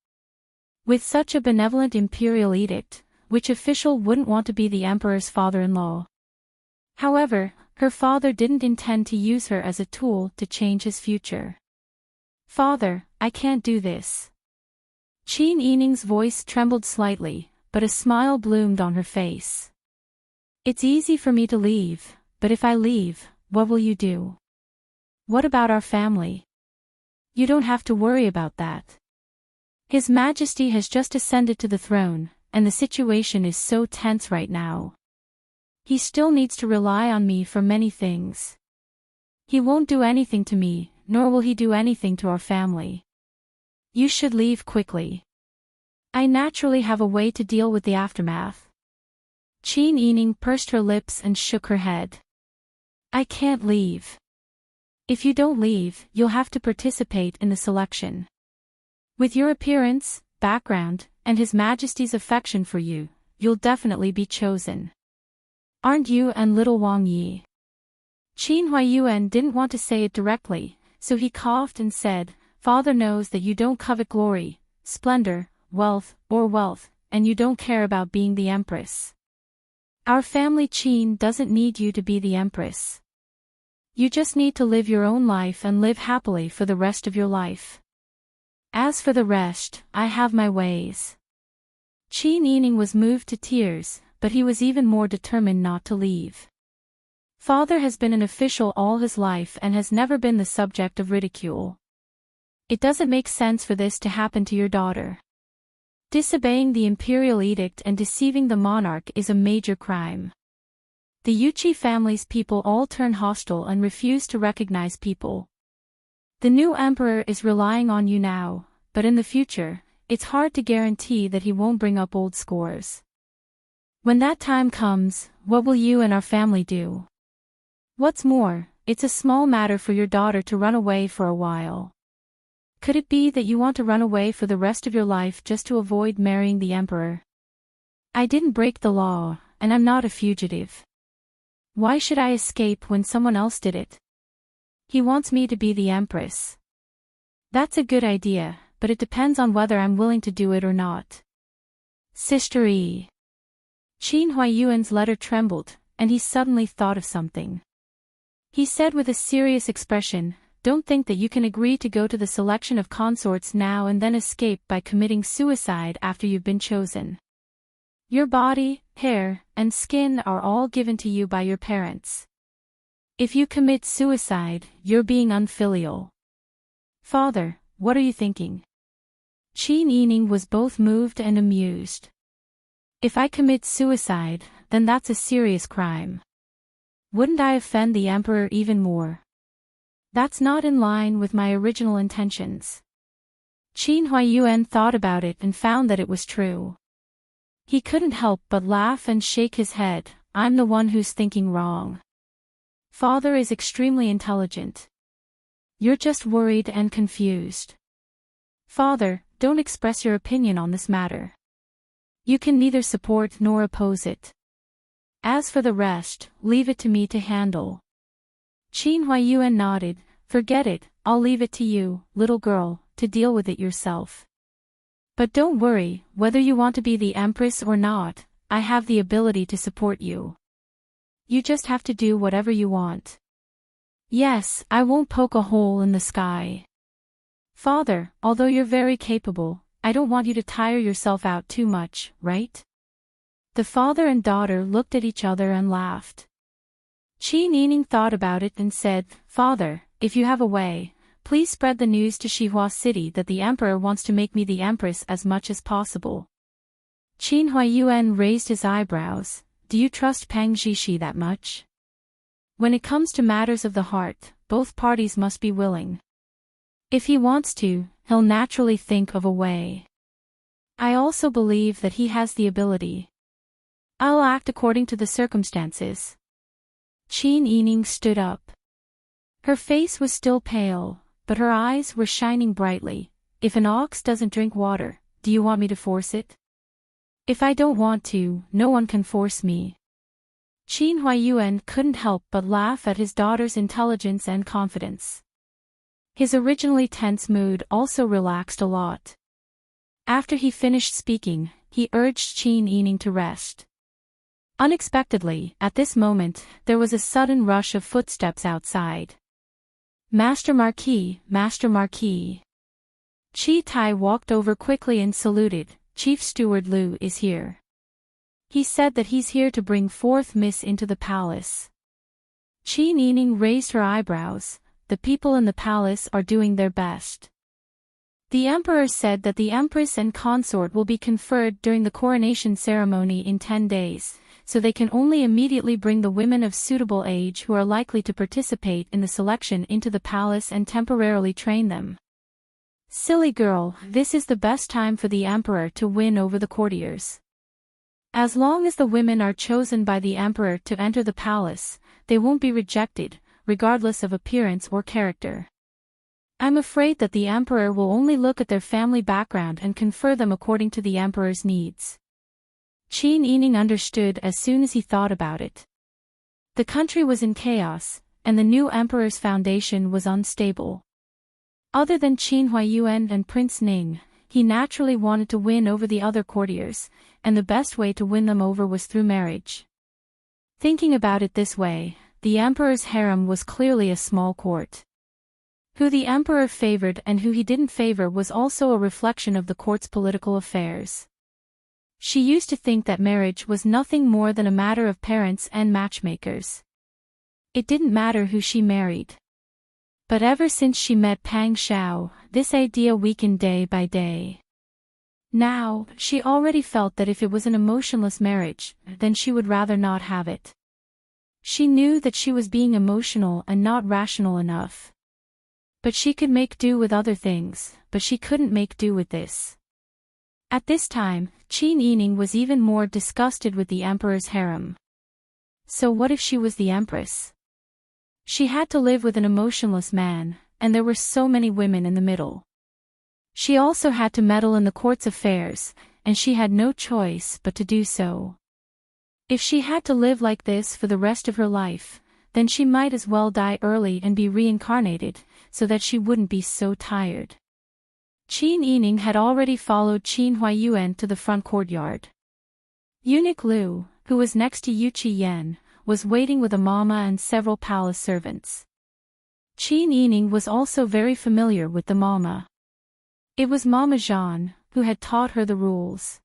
With such a benevolent imperial edict, which official wouldn't want to be the emperor's father-in-law? However, her father didn't intend to use her as a tool to change his future. Father, I can't do this. Qin Yining's voice trembled slightly, but a smile bloomed on her face. It's easy for me to leave, but if I leave, what will you do? What about our family? You don't have to worry about that. His Majesty has just ascended to the throne, and the situation is so tense right now. He still needs to rely on me for many things. He won't do anything to me, nor will he do anything to our family. You should leave quickly. I naturally have a way to deal with the aftermath. Qin Yining pursed her lips and shook her head. I can't leave. If you don't leave, you'll have to participate in the selection. With your appearance, background, and His Majesty's affection for you, you'll definitely be chosen. Aren't you and little Wang Yi? Qin Huaiyuan didn't want to say it directly, so he coughed and said, Father knows that you don't covet glory, splendor, wealth, and you don't care about being the empress. Our family Qin doesn't need you to be the empress. You just need to live your own life and live happily for the rest of your life. As for the rest, I have my ways. Qin Yining was moved to tears, but he was even more determined not to leave. Father has been an official all his life and has never been the subject of ridicule. It doesn't make sense for this to happen to your daughter. Disobeying the imperial edict and deceiving the monarch is a major crime. The Yuchi family's people all turn hostile and refuse to recognize people. The new emperor is relying on you now, but in the future, it's hard to guarantee that he won't bring up old scores. When that time comes, what will you and our family do? What's more, it's a small matter for your daughter to run away for a while. Could it be that you want to run away for the rest of your life just to avoid marrying the emperor? I didn't break the law, and I'm not a fugitive. Why should I escape when someone else did it? He wants me to be the empress. That's a good idea, but it depends on whether I'm willing to do it or not. Sister E. Qin Huayuan's letter trembled, and he suddenly thought of something. He said with a serious expression, "Don't think that you can agree to go to the selection of consorts now and then escape by committing suicide after you've been chosen. Your body, hair, and skin are all given to you by your parents. If you commit suicide, you're being unfilial." "Father, what are you thinking?" Qin Yining was both moved and amused. "If I commit suicide, then that's a serious crime. Wouldn't I offend the emperor even more? That's not in line with my original intentions." Qin Huayuan thought about it and found that it was true. He couldn't help but laugh and shake his head. "I'm the one who's thinking wrong. Father is extremely intelligent. You're just worried and confused. Father, don't express your opinion on this matter. You can neither support nor oppose it. As for the rest, leave it to me to handle." Qin Huayuan nodded. "Forget it, I'll leave it to you, little girl, to deal with it yourself. But don't worry, whether you want to be the empress or not, I have the ability to support you. You just have to do whatever you want. Yes, I won't poke a hole in the sky. Father, although you're very capable, I don't want you to tire yourself out too much, right?" The father and daughter looked at each other and laughed. Qin Yining thought about it and said, "Father, if you have a way, please spread the news to Xihua City that the emperor wants to make me the empress as much as possible." Qin Huayuan raised his eyebrows. "Do you trust Pang Zhishi that much? When it comes to matters of the heart, both parties must be willing. If he wants to, he'll naturally think of a way. I also believe that he has the ability. I'll act according to the circumstances." Qin Yining stood up. Her face was still pale, but her eyes were shining brightly. "If an ox doesn't drink water, do you want me to force it? If I don't want to, no one can force me." Qin Huayuan couldn't help but laugh at his daughter's intelligence and confidence. His originally tense mood also relaxed a lot. After he finished speaking, he urged Qin Yining to rest. Unexpectedly, at this moment, there was a sudden rush of footsteps outside. "Master Marquis, Master Marquis." Chi Tai walked over quickly and saluted. "Chief Steward Lu is here. He said that he's here to bring forth Miss into the palace." Qin Yining raised her eyebrows. "The people in the palace are doing their best. The emperor said that the empress and consort will be conferred during the coronation ceremony in 10 days, so they can only immediately bring the women of suitable age who are likely to participate in the selection into the palace and temporarily train them." "Silly girl, this is the best time for the emperor to win over the courtiers. As long as the women are chosen by the emperor to enter the palace, they won't be rejected, regardless of appearance or character. I'm afraid that the emperor will only look at their family background and confer them according to the emperor's needs." Qin Yining understood as soon as he thought about it. The country was in chaos, and the new emperor's foundation was unstable. Other than Qin Huayuan and Prince Ning, he naturally wanted to win over the other courtiers, and the best way to win them over was through marriage. Thinking about it this way, the emperor's harem was clearly a small court. Who the emperor favored and who he didn't favor was also a reflection of the court's political affairs. She used to think that marriage was nothing more than a matter of parents and matchmakers. It didn't matter who she married. But ever since she met Pang Xiao, this idea weakened day by day. Now, she already felt that if it was an emotionless marriage, then she would rather not have it. She knew that she was being emotional and not rational enough. But she could make do with other things, but she couldn't make do with this. At this time, Qin Yining was even more disgusted with the emperor's harem. So what if she was the empress? She had to live with an emotionless man, and there were so many women in the middle. She also had to meddle in the court's affairs, and she had no choice but to do so. If she had to live like this for the rest of her life, then she might as well die early and be reincarnated, so that she wouldn't be so tired. Qin Yining had already followed Qin Huaiyuan to the front courtyard. Eunuch Liu, who was next to Yu Qiyan, was waiting with a mama and several palace servants. Qin Yining was also very familiar with the mama. It was Mama Zhan, who had taught her the rules.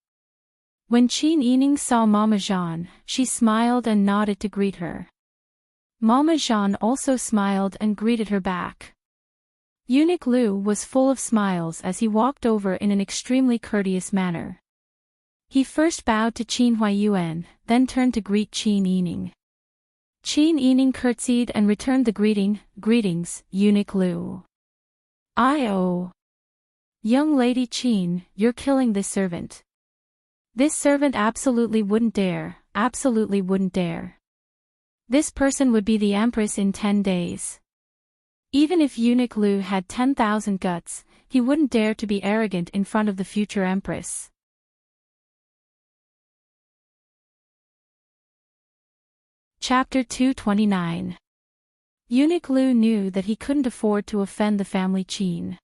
When Qin Yining saw Mama Zhan, she smiled and nodded to greet her. Mama Zhan also smiled and greeted her back. Eunuch Liu was full of smiles as he walked over in an extremely courteous manner. He first bowed to Qin Huaiyuan, then turned to greet Qin Yining. Qin Yining curtsied and returned the "Greetings, Eunuch Liu. Oh. Young lady Qin, you're killing this servant. This servant absolutely wouldn't dare. This person would be the empress in 10 days. Even if Eunuch Liu had 10,000 guts, he wouldn't dare to be arrogant in front of the future empress. Chapter 229. Eunuch Liu knew that he couldn't afford to offend the family Qin.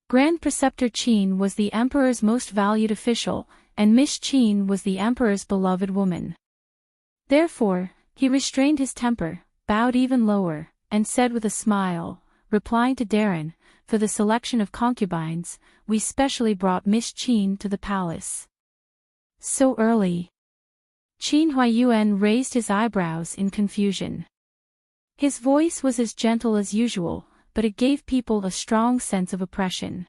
Grand Preceptor Qin was the emperor's most valued official, and Miss Qin was the emperor's beloved woman. Therefore, he restrained his temper, bowed even lower, and said with a smile, replying to Darren, for the selection of concubines, we specially brought Miss Qin to the palace. So early. Qin Huaiyuan raised his eyebrows in confusion. His voice was as gentle as usual, but it gave people a strong sense of oppression.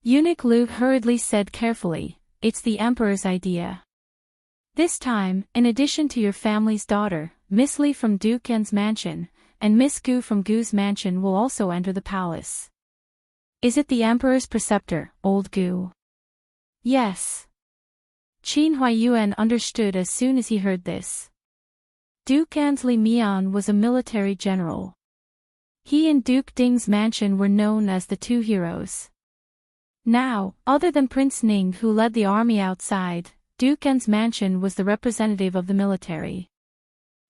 Eunuch Liu hurriedly said carefully, it's the emperor's idea. This time, in addition to your family's daughter, Miss Li from Duke En's mansion, and Miss Gu from Gu's mansion will also enter the palace. Is it the emperor's preceptor, old Gu? Yes. Qin Huaiyuan understood as soon as he heard this. Duke En's Li Mian was a military general. He and Duke Ding's mansion were known as the two heroes. Now, other than Prince Ning who led the army outside, Duke En's mansion was the representative of the military.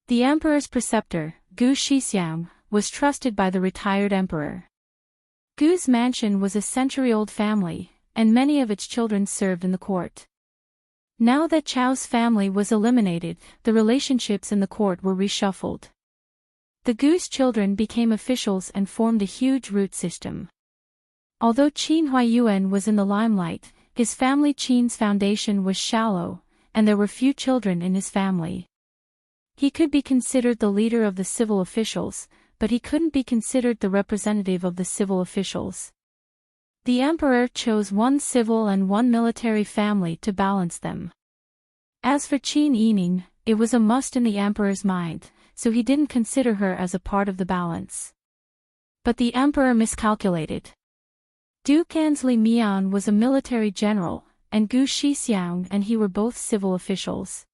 The emperor's preceptor, Gu Shixiang, was trusted by the retired emperor. Gu's mansion was a century-old family, and many of its children served in the court. Now that Chao's family was eliminated, the relationships in the court were reshuffled. The Gu's children became officials and formed a huge root system. Although Qin Huaiyuan was in the limelight, his family Qin's foundation was shallow, and there were few children in his family. He could be considered the leader of the civil officials, but he couldn't be considered the representative of the civil officials. The emperor chose one civil and one military family to balance them. As for Qin Yining, it was a must in the emperor's mind, so he didn't consider her as a part of the balance. But the emperor miscalculated. Duke En's Li Mian was a military general, and Gu Shixiang and he were both civil officials.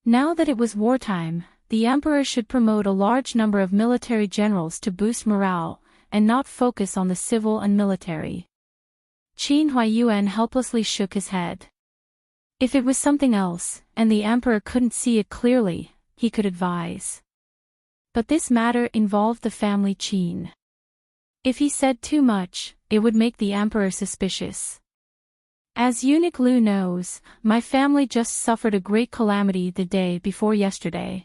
Now that it was wartime, the emperor should promote a large number of military generals to boost morale, and not focus on the civil and military. Qin Huaiyuan helplessly shook his head. If it was something else, and the emperor couldn't see it clearly, he could advise. But this matter involved the family Qin. If he said too much, it would make the emperor suspicious. As Eunuch Liu knows, my family just suffered a great calamity the day before yesterday.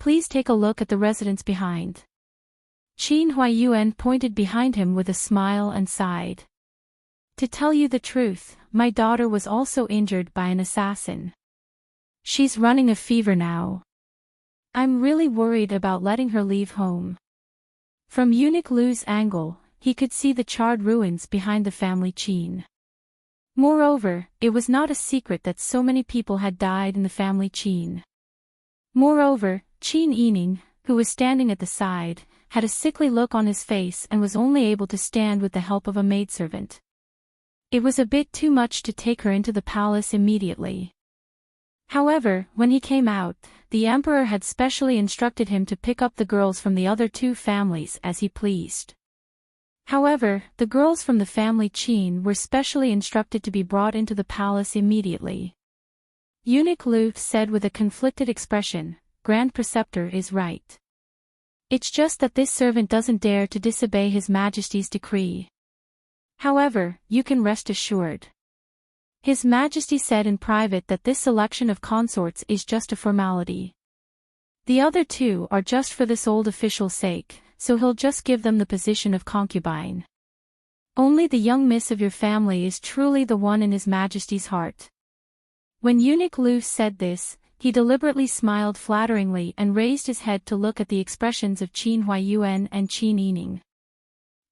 Please take a look at the residence behind. Qin Huaiyuan pointed behind him with a smile and sighed. To tell you the truth, my daughter was also injured by an assassin. She's running a fever now. I'm really worried about letting her leave home. From Eunuch Lu's angle, he could see the charred ruins behind the family Qin. Moreover, it was not a secret that so many people had died in the family Qin. Moreover, Qin Yining, who was standing at the side, had a sickly look on his face and was only able to stand with the help of a maidservant. It was a bit too much to take her into the palace immediately. However, when he came out, the emperor had specially instructed him to pick up the girls from the other two families as he pleased. However, the girls from the family Qin were specially instructed to be brought into the palace immediately. Eunuch Lu said with a conflicted expression, Grand Preceptor is right. It's just that this servant doesn't dare to disobey His Majesty's decree. However, you can rest assured. His Majesty said in private that this selection of consorts is just a formality. The other two are just for this old official's sake, so he'll just give them the position of concubine. Only the young miss of your family is truly the one in His Majesty's heart. When Eunuch Lu said this, he deliberately smiled flatteringly and raised his head to look at the expressions of Qin Huaiyuan and Qin Yining.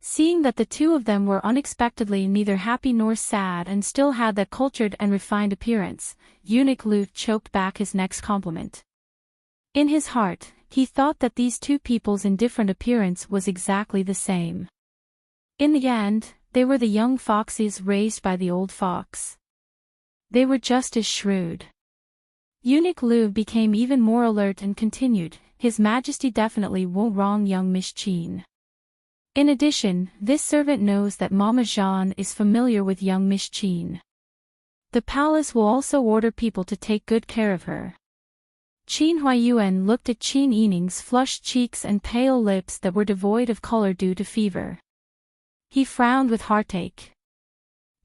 Seeing that the two of them were unexpectedly neither happy nor sad and still had that cultured and refined appearance, Eunuch Lu choked back his next compliment. In his heart, he thought that these two people's indifferent appearance was exactly the same. In the end, they were the young foxes raised by the old fox. They were just as shrewd. Eunuch Lu became even more alert and continued, His Majesty definitely won't wrong young Miss Qin. In addition, this servant knows that Mama Jean is familiar with young Miss Qin. The palace will also order people to take good care of her. Qin Huaiyuan looked at Qin Yining's flushed cheeks and pale lips that were devoid of color due to fever. He frowned with heartache.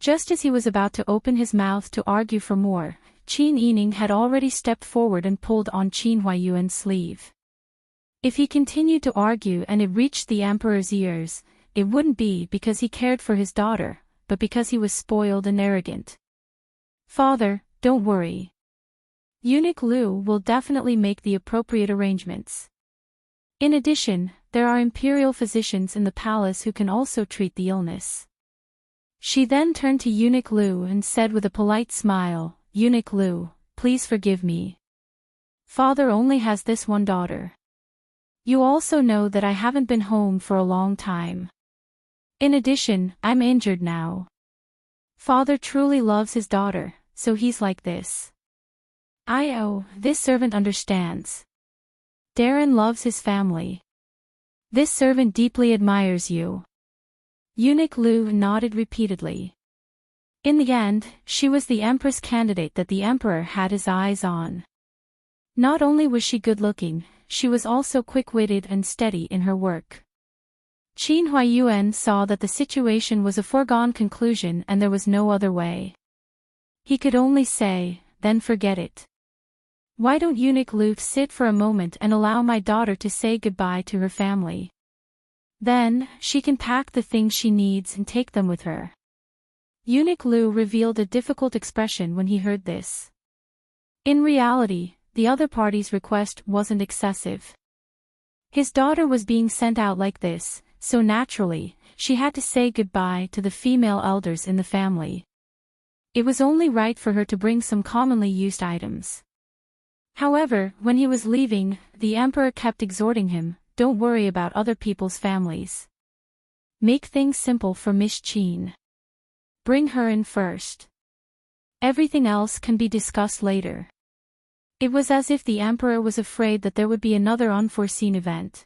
Just as he was about to open his mouth to argue for more, Qin Yining had already stepped forward and pulled on Qin Huaiyuan's sleeve. If he continued to argue and it reached the emperor's ears, it wouldn't be because he cared for his daughter, but because he was spoiled and arrogant. Father, don't worry. Eunuch Lu will definitely make the appropriate arrangements. In addition, there are imperial physicians in the palace who can also treat the illness. She then turned to Eunuch Lu and said with a polite smile, Eunuch Lu, please forgive me. Father only has this one daughter. You also know that I haven't been home for a long time. In addition, I'm injured now. Father truly loves his daughter, so he's like this. This servant understands. Darren loves his family. This servant deeply admires you. Eunuch Lu nodded repeatedly. In the end, she was the empress candidate that the emperor had his eyes on. Not only was she good-looking, she was also quick-witted and steady in her work. Qin Huaiyuan saw that the situation was a foregone conclusion and there was no other way. He could only say, then forget it. Why don't Eunuch Lu sit for a moment and allow my daughter to say goodbye to her family? Then, she can pack the things she needs and take them with her. Eunuch Lu revealed a difficult expression when he heard this. In reality, the other party's request wasn't excessive. His daughter was being sent out like this, so naturally, she had to say goodbye to the female elders in the family. It was only right for her to bring some commonly used items. However, when he was leaving, the emperor kept exhorting him, don't worry about other people's families. Make things simple for Miss Qin. Bring her in first. Everything else can be discussed later. It was as if the emperor was afraid that there would be another unforeseen event.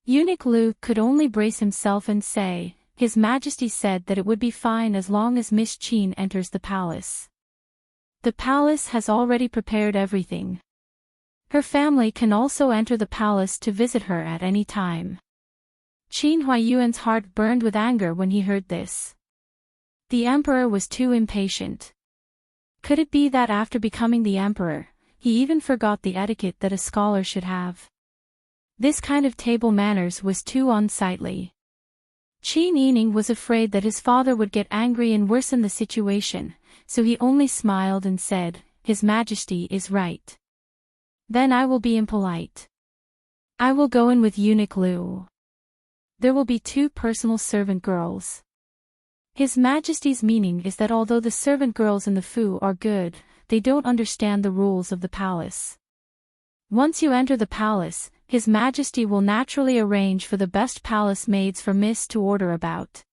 Eunuch Lu could only brace himself and say, His Majesty said that it would be fine as long as Miss Qin enters the palace. The palace has already prepared everything. Her family can also enter the palace to visit her at any time. Qin Huaiyuan's heart burned with anger when he heard this. The emperor was too impatient. Could it be that after becoming the emperor, he even forgot the etiquette that a scholar should have? This kind of table manners was too unsightly. Qin Yining was afraid that his father would get angry and worsen the situation, so he only smiled and said, His Majesty is right. Then I will be impolite. I will go in with Eunuch Lu. There will be 2 personal servant girls. His Majesty's meaning is that although the servant girls in the Fu are good, they don't understand the rules of the palace. Once you enter the palace, His Majesty will naturally arrange for the best palace maids for Miss to order about.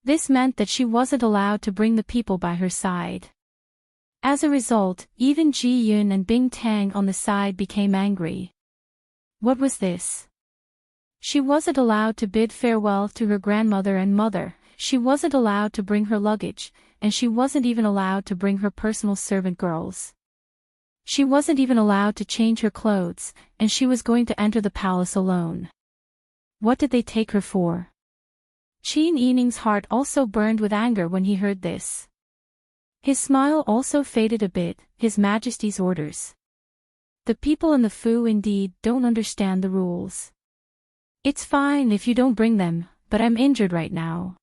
This meant that she wasn't allowed to bring the people by her side. As a result, even Ji Yun and Bing Tang on the side became angry. What was this? She wasn't allowed to bid farewell to her grandmother and mother, she wasn't allowed to bring her luggage, and she wasn't even allowed to bring her personal servant girls. She wasn't even allowed to change her clothes, and she was going to enter the palace alone. What did they take her for? Qin Yining's heart also burned with anger when he heard this. His smile also faded a bit. His Majesty's orders. The people in the Fu indeed don't understand the rules. It's fine if you don't bring them, but I'm injured right now.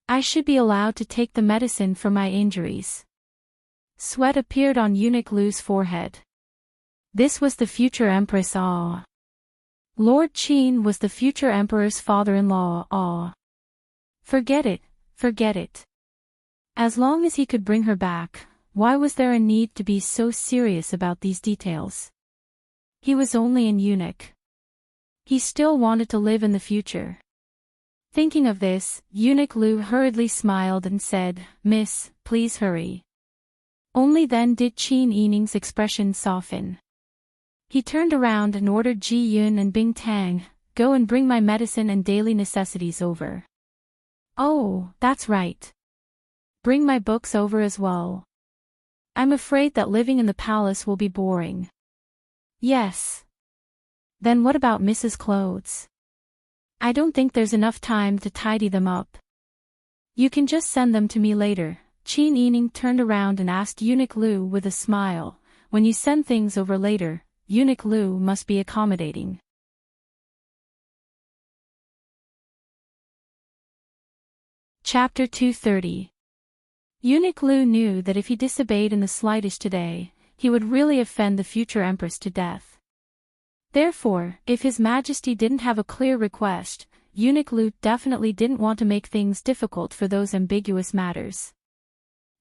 I should be allowed to take the medicine for my injuries. Sweat appeared on Eunuch Lu's forehead. This was the future Empress Lord Qin was the future Emperor's father-in-law Forget it, forget it. As long as he could bring her back, why was there a need to be so serious about these details? He was only an eunuch. He still wanted to live in the future. Thinking of this, Eunuch Lu hurriedly smiled and said, "Miss, please hurry." Only then did Qin Yining's expression soften. He turned around and ordered Ji Yun and Bing Tang, "Go and bring my medicine and daily necessities over." "Oh, that's right. Bring my books over as well. I'm afraid that living in the palace will be boring." "Yes." "Then what about Mrs. Clothes? I don't think there's enough time to tidy them up." "You can just send them to me later." Qin Yining turned around and asked Eunuch Lu with a smile, "When you send things over later, Eunuch Lu must be accommodating." Chapter 230. Eunuch Lu knew that if he disobeyed in the slightest today, he would really offend the future Empress to death. Therefore, if His Majesty didn't have a clear request, Eunuch Lu definitely didn't want to make things difficult for those ambiguous matters.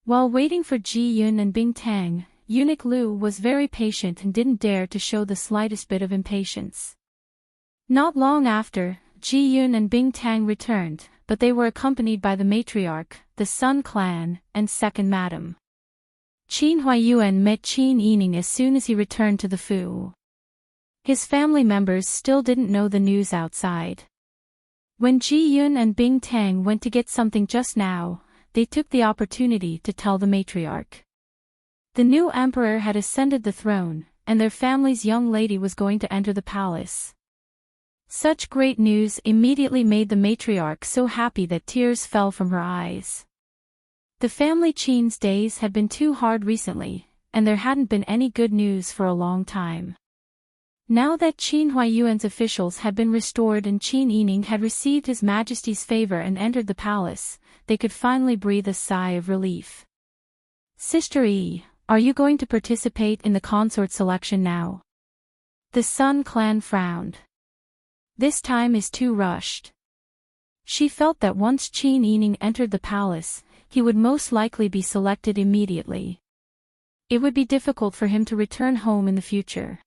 While waiting for Ji Yun and Bing Tang, Eunuch Lu was very patient and didn't dare to show the slightest bit of impatience. Not long after, Ji Yun and Bing Tang returned, but they were accompanied by the matriarch, the Sun clan, and second madam. Qin Huayuan met Qin Yining as soon as he returned to the Fu. His family members still didn't know the news outside. When Ji Yun and Bing Tang went to get something just now, they took the opportunity to tell the matriarch. The new emperor had ascended the throne, and their family's young lady was going to enter the palace. Such great news immediately made the matriarch so happy that tears fell from her eyes. The family Qin's days had been too hard recently, and there hadn't been any good news for a long time. Now that Qin Huayuan's officials had been restored and Qin Yining had received His Majesty's favor and entered the palace, they could finally breathe a sigh of relief. "Sister Yi, are you going to participate in the consort selection now?" The Sun clan frowned. "This time is too rushed." She felt that once Qin Yining entered the palace, he would most likely be selected immediately. It would be difficult for him to return home in the future.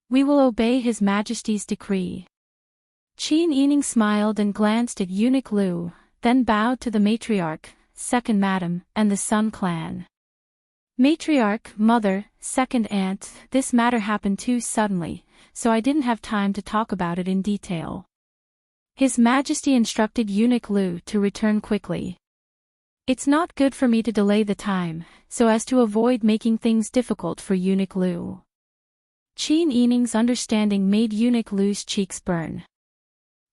"We will obey His Majesty's decree." Qin Yining smiled and glanced at Eunuch Lu, then bowed to the matriarch, second madam, and the Sun clan. "Matriarch, mother, second aunt, this matter happened too suddenly, so I didn't have time to talk about it in detail." His Majesty instructed Eunuch Lu to return quickly. "It's not good for me to delay the time, so as to avoid making things difficult for Eunuch Lu." Qin Yining's understanding made Eunuch Lu's cheeks burn.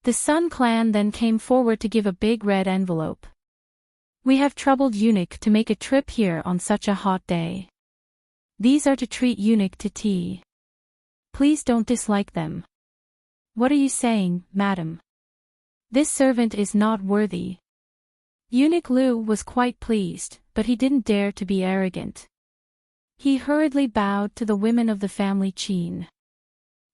The Sun clan then came forward to give a big red envelope. "We have troubled Eunuch to make a trip here on such a hot day. These are to treat Eunuch to tea. Please don't dislike them." "What are you saying, madam? This servant is not worthy." Eunuch Lu was quite pleased, but he didn't dare to be arrogant. He hurriedly bowed to the women of the family Qin.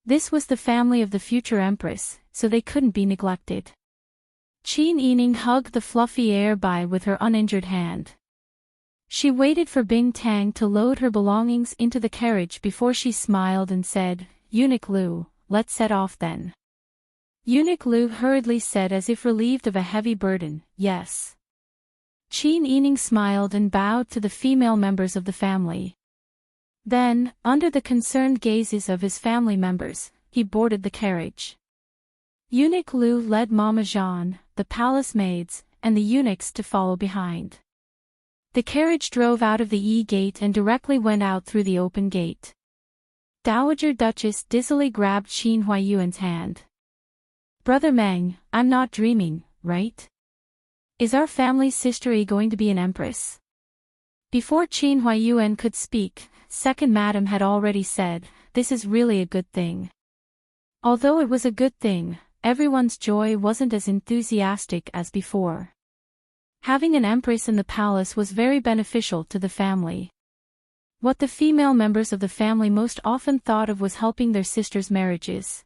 This was the family of the future empress, so they couldn't be neglected. Qin Yining hugged the fluffy air by with her uninjured hand. She waited for Bing Tang to load her belongings into the carriage before she smiled and said, "Eunuch Lu, let's set off then." Eunuch Lu hurriedly said as if relieved of a heavy burden, "Yes." Qin Yining smiled and bowed to the female members of the family. Then, under the concerned gazes of his family members, he boarded the carriage. Eunuch Lu led Mama Jean, the palace maids, and the eunuchs to follow behind. The carriage drove out of the E gate and directly went out through the open gate. Dowager Duchess dizzily grabbed Qin Huayuan's hand. "Brother Meng, I'm not dreaming, right? Is our family's sister E going to be an empress?" Before Qin Huayuan could speak, Second Madam had already said, "This is really a good thing." Although it was a good thing, everyone's joy wasn't as enthusiastic as before. Having an empress in the palace was very beneficial to the family. What the female members of the family most often thought of was helping their sisters' marriages.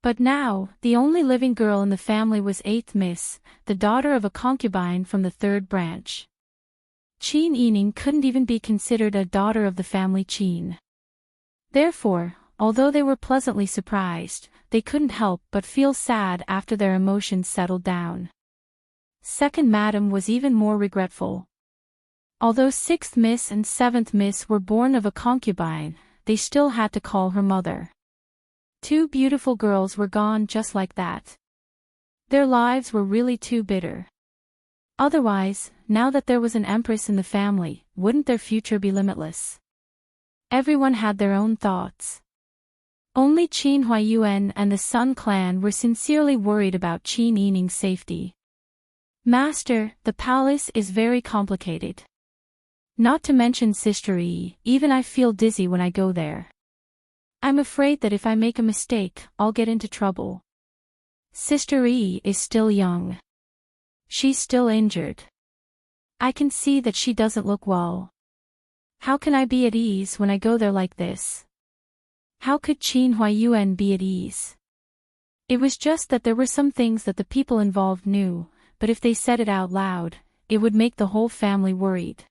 But now, the only living girl in the family was 8th Miss, the daughter of a concubine from the 3rd branch. Qin Yining couldn't even be considered a daughter of the family Qin. Therefore, although they were pleasantly surprised, they couldn't help but feel sad after their emotions settled down. Second Madam was even more regretful. Although 6th Miss and 7th Miss were born of a concubine, they still had to call her mother. 2 beautiful girls were gone just like that. Their lives were really too bitter. Otherwise, now that there was an empress in the family, wouldn't their future be limitless? Everyone had their own thoughts. Only Qin Huayuan and the Sun clan were sincerely worried about Qin Yining's safety. "Master, the palace is very complicated. Not to mention Sister Yi, even I feel dizzy when I go there. I'm afraid that if I make a mistake, I'll get into trouble. Sister Yi is still young. She's still injured. I can see that she doesn't look well. How can I be at ease when I go there like this?" How could Qin Huayuan be at ease? It was just that there were some things that the people involved knew, but if they said it out loud, it would make the whole family worried.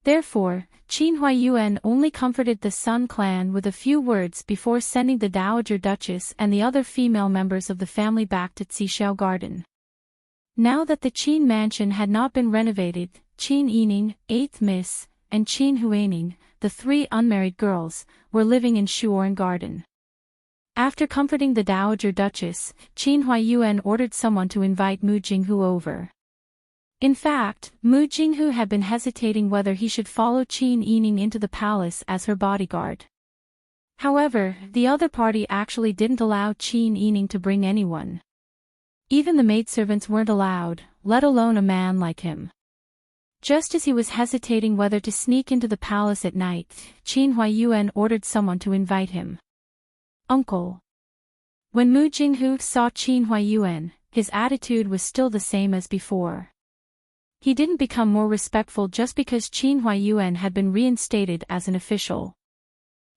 Therefore, Qin Huayuan only comforted the Sun clan with a few words before sending the Dowager Duchess and the other female members of the family back to Xixiao Garden. Now that the Qin mansion had not been renovated, Qin Yining, 8th Miss, and Qin Huaining, the 3 unmarried girls, were living in Shuoran Garden. After comforting the Dowager Duchess, Qin Huayuan ordered someone to invite Mu Jinghu over. In fact, Mu Jinghu had been hesitating whether he should follow Qin Yining into the palace as her bodyguard. However, the other party actually didn't allow Qin Yining to bring anyone. Even the maidservants weren't allowed, let alone a man like him. Just as he was hesitating whether to sneak into the palace at night, Qin Huayuan ordered someone to invite him. "Uncle." When Mu Jinghu saw Qin Huayuan, his attitude was still the same as before. He didn't become more respectful just because Qin Huayuan had been reinstated as an official.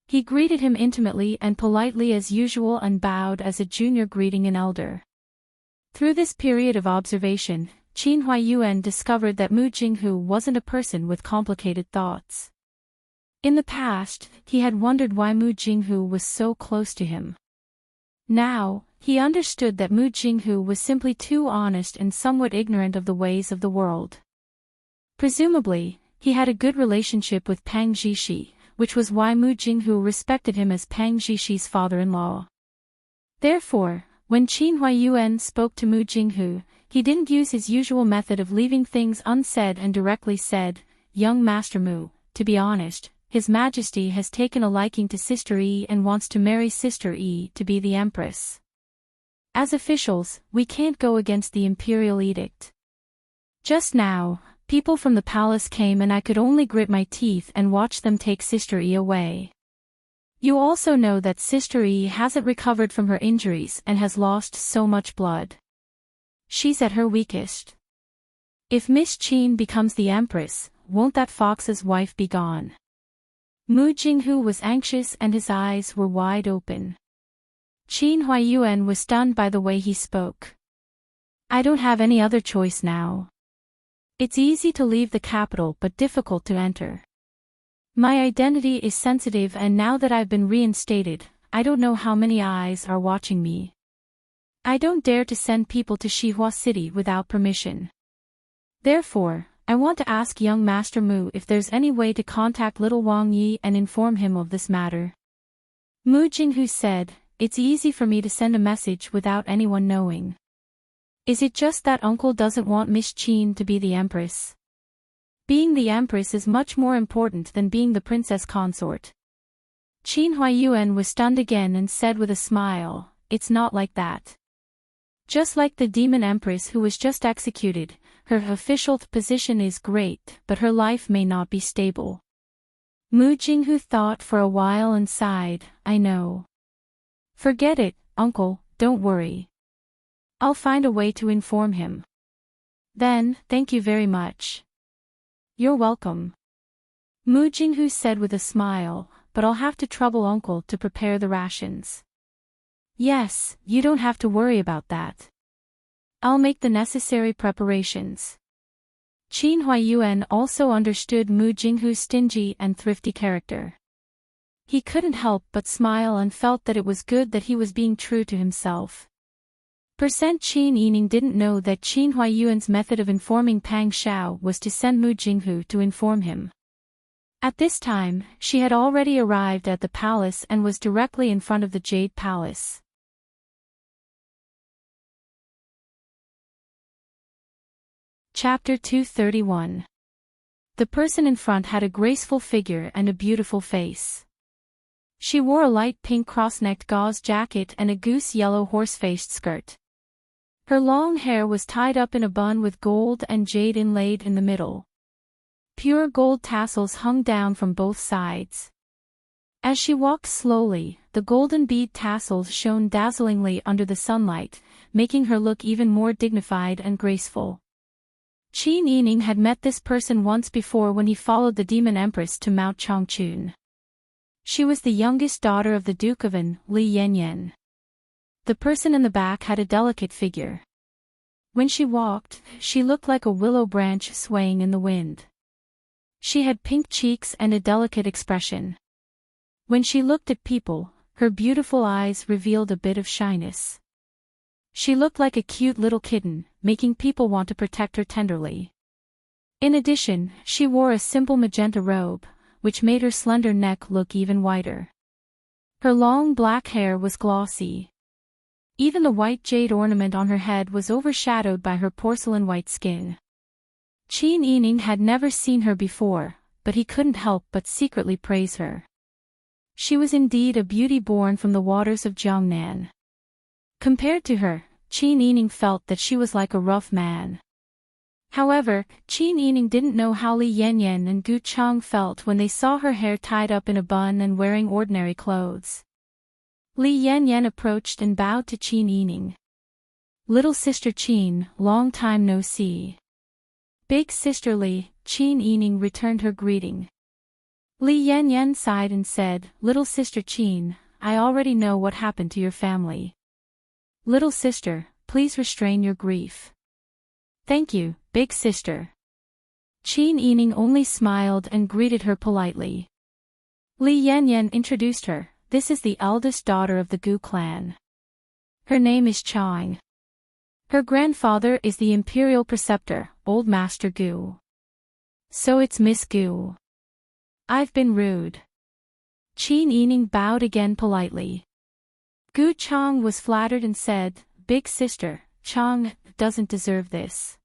He greeted him intimately and politely as usual and bowed as a junior greeting an elder. Through this period of observation, Qin Huayuan discovered that Mu Jinghu wasn't a person with complicated thoughts. In the past, he had wondered why Mu Jinghu was so close to him. Now, he understood that Mu Jinghu was simply too honest and somewhat ignorant of the ways of the world. Presumably, he had a good relationship with Pang Zhishi, which was why Mu Jinghu respected him as Pang Zhishi's father-in-law. Therefore, when Qin Huayuan spoke to Mu Jinghu, he didn't use his usual method of leaving things unsaid and directly said, "Young Master Mu, to be honest, His Majesty has taken a liking to Sister Yi and wants to marry Sister Yi to be the Empress. As officials, we can't go against the imperial edict. Just now, people from the palace came and I could only grit my teeth and watch them take Sister Yi away. You also know that Sister Yi hasn't recovered from her injuries and has lost so much blood. She's at her weakest. If Miss Qin becomes the Empress, won't that fox's wife be gone? Mu Jinghu was anxious and his eyes were wide open. Qin Huaiyuan was stunned by the way he spoke. I don't have any other choice now. It's easy to leave the capital but difficult to enter. My identity is sensitive and now that I've been reinstated, I don't know how many eyes are watching me. I don't dare to send people to Xihua City without permission. Therefore, I want to ask young Master Mu if there's any way to contact little Wang Yi and inform him of this matter. Mu Jinghu said, it's easy for me to send a message without anyone knowing. Is it just that uncle doesn't want Miss Qin to be the empress? Being the empress is much more important than being the princess consort. Qin Huaiyuan was stunned again and said with a smile, it's not like that. Just like the demon empress who was just executed, her official position is great, but her life may not be stable. Mu Jinghu thought for a while and sighed, I know. Forget it, uncle, don't worry. I'll find a way to inform him. Then, thank you very much. You're welcome. Mu Jinghu said with a smile, but I'll have to trouble uncle to prepare the rations. Yes, you don't have to worry about that. I'll make the necessary preparations. Qin Huaiyuan also understood Mu Jinghu's stingy and thrifty character. He couldn't help but smile and felt that it was good that he was being true to himself. Qin Yining didn't know that Qin Huaiyuan's method of informing Pang Xiao was to send Mu Jinghu to inform him. At this time, she had already arrived at the palace and was directly in front of the Jade Palace. Chapter 231. The person in front had a graceful figure and a beautiful face. She wore a light pink cross-necked gauze jacket and a goose-yellow horse-faced skirt. Her long hair was tied up in a bun with gold and jade inlaid in the middle. Pure gold tassels hung down from both sides. As she walked slowly, the golden bead tassels shone dazzlingly under the sunlight, making her look even more dignified and graceful. Qin Yining had met this person once before when he followed the demon empress to Mount Changchun. She was the youngest daughter of the Duke of An, Li Yanyan. The person in the back had a delicate figure. When she walked, she looked like a willow branch swaying in the wind. She had pink cheeks and a delicate expression. When she looked at people, her beautiful eyes revealed a bit of shyness. She looked like a cute little kitten, making people want to protect her tenderly. In addition, she wore a simple magenta robe, which made her slender neck look even whiter. Her long black hair was glossy. Even the white jade ornament on her head was overshadowed by her porcelain white skin. Qin Yining had never seen her before, but he couldn't help but secretly praise her. She was indeed a beauty born from the waters of Jiangnan. Compared to her, Qin Yining felt that she was like a rough man. However, Qin Yining didn't know how Li Yanyan and Gu Chang felt when they saw her hair tied up in a bun and wearing ordinary clothes. Li Yanyan approached and bowed to Qin Yining. Little sister Qin, long time no see. Big sister Li, Qin Yining returned her greeting. Li Yanyan sighed and said, Little sister Qin, I already know what happened to your family. Little sister, please restrain your grief. Thank you, big sister. Qin Yining only smiled and greeted her politely. Li Yanyan introduced her, this is the eldest daughter of the Gu clan. Her name is Chang. Her grandfather is the imperial preceptor, Old Master Gu. So it's Miss Gu. I've been rude. Qin Yining bowed again politely. Gu Chang was flattered and said, Big sister, Chang doesn't deserve this.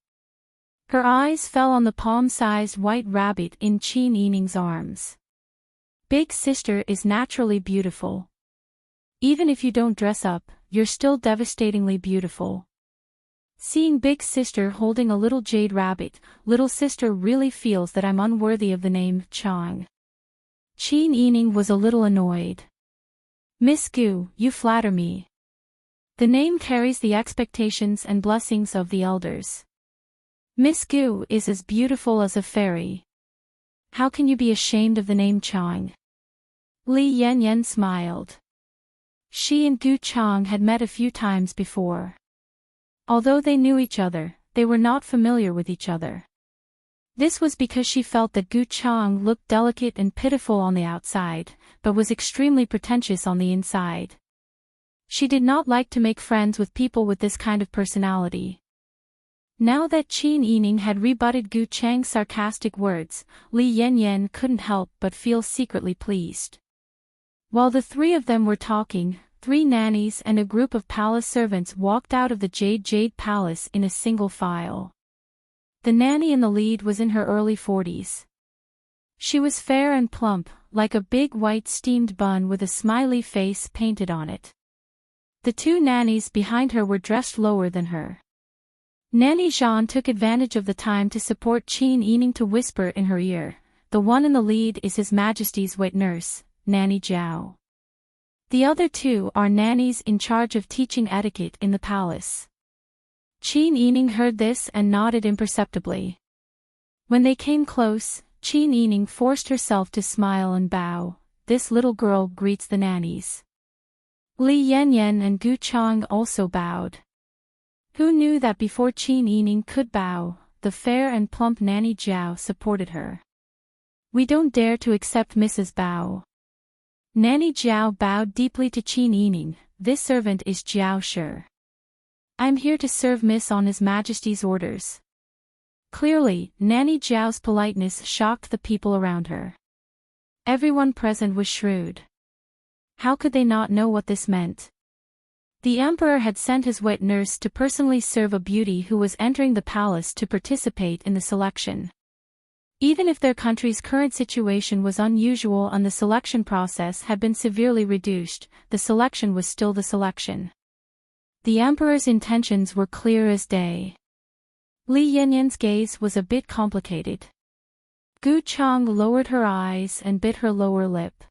Her eyes fell on the palm-sized white rabbit in Qin Yining's arms. Big sister is naturally beautiful. Even if you don't dress up, you're still devastatingly beautiful. Seeing big sister holding a little jade rabbit, little sister really feels that I'm unworthy of the name Chang. Qin Yining was a little annoyed. Miss Gu, you flatter me. The name carries the expectations and blessings of the elders. Miss Gu is as beautiful as a fairy. How can you be ashamed of the name Chang? Li Yanyan smiled. She and Gu Chang had met a few times before. Although they knew each other, they were not familiar with each other. This was because she felt that Gu Chang looked delicate and pitiful on the outside, but was extremely pretentious on the inside. She did not like to make friends with people with this kind of personality. Now that Qin Yining had rebutted Gu Chang's sarcastic words, Li Yanyan couldn't help but feel secretly pleased. While the three of them were talking, 3 nannies and a group of palace servants walked out of the Jade Palace in a single file. The nanny in the lead was in her early 40s. She was fair and plump, like a big white steamed bun with a smiley face painted on it. The 2 nannies behind her were dressed lower than her. Nanny Zhan took advantage of the time to support Qin Yining to whisper in her ear, "The one in the lead is His Majesty's wet nurse, Nanny Zhao. The other 2 are nannies in charge of teaching etiquette in the palace." Qin Yining heard this and nodded imperceptibly. When they came close, Qin Yining forced herself to smile and bow. "This little girl greets the nannies." Li Yanyan and Gu Chang also bowed. Who knew that before Qin Yining could bow, the fair and plump Nanny Zhao supported her. "We don't dare to accept Mrs. Bao." Nanny Zhao bowed deeply to Qin Yining. "This servant is Zhao Shi. I'm here to serve Miss on His Majesty's orders." Clearly, Nanny Zhao's politeness shocked the people around her. Everyone present was shrewd. How could they not know what this meant? The emperor had sent his wet nurse to personally serve a beauty who was entering the palace to participate in the selection. Even if their country's current situation was unusual and the selection process had been severely reduced, the selection was still the selection. The emperor's intentions were clear as day. Li Yanyan's gaze was a bit complicated. Gu Chang lowered her eyes and bit her lower lip.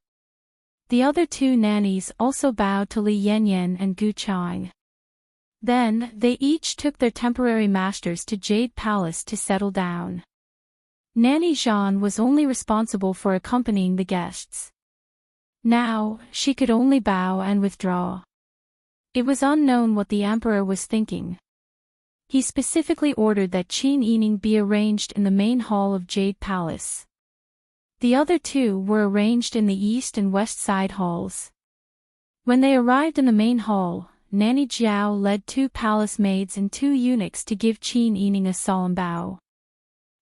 The other 2 nannies also bowed to Li Yanyan and Gu Chang. Then, they each took their temporary masters to Jade Palace to settle down. Nanny Zhan was only responsible for accompanying the guests. Now, she could only bow and withdraw. It was unknown what the emperor was thinking. He specifically ordered that Qin Yining be arranged in the main hall of Jade Palace. The other 2 were arranged in the east and west side halls. When they arrived in the main hall, Nanny Zhao led 2 palace maids and 2 eunuchs to give Qin Yining a solemn bow.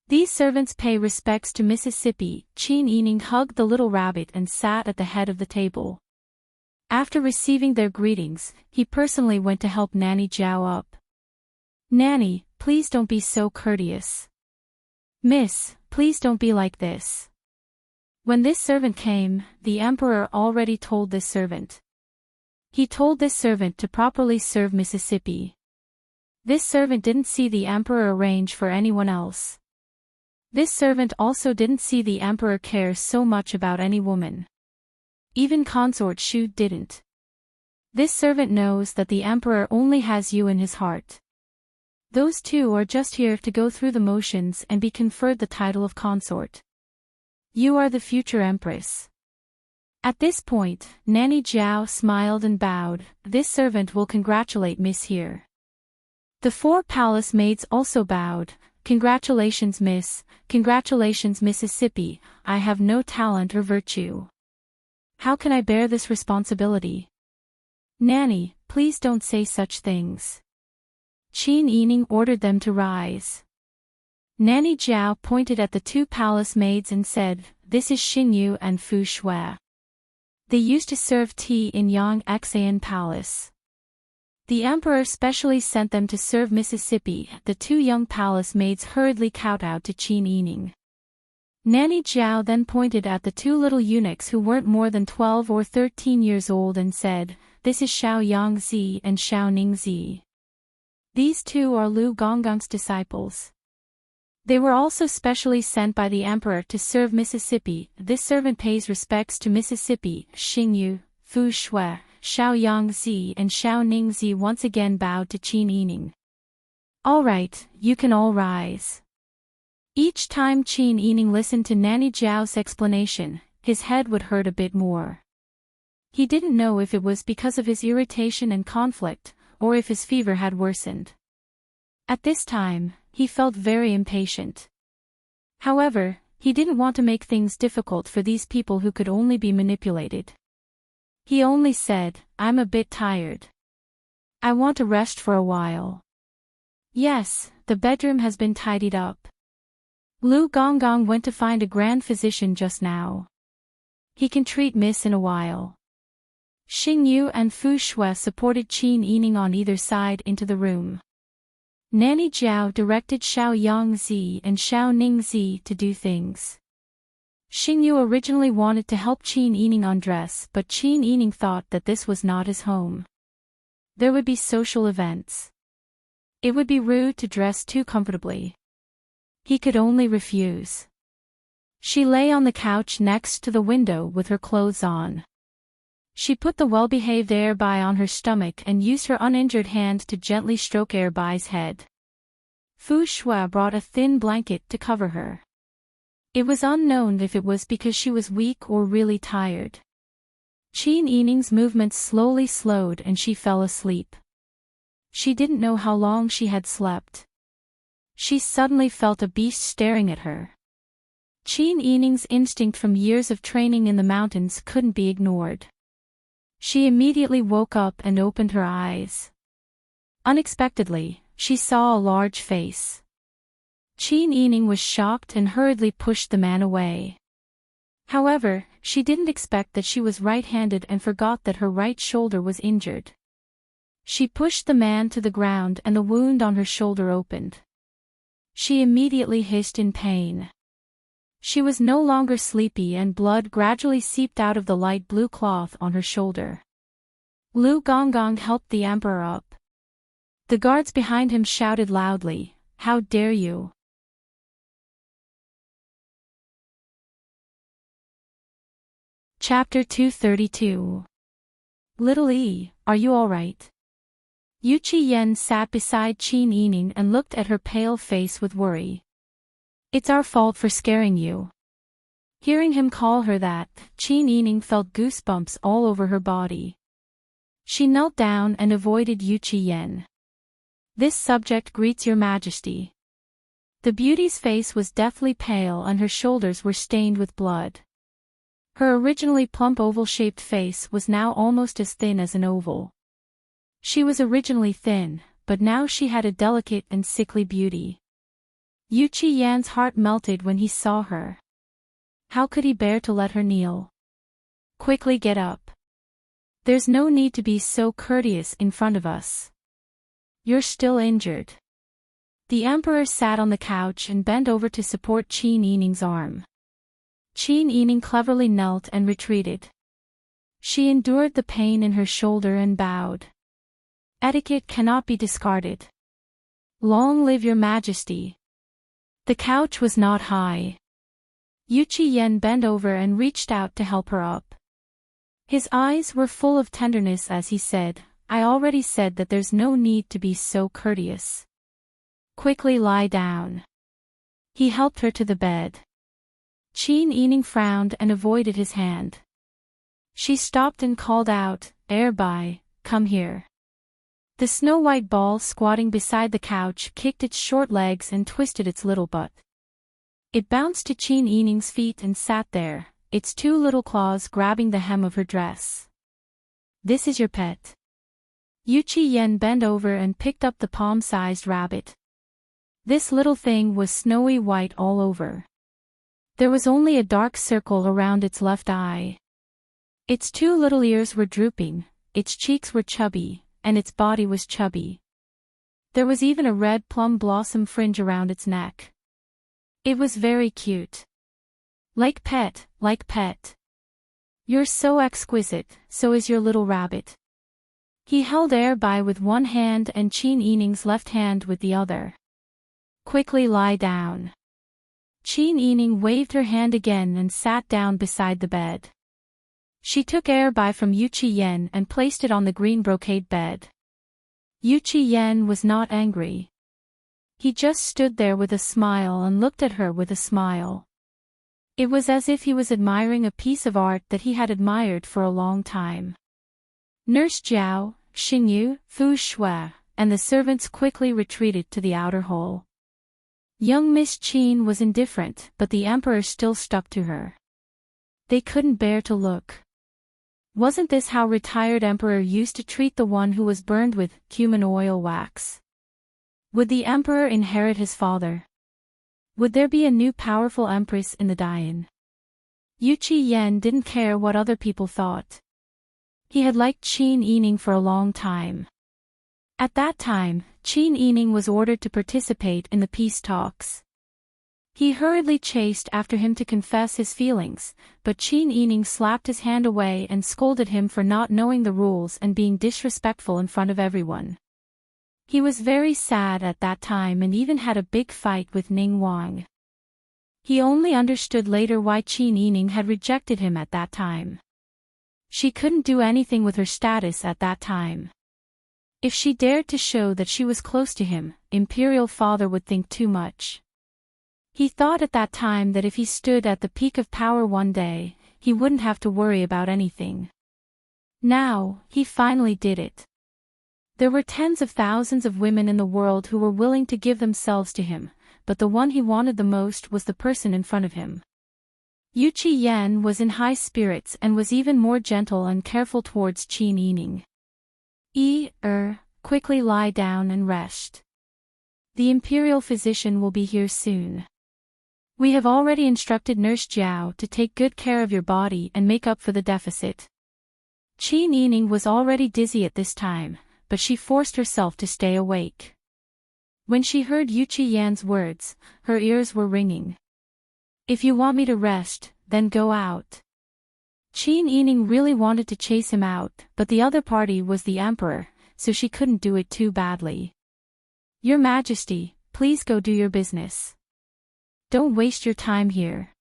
These servants pay respects to Mississippi. Qin Yining hugged the little rabbit and sat at the head of the table. After receiving their greetings, he personally went to help Nanny Zhao up. "Nanny, please don't be so courteous. Miss, please don't be like this." When this servant came, the emperor already told this servant. He told this servant to properly serve Mississippi. This servant didn't see the emperor arrange for anyone else. This servant also didn't see the emperor care so much about any woman. Even consort Shu didn't. This servant knows that the emperor only has you in his heart. Those 2 are just here to go through the motions and be conferred the title of consort. You are the future empress. At this point, Nanny Zhao smiled and bowed. "This servant will congratulate Miss here." The 4 palace maids also bowed. "Congratulations, Miss. Congratulations, Mississippi. I have no talent or virtue. How can I bear this responsibility?" "Nanny, please don't say such things." Qin Yining ordered them to rise. Nanny Zhao pointed at the 2 palace maids and said, "This is Xingyu and Fu Shui. They used to serve tea in Yangxan Palace. The emperor specially sent them to serve Mississippi." The 2 young palace maids hurriedly kowtowed to Qin Yining. Nanny Zhao then pointed at the 2 little eunuchs who weren't more than 12 or 13 years old and said, "This is Xiao Yangzi and Xiao Ningzi. These 2 are Lu Gonggong's disciples. They were also specially sent by the emperor to serve Mississippi." This servant pays respects to Mississippi. Xingyu, Fu Shui, Xiao Yangzi and Xiao Ningzi once again bowed to Qin Yining. "All right, you can all rise." Each time Qin Yining listened to Nanny Zhao's explanation, his head would hurt a bit more. He didn't know if it was because of his irritation and conflict, or if his fever had worsened. At this time, he felt very impatient. However, he didn't want to make things difficult for these people who could only be manipulated. He only said, "I'm a bit tired. I want to rest for a while." "Yes, the bedroom has been tidied up. Lu Gonggong went to find a grand physician just now. He can treat Miss in a while." Xing Yu and Fu Shui supported Qin Yining on either side into the room. Nanny Jiao directed Xiao Yangzi and Xiao Ningzi to do things. Xing Yu originally wanted to help Qin Yining undress, but Qin Yining thought that this was not his home. There would be social events. It would be rude to dress too comfortably. He could only refuse. She lay on the couch next to the window with her clothes on. She put the well-behaved Airbai on her stomach and used her uninjured hand to gently stroke Airbai's head. Fu Shui brought a thin blanket to cover her. It was unknown if it was because she was weak or really tired. Qin Yining's movements slowly slowed and she fell asleep. She didn't know how long she had slept. She suddenly felt a beast staring at her. Qin Yining's instinct from years of training in the mountains couldn't be ignored. She immediately woke up and opened her eyes. Unexpectedly, she saw a large face. Qin Yining was shocked and hurriedly pushed the man away. However, she didn't expect that she was right-handed and forgot that her right shoulder was injured. She pushed the man to the ground and the wound on her shoulder opened. She immediately hissed in pain. She was no longer sleepy and blood gradually seeped out of the light blue cloth on her shoulder. Lu Gonggong helped the emperor up. The guards behind him shouted loudly, "How dare you!" Chapter 232. Little E, are you all right? Yu Qiyan sat beside Qin Yining and looked at her pale face with worry. "It's our fault for scaring you." Hearing him call her that, Qin Yining felt goosebumps all over her body. She knelt down and avoided Yu Qiyan. "This subject greets your majesty." The beauty's face was deathly pale and her shoulders were stained with blood. Her originally plump oval-shaped face was now almost as thin as an oval. She was originally thin, but now she had a delicate and sickly beauty. Yu Qiyan's heart melted when he saw her. How could he bear to let her kneel? "Quickly get up. There's no need to be so courteous in front of us. You're still injured." The emperor sat on the couch and bent over to support Qin Yining's arm. Qin Yining cleverly knelt and retreated. She endured the pain in her shoulder and bowed. Etiquette cannot be discarded. "Long live your majesty." The couch was not high. Yu Qiyan bent over and reached out to help her up. His eyes were full of tenderness as he said, "I already said that there's no need to be so courteous. Quickly lie down." He helped her to the bed. Qin Yining frowned and avoided his hand. She stopped and called out, "Airbai, come here." The snow-white ball squatting beside the couch kicked its short legs and twisted its little butt. It bounced to Qin Yining's feet and sat there, its two little claws grabbing the hem of her dress. "This is your pet." Yu Qiyan bent over and picked up the palm-sized rabbit. This little thing was snowy white all over. There was only a dark circle around its left eye. Its two little ears were drooping, its cheeks were chubby, and its body was chubby. There was even a red plum blossom fringe around its neck. It was very cute. Like pet, like pet. "You're so exquisite, so is your little rabbit." He held Airbai with one hand and Qin Yining's left hand with the other. "Quickly lie down." Qin Yining waved her hand again and sat down beside the bed. She took Airbai from Yu Qiyan and placed it on the green brocade bed. Yu Qiyan was not angry. He just stood there with a smile and looked at her with a smile. It was as if he was admiring a piece of art that he had admired for a long time. Nurse Jiao, Xingyu, Fu Shui, and the servants quickly retreated to the outer hall. Young Miss Qin was indifferent, but the emperor still stuck to her. They couldn't bear to look. Wasn't this how retired emperor used to treat the one who was burned with cumin oil wax? Would the emperor inherit his father? Would there be a new powerful empress in the Dian? Yu Qiyan didn't care what other people thought. He had liked Qin Yining for a long time. At that time, Qin Yining was ordered to participate in the peace talks. He hurriedly chased after him to confess his feelings, but Qin Yining slapped his hand away and scolded him for not knowing the rules and being disrespectful in front of everyone. He was very sad at that time and even had a big fight with Ning Wang. He only understood later why Qin Yining had rejected him at that time. She couldn't do anything with her status at that time. If she dared to show that she was close to him, Imperial Father would think too much. He thought at that time that if he stood at the peak of power one day, he wouldn't have to worry about anything. Now, he finally did it. There were tens of thousands of women in the world who were willing to give themselves to him, but the one he wanted the most was the person in front of him. Yu Qiyan was in high spirits and was even more gentle and careful towards Qin Yining. Quickly lie down and rest. The imperial physician will be here soon. We have already instructed Nurse Jiao to take good care of your body and make up for the deficit. Qin Yining was already dizzy at this time, but she forced herself to stay awake. When she heard Yu Qiyan's words, her ears were ringing. If you want me to rest, then go out. Qin Yining really wanted to chase him out, but the other party was the emperor, so she couldn't do it too badly. Your Majesty, please go do your business. Don't waste your time here.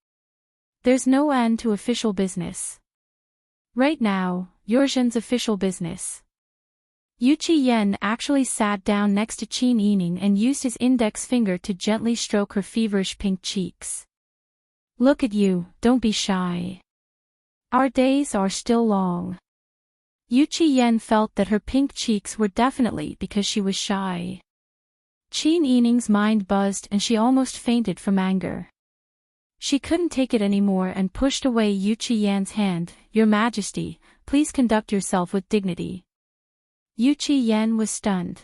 There's no end to official business. Right now, Yurzhan's official business. Yu Qiyan actually sat down next to Qin Yining and used his index finger to gently stroke her feverish pink cheeks. Look at you, don't be shy. Our days are still long. Yu Qiyan felt that her pink cheeks were definitely because she was shy. Qin Yining's mind buzzed and she almost fainted from anger. She couldn't take it anymore and pushed away Yu Qiyan's hand. Your Majesty, please conduct yourself with dignity. Yu Qiyan was stunned.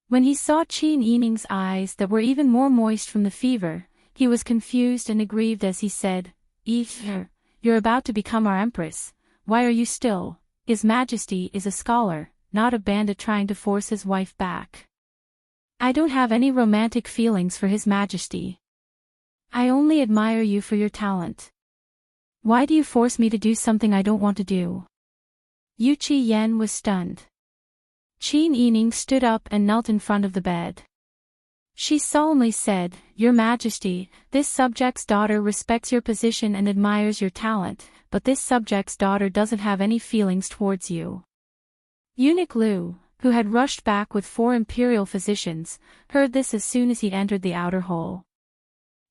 When he saw Qin Yining's eyes that were even more moist from the fever, he was confused and aggrieved as he said, You're about to become our empress, why are you still? His Majesty is a scholar, not a bandit trying to force his wife back. I don't have any romantic feelings for His Majesty. I only admire you for your talent. Why do you force me to do something I don't want to do? Yu Qiyan was stunned. Qin Yining stood up and knelt in front of the bed. She solemnly said, Your Majesty, this subject's daughter respects your position and admires your talent, but this subject's daughter doesn't have any feelings towards you. Eunuch Liu, who had rushed back with 4 imperial physicians, heard this as soon as he entered the outer hall.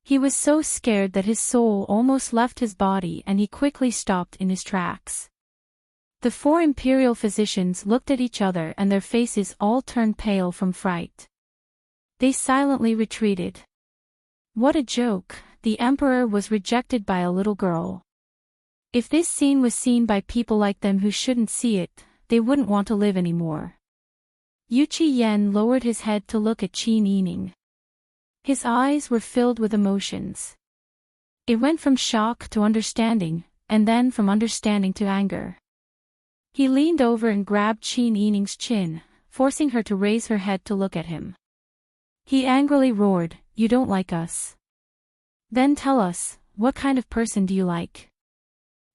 He was so scared that his soul almost left his body and he quickly stopped in his tracks. The 4 imperial physicians looked at each other and their faces all turned pale from fright. They silently retreated. What a joke, the emperor was rejected by a little girl. If this scene was seen by people like them who shouldn't see it, they wouldn't want to live anymore. Yu Qiyan lowered his head to look at Qin Yining. His eyes were filled with emotions. It went from shock to understanding, and then from understanding to anger. He leaned over and grabbed Qin Yining's chin, forcing her to raise her head to look at him. He angrily roared, You don't like us? Then tell us, what kind of person do you like?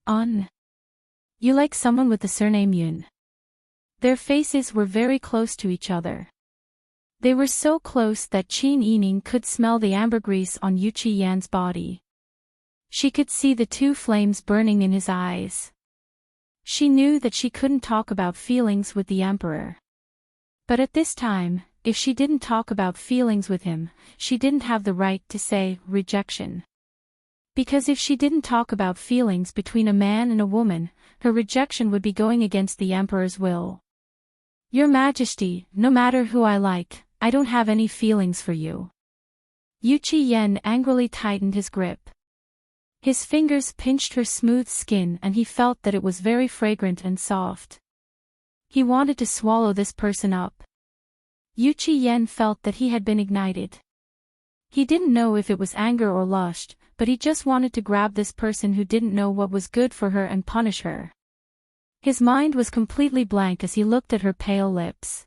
You like someone with the surname Yun. Their faces were very close to each other. They were so close that Qin Yining could smell the ambergris on Yu Qiyan's body. She could see the 2 flames burning in his eyes. She knew that she couldn't talk about feelings with the emperor. But at this time, if she didn't talk about feelings with him, she didn't have the right to say rejection. Because if she didn't talk about feelings between a man and a woman, her rejection would be going against the emperor's will. Your Majesty, no matter who I like, I don't have any feelings for you. Yu Qian angrily tightened his grip. His fingers pinched her smooth skin and he felt that it was very fragrant and soft. He wanted to swallow this person up. Yu Qian felt that he had been ignited. He didn't know if it was anger or lust, but he just wanted to grab this person who didn't know what was good for her and punish her. His mind was completely blank as he looked at her pale lips.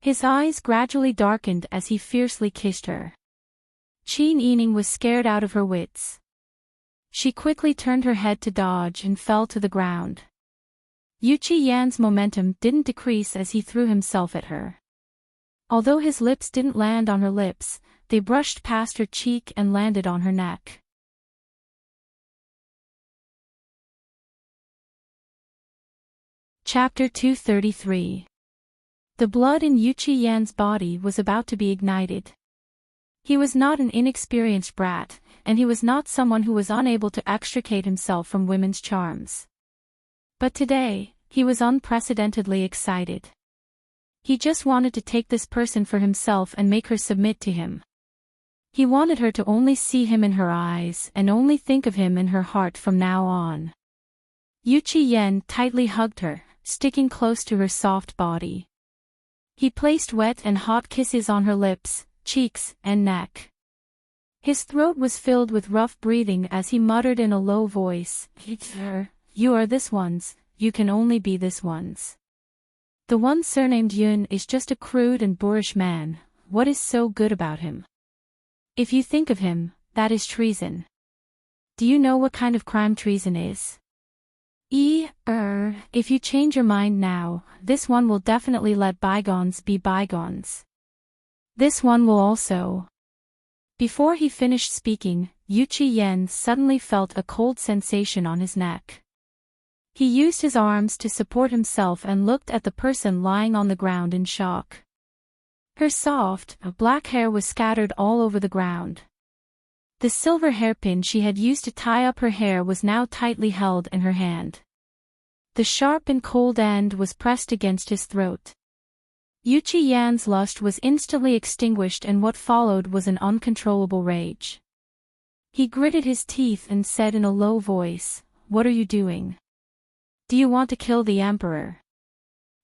His eyes gradually darkened as he fiercely kissed her. Qin Yining was scared out of her wits. She quickly turned her head to dodge and fell to the ground. Yu Qian's momentum didn't decrease as he threw himself at her. Although his lips didn't land on her lips, they brushed past her cheek and landed on her neck. Chapter 233. The blood in Yu Qian's body was about to be ignited. He was not an inexperienced brat, and he was not someone who was unable to extricate himself from women's charms. But today, he was unprecedentedly excited. He just wanted to take this person for himself and make her submit to him. He wanted her to only see him in her eyes and only think of him in her heart from now on. Yu Qian tightly hugged her, sticking close to her soft body. He placed wet and hot kisses on her lips, cheeks, and neck. His throat was filled with rough breathing as he muttered in a low voice, "You are this one's, you can only be this one's. The one surnamed Yun is just a crude and boorish man, what is so good about him? If you think of him, that is treason. Do you know what kind of crime treason is? If you change your mind now, this one will definitely let bygones be bygones. This one will also." Before he finished speaking, Yu Qian suddenly felt a cold sensation on his neck. He used his arms to support himself and looked at the person lying on the ground in shock. Her soft, black hair was scattered all over the ground. The silver hairpin she had used to tie up her hair was now tightly held in her hand. The sharp and cold end was pressed against his throat. Yu Qian's lust was instantly extinguished and what followed was an uncontrollable rage. He gritted his teeth and said in a low voice, "What are you doing? Do you want to kill the emperor?"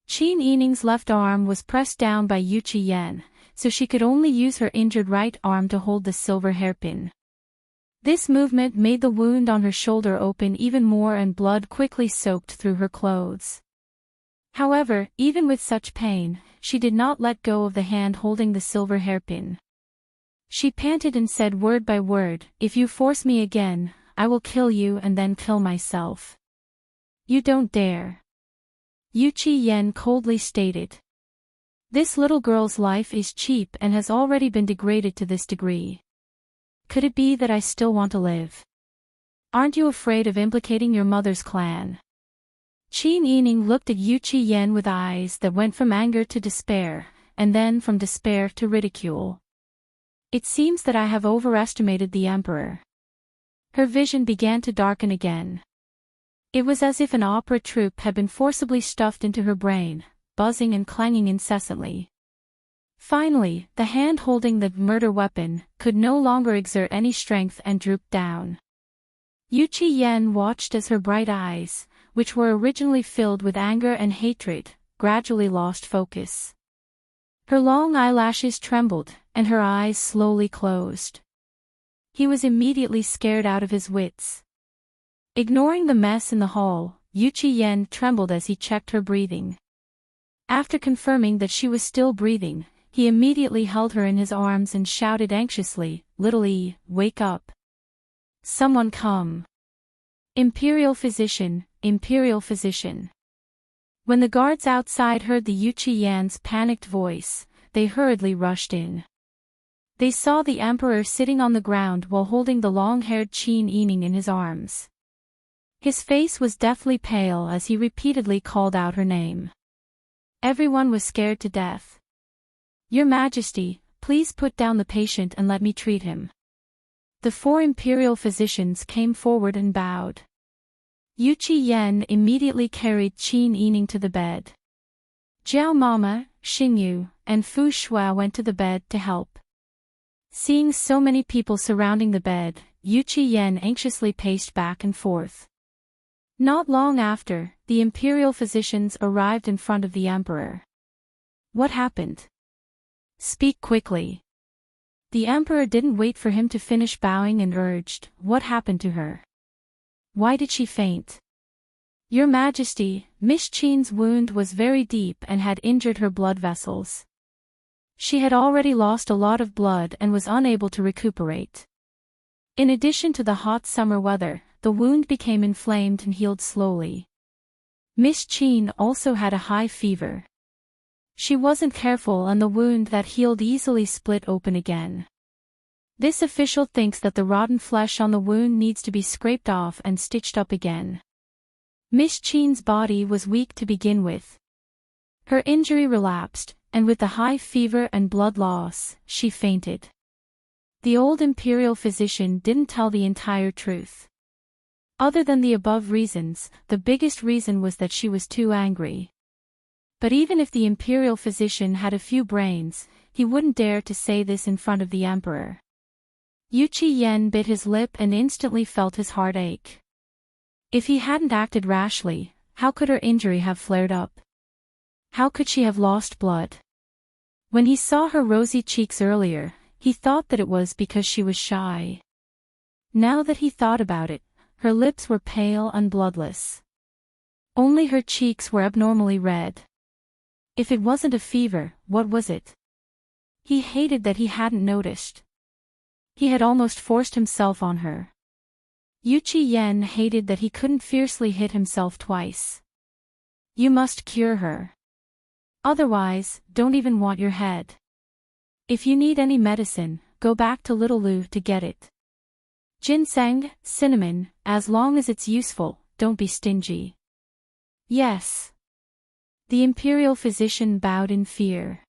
Qin Yining's left arm was pressed down by Yu Qian, so she could only use her injured right arm to hold the silver hairpin. This movement made the wound on her shoulder open even more and blood quickly soaked through her clothes. However, even with such pain, she did not let go of the hand holding the silver hairpin. She panted and said word by word, "If you force me again, I will kill you and then kill myself." "You don't dare," Yu Qian coldly stated. "This little girl's life is cheap and has already been degraded to this degree. Could it be that I still want to live? Aren't you afraid of implicating your mother's clan?" Qin Yining looked at Yu Qian with eyes that went from anger to despair, and then from despair to ridicule. "It seems that I have overestimated the emperor." Her vision began to darken again. It was as if an opera troupe had been forcibly stuffed into her brain, buzzing and clanging incessantly. Finally, the hand holding the murder weapon could no longer exert any strength and drooped down. Yu Qian watched as her bright eyes, which were originally filled with anger and hatred, gradually lost focus. Her long eyelashes trembled, and her eyes slowly closed. He was immediately scared out of his wits. Ignoring the mess in the hall, Yu Qian trembled as he checked her breathing. After confirming that she was still breathing, he immediately held her in his arms and shouted anxiously, "Little E, wake up. Someone come. Imperial physician, imperial physician." When the guards outside heard the Yu Qian's panicked voice, they hurriedly rushed in. They saw the emperor sitting on the ground while holding the long-haired Qin Yining in his arms. His face was deathly pale as he repeatedly called out her name. Everyone was scared to death. "Your Majesty, please put down the patient and let me treat him." The 4 imperial physicians came forward and bowed. Yu Qiyan immediately carried Qin Yining to the bed. Jiao Mama, Xingyu, and Fu Shuai went to the bed to help. Seeing so many people surrounding the bed, Yu Qiyan anxiously paced back and forth. Not long after, the imperial physicians arrived in front of the emperor. What happened? Speak quickly. The emperor didn't wait for him to finish bowing and urged, what happened to her? Why did she faint? Your Majesty, Miss Qin's wound was very deep and had injured her blood vessels. She had already lost a lot of blood and was unable to recuperate. In addition to the hot summer weather, the wound became inflamed and healed slowly. Miss Qin also had a high fever. She wasn't careful and the wound that healed easily split open again. This official thinks that the rotten flesh on the wound needs to be scraped off and stitched up again. Miss Qin's body was weak to begin with. Her injury relapsed, and with the high fever and blood loss, she fainted. The old imperial physician didn't tell the entire truth. Other than the above reasons, the biggest reason was that she was too angry. But even if the imperial physician had a few brains, he wouldn't dare to say this in front of the emperor. Yu Qiyan bit his lip and instantly felt his heart ache. If he hadn't acted rashly, how could her injury have flared up? How could she have lost blood? When he saw her rosy cheeks earlier, he thought that it was because she was shy. Now that he thought about it, her lips were pale and bloodless. Only her cheeks were abnormally red. If it wasn't a fever, what was it? He hated that he hadn't noticed. He had almost forced himself on her. Yu Qiyan hated that he couldn't fiercely hit himself twice. You must cure her. Otherwise, don't even want your head. If you need any medicine, go back to Little Lu to get it. Ginseng, cinnamon, as long as it's useful, don't be stingy. Yes. The imperial physician bowed in fear.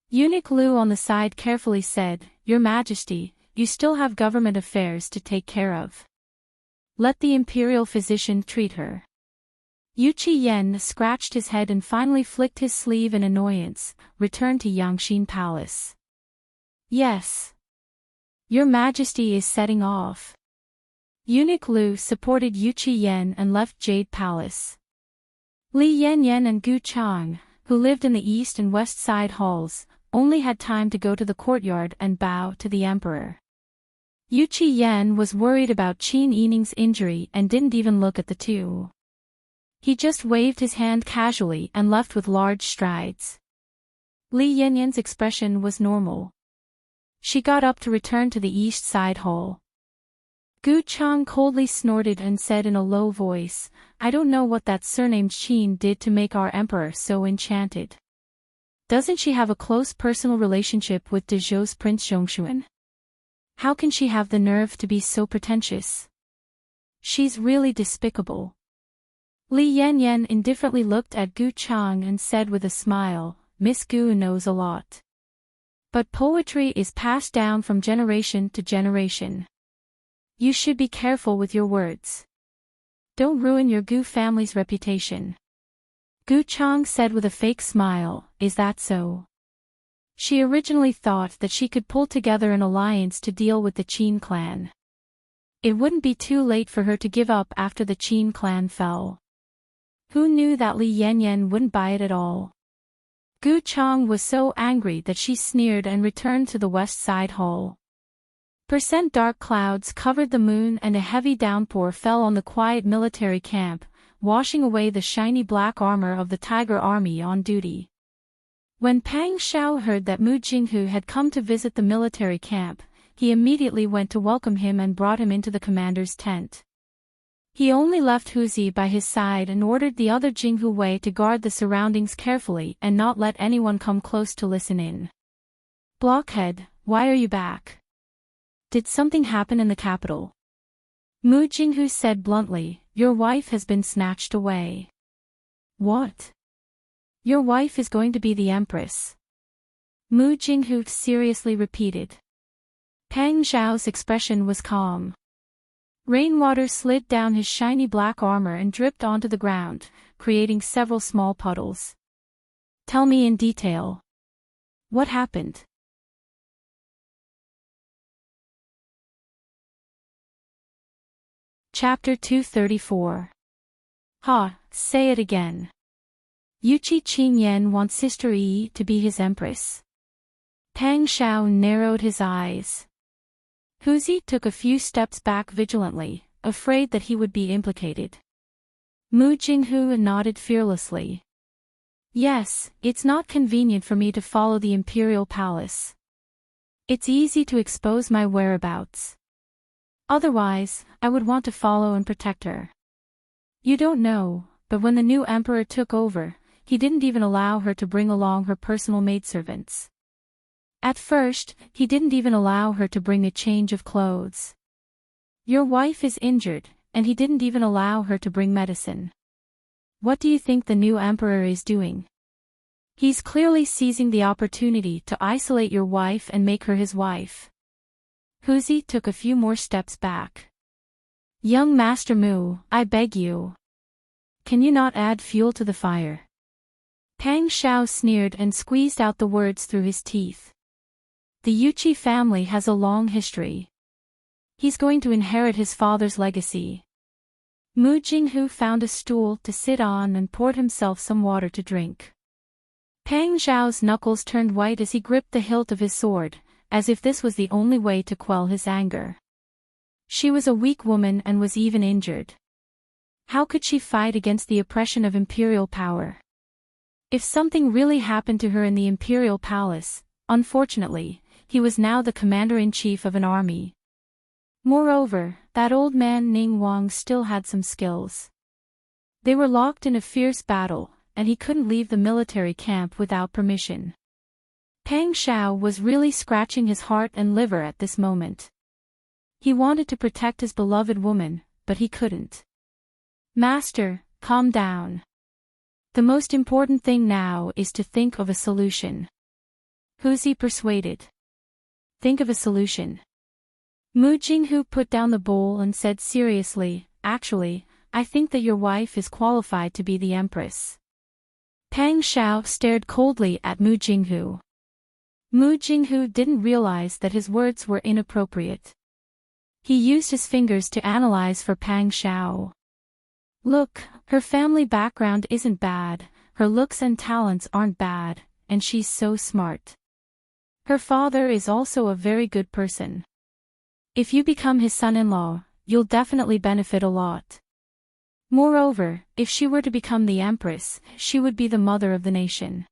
Eunuch Lu on the side carefully said, Your Majesty, you still have government affairs to take care of. Let the imperial physician treat her. Yu Qiyan scratched his head and finally flicked his sleeve in annoyance, returned to Yangxin Palace. Yes. Your Majesty is setting off. Eunuch Lu supported Yu Qiyan and left Jade Palace. Li Yanyan and Gu Chang, who lived in the east and west side halls, only had time to go to the courtyard and bow to the emperor. Yu Qiyan was worried about Qin Yining's injury and didn't even look at the two. He just waved his hand casually and left with large strides. Li Yanyan's expression was normal. She got up to return to the east side hall. Gu Chang coldly snorted and said in a low voice, I don't know what that surnamed Qin did to make our emperor so enchanted. Doesn't she have a close personal relationship with Dezhou's Prince Zhongshuan? How can she have the nerve to be so pretentious? She's really despicable. Li Yanyan indifferently looked at Gu Chang and said with a smile, Miss Gu knows a lot. But poetry is passed down from generation to generation. You should be careful with your words. Don't ruin your Gu family's reputation. Gu Chang said with a fake smile, Is that so? She originally thought that she could pull together an alliance to deal with the Qin clan. It wouldn't be too late for her to give up after the Qin clan fell. Who knew that Li Yanyan wouldn't buy it at all? Gu Chang was so angry that she sneered and returned to the west side hall. Dark clouds covered the moon and a heavy downpour fell on the quiet military camp, washing away the shiny black armor of the Tiger Army on duty. When Pang Xiao heard that Mu Jinghu had come to visit the military camp, he immediately went to welcome him and brought him into the commander's tent. He only left Huzi by his side and ordered the other Jinghu Wei to guard the surroundings carefully and not let anyone come close to listen in. Blockhead, why are you back? Did something happen in the capital? Mu Jinghu said bluntly, Your wife has been snatched away. What? Your wife is going to be the empress. Mu Jinghu seriously repeated. Pang Zhao's expression was calm. Rainwater slid down his shiny black armor and dripped onto the ground, creating several small puddles. Tell me in detail. What happened? Chapter 234. Ha, say it again. Yuqi Qingyan wants Sister Yi to be his empress. Pang Zhao narrowed his eyes. Huzi took a few steps back vigilantly, afraid that he would be implicated. Mu Jinghu nodded fearlessly. Yes, it's not convenient for me to follow the imperial palace. It's easy to expose my whereabouts. Otherwise, I would want to follow and protect her. You don't know, but when the new emperor took over, he didn't even allow her to bring along her personal maidservants. At first, he didn't even allow her to bring a change of clothes. Your wife is injured, and he didn't even allow her to bring medicine. What do you think the new emperor is doing? He's clearly seizing the opportunity to isolate your wife and make her his wife. Huzi took a few more steps back. Young Master Mu, I beg you. Can you not add fuel to the fire? Pang Zhao sneered and squeezed out the words through his teeth. The Yuqi family has a long history. He's going to inherit his father's legacy. Mu Jinghu found a stool to sit on and poured himself some water to drink. Pang Zhao's knuckles turned white as he gripped the hilt of his sword, as if this was the only way to quell his anger. She was a weak woman and was even injured. How could she fight against the oppression of imperial power? If something really happened to her in the imperial palace, unfortunately, he was now the commander-in-chief of an army. Moreover, that old man Ning Wang still had some skills. They were locked in a fierce battle, and he couldn't leave the military camp without permission. Pang Zhao was really scratching his heart and liver at this moment. He wanted to protect his beloved woman, but he couldn't. Master, calm down. The most important thing now is to think of a solution. Huzi persuaded. Think of a solution. Mu Jinghu put down the bowl and said seriously, actually, I think that your wife is qualified to be the empress. Pang Zhao stared coldly at Mu Jinghu. Mu Jinghu didn't realize that his words were inappropriate. He used his fingers to analyze for Pang Zhao. Look, her family background isn't bad, her looks and talents aren't bad, and she's so smart. Her father is also a very good person. If you become his son-in-law, you'll definitely benefit a lot. Moreover, if she were to become the empress, she would be the mother of the nation.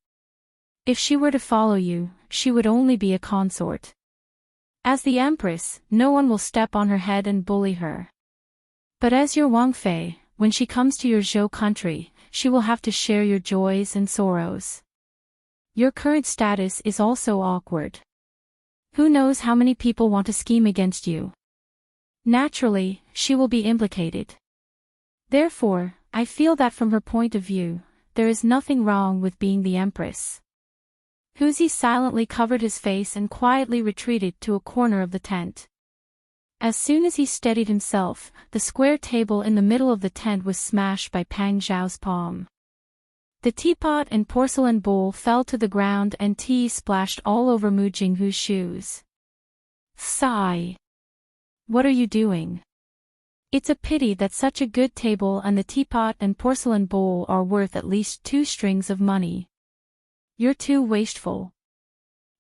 If she were to follow you, she would only be a consort. As the empress, no one will step on her head and bully her. But as your Wang Fei, when she comes to your Zhou country, she will have to share your joys and sorrows. Your current status is also awkward. Who knows how many people want to scheme against you? Naturally, she will be implicated. Therefore, I feel that from her point of view, there is nothing wrong with being the empress. Huzi silently covered his face and quietly retreated to a corner of the tent. As soon as he steadied himself, the square table in the middle of the tent was smashed by Pang Zhao's palm. The teapot and porcelain bowl fell to the ground and tea splashed all over Mu Jinghu's shoes. Sigh. What are you doing? It's a pity that such a good table and the teapot and porcelain bowl are worth at least 2 strings of money. You're too wasteful.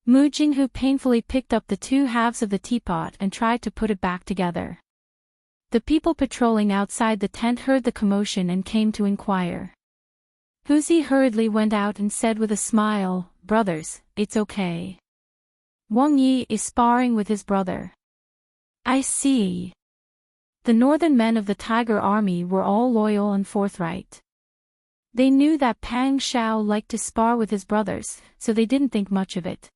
Mu Jinghu painfully picked up the 2 halves of the teapot and tried to put it back together. The people patrolling outside the tent heard the commotion and came to inquire. Huzi hurriedly went out and said with a smile, "Brothers, it's okay. Wang Yi is sparring with his brother." I see. The northern men of the Tiger Army were all loyal and forthright. They knew that Pang Zhao liked to spar with his brothers, so they didn't think much of it.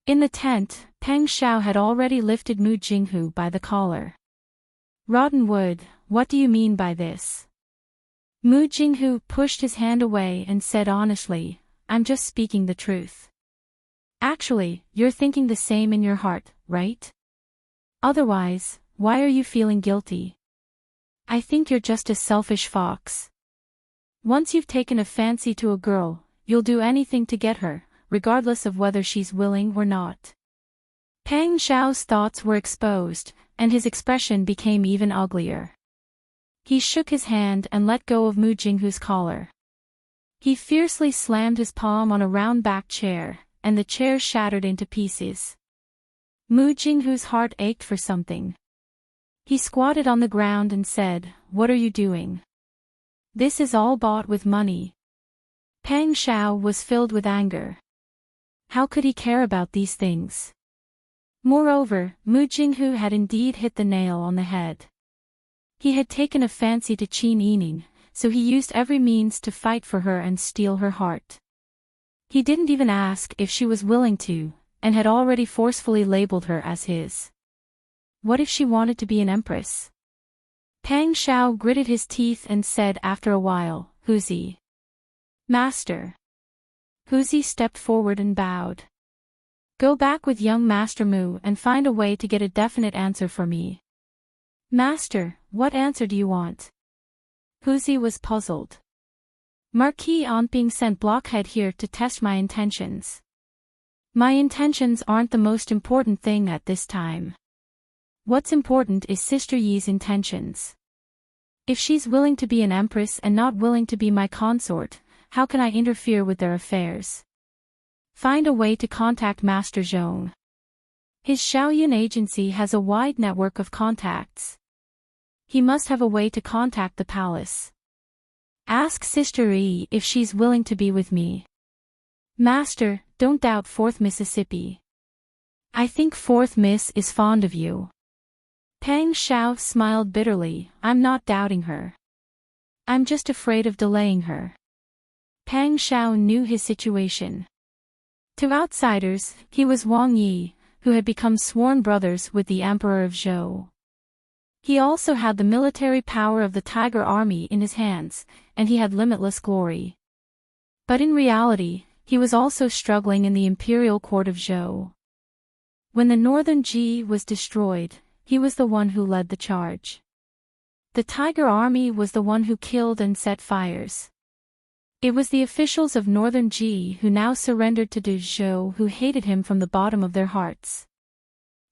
In the tent, Pang Zhao had already lifted Mu Jinghu by the collar. "Rotten wood, what do you mean by this?" Mu Jinghu pushed his hand away and said honestly, "I'm just speaking the truth." Actually, you're thinking the same in your heart, right? Otherwise, why are you feeling guilty? I think you're just a selfish fox. Once you've taken a fancy to a girl, you'll do anything to get her, regardless of whether she's willing or not. Pang Xiao's thoughts were exposed, and his expression became even uglier. He shook his hand and let go of Mu Jinghu's collar. He fiercely slammed his palm on a round-backed chair, and the chair shattered into pieces. Mu Jinghu's heart ached for something. He squatted on the ground and said, "What are you doing? This is all bought with money." Pang Xiao was filled with anger. How could he care about these things? Moreover, Mu Jinghu had indeed hit the nail on the head. He had taken a fancy to Qin Yining, so he used every means to fight for her and steal her heart. He didn't even ask if she was willing to, and had already forcefully labeled her as his. What if she wanted to be an empress? Pang Xiao gritted his teeth and said after a while, "Huzi." "Master." Huzi stepped forward and bowed. "Go back with young Master Mu and find a way to get a definite answer for me." "Master, what answer do you want?" Huzi was puzzled. "Marquis Anping sent Blockhead here to test my intentions." "My intentions aren't the most important thing at this time. What's important is Sister Yi's intentions. If she's willing to be an empress and not willing to be my consort, how can I interfere with their affairs? Find a way to contact Master Zhong. His Shaoyun agency has a wide network of contacts. He must have a way to contact the palace. Ask Sister Yi if she's willing to be with me. Master, don't doubt 4th Mississippi. I think 4th Miss is fond of you." Pang Xiao smiled bitterly. "I'm not doubting her. I'm just afraid of delaying her." Pang Xiao knew his situation. To outsiders, he was Wang Yi, who had become sworn brothers with the Emperor of Zhou. He also had the military power of the Tiger Army in his hands, and he had limitless glory. But in reality, he was also struggling in the imperial court of Zhou. When the northern Ji was destroyed, he was the one who led the charge. The Tiger Army was the one who killed and set fires. It was the officials of northern Ji who now surrendered to Du Zhou, who hated him from the bottom of their hearts.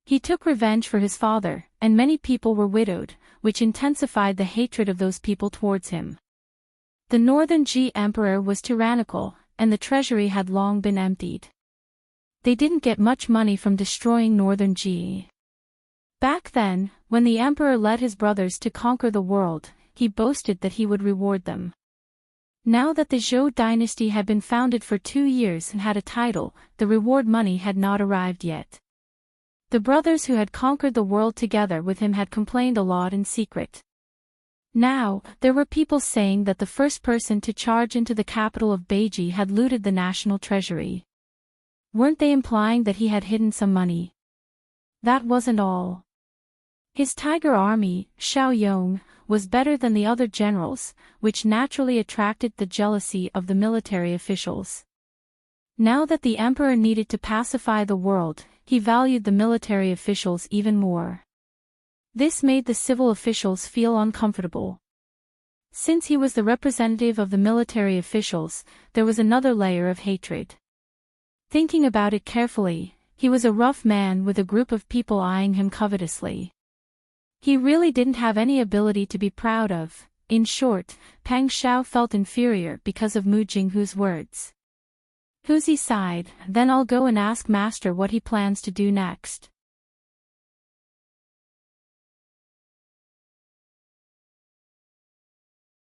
He took revenge for his father, and many people were widowed, which intensified the hatred of those people towards him. The northern Ji emperor was tyrannical, and the treasury had long been emptied. They didn't get much money from destroying northern Ji. Back then, when the emperor led his brothers to conquer the world, he boasted that he would reward them. Now that the Zhou dynasty had been founded for 2 years and had a title, the reward money had not arrived yet. The brothers who had conquered the world together with him had complained a lot in secret. Now, there were people saying that the first person to charge into the capital of Beiji had looted the national treasury. Weren't they implying that he had hidden some money? That wasn't all. His Tiger Army, Shaoyong, was better than the other generals, which naturally attracted the jealousy of the military officials. Now that the emperor needed to pacify the world, he valued the military officials even more. This made the civil officials feel uncomfortable. Since he was the representative of the military officials, there was another layer of hatred. Thinking about it carefully, he was a rough man with a group of people eyeing him covetously. He really didn't have any ability to be proud of. In short, Pang Xiao felt inferior because of Mu Jinghu's words. Huzi sighed, "Then I'll go and ask Master what he plans to do next."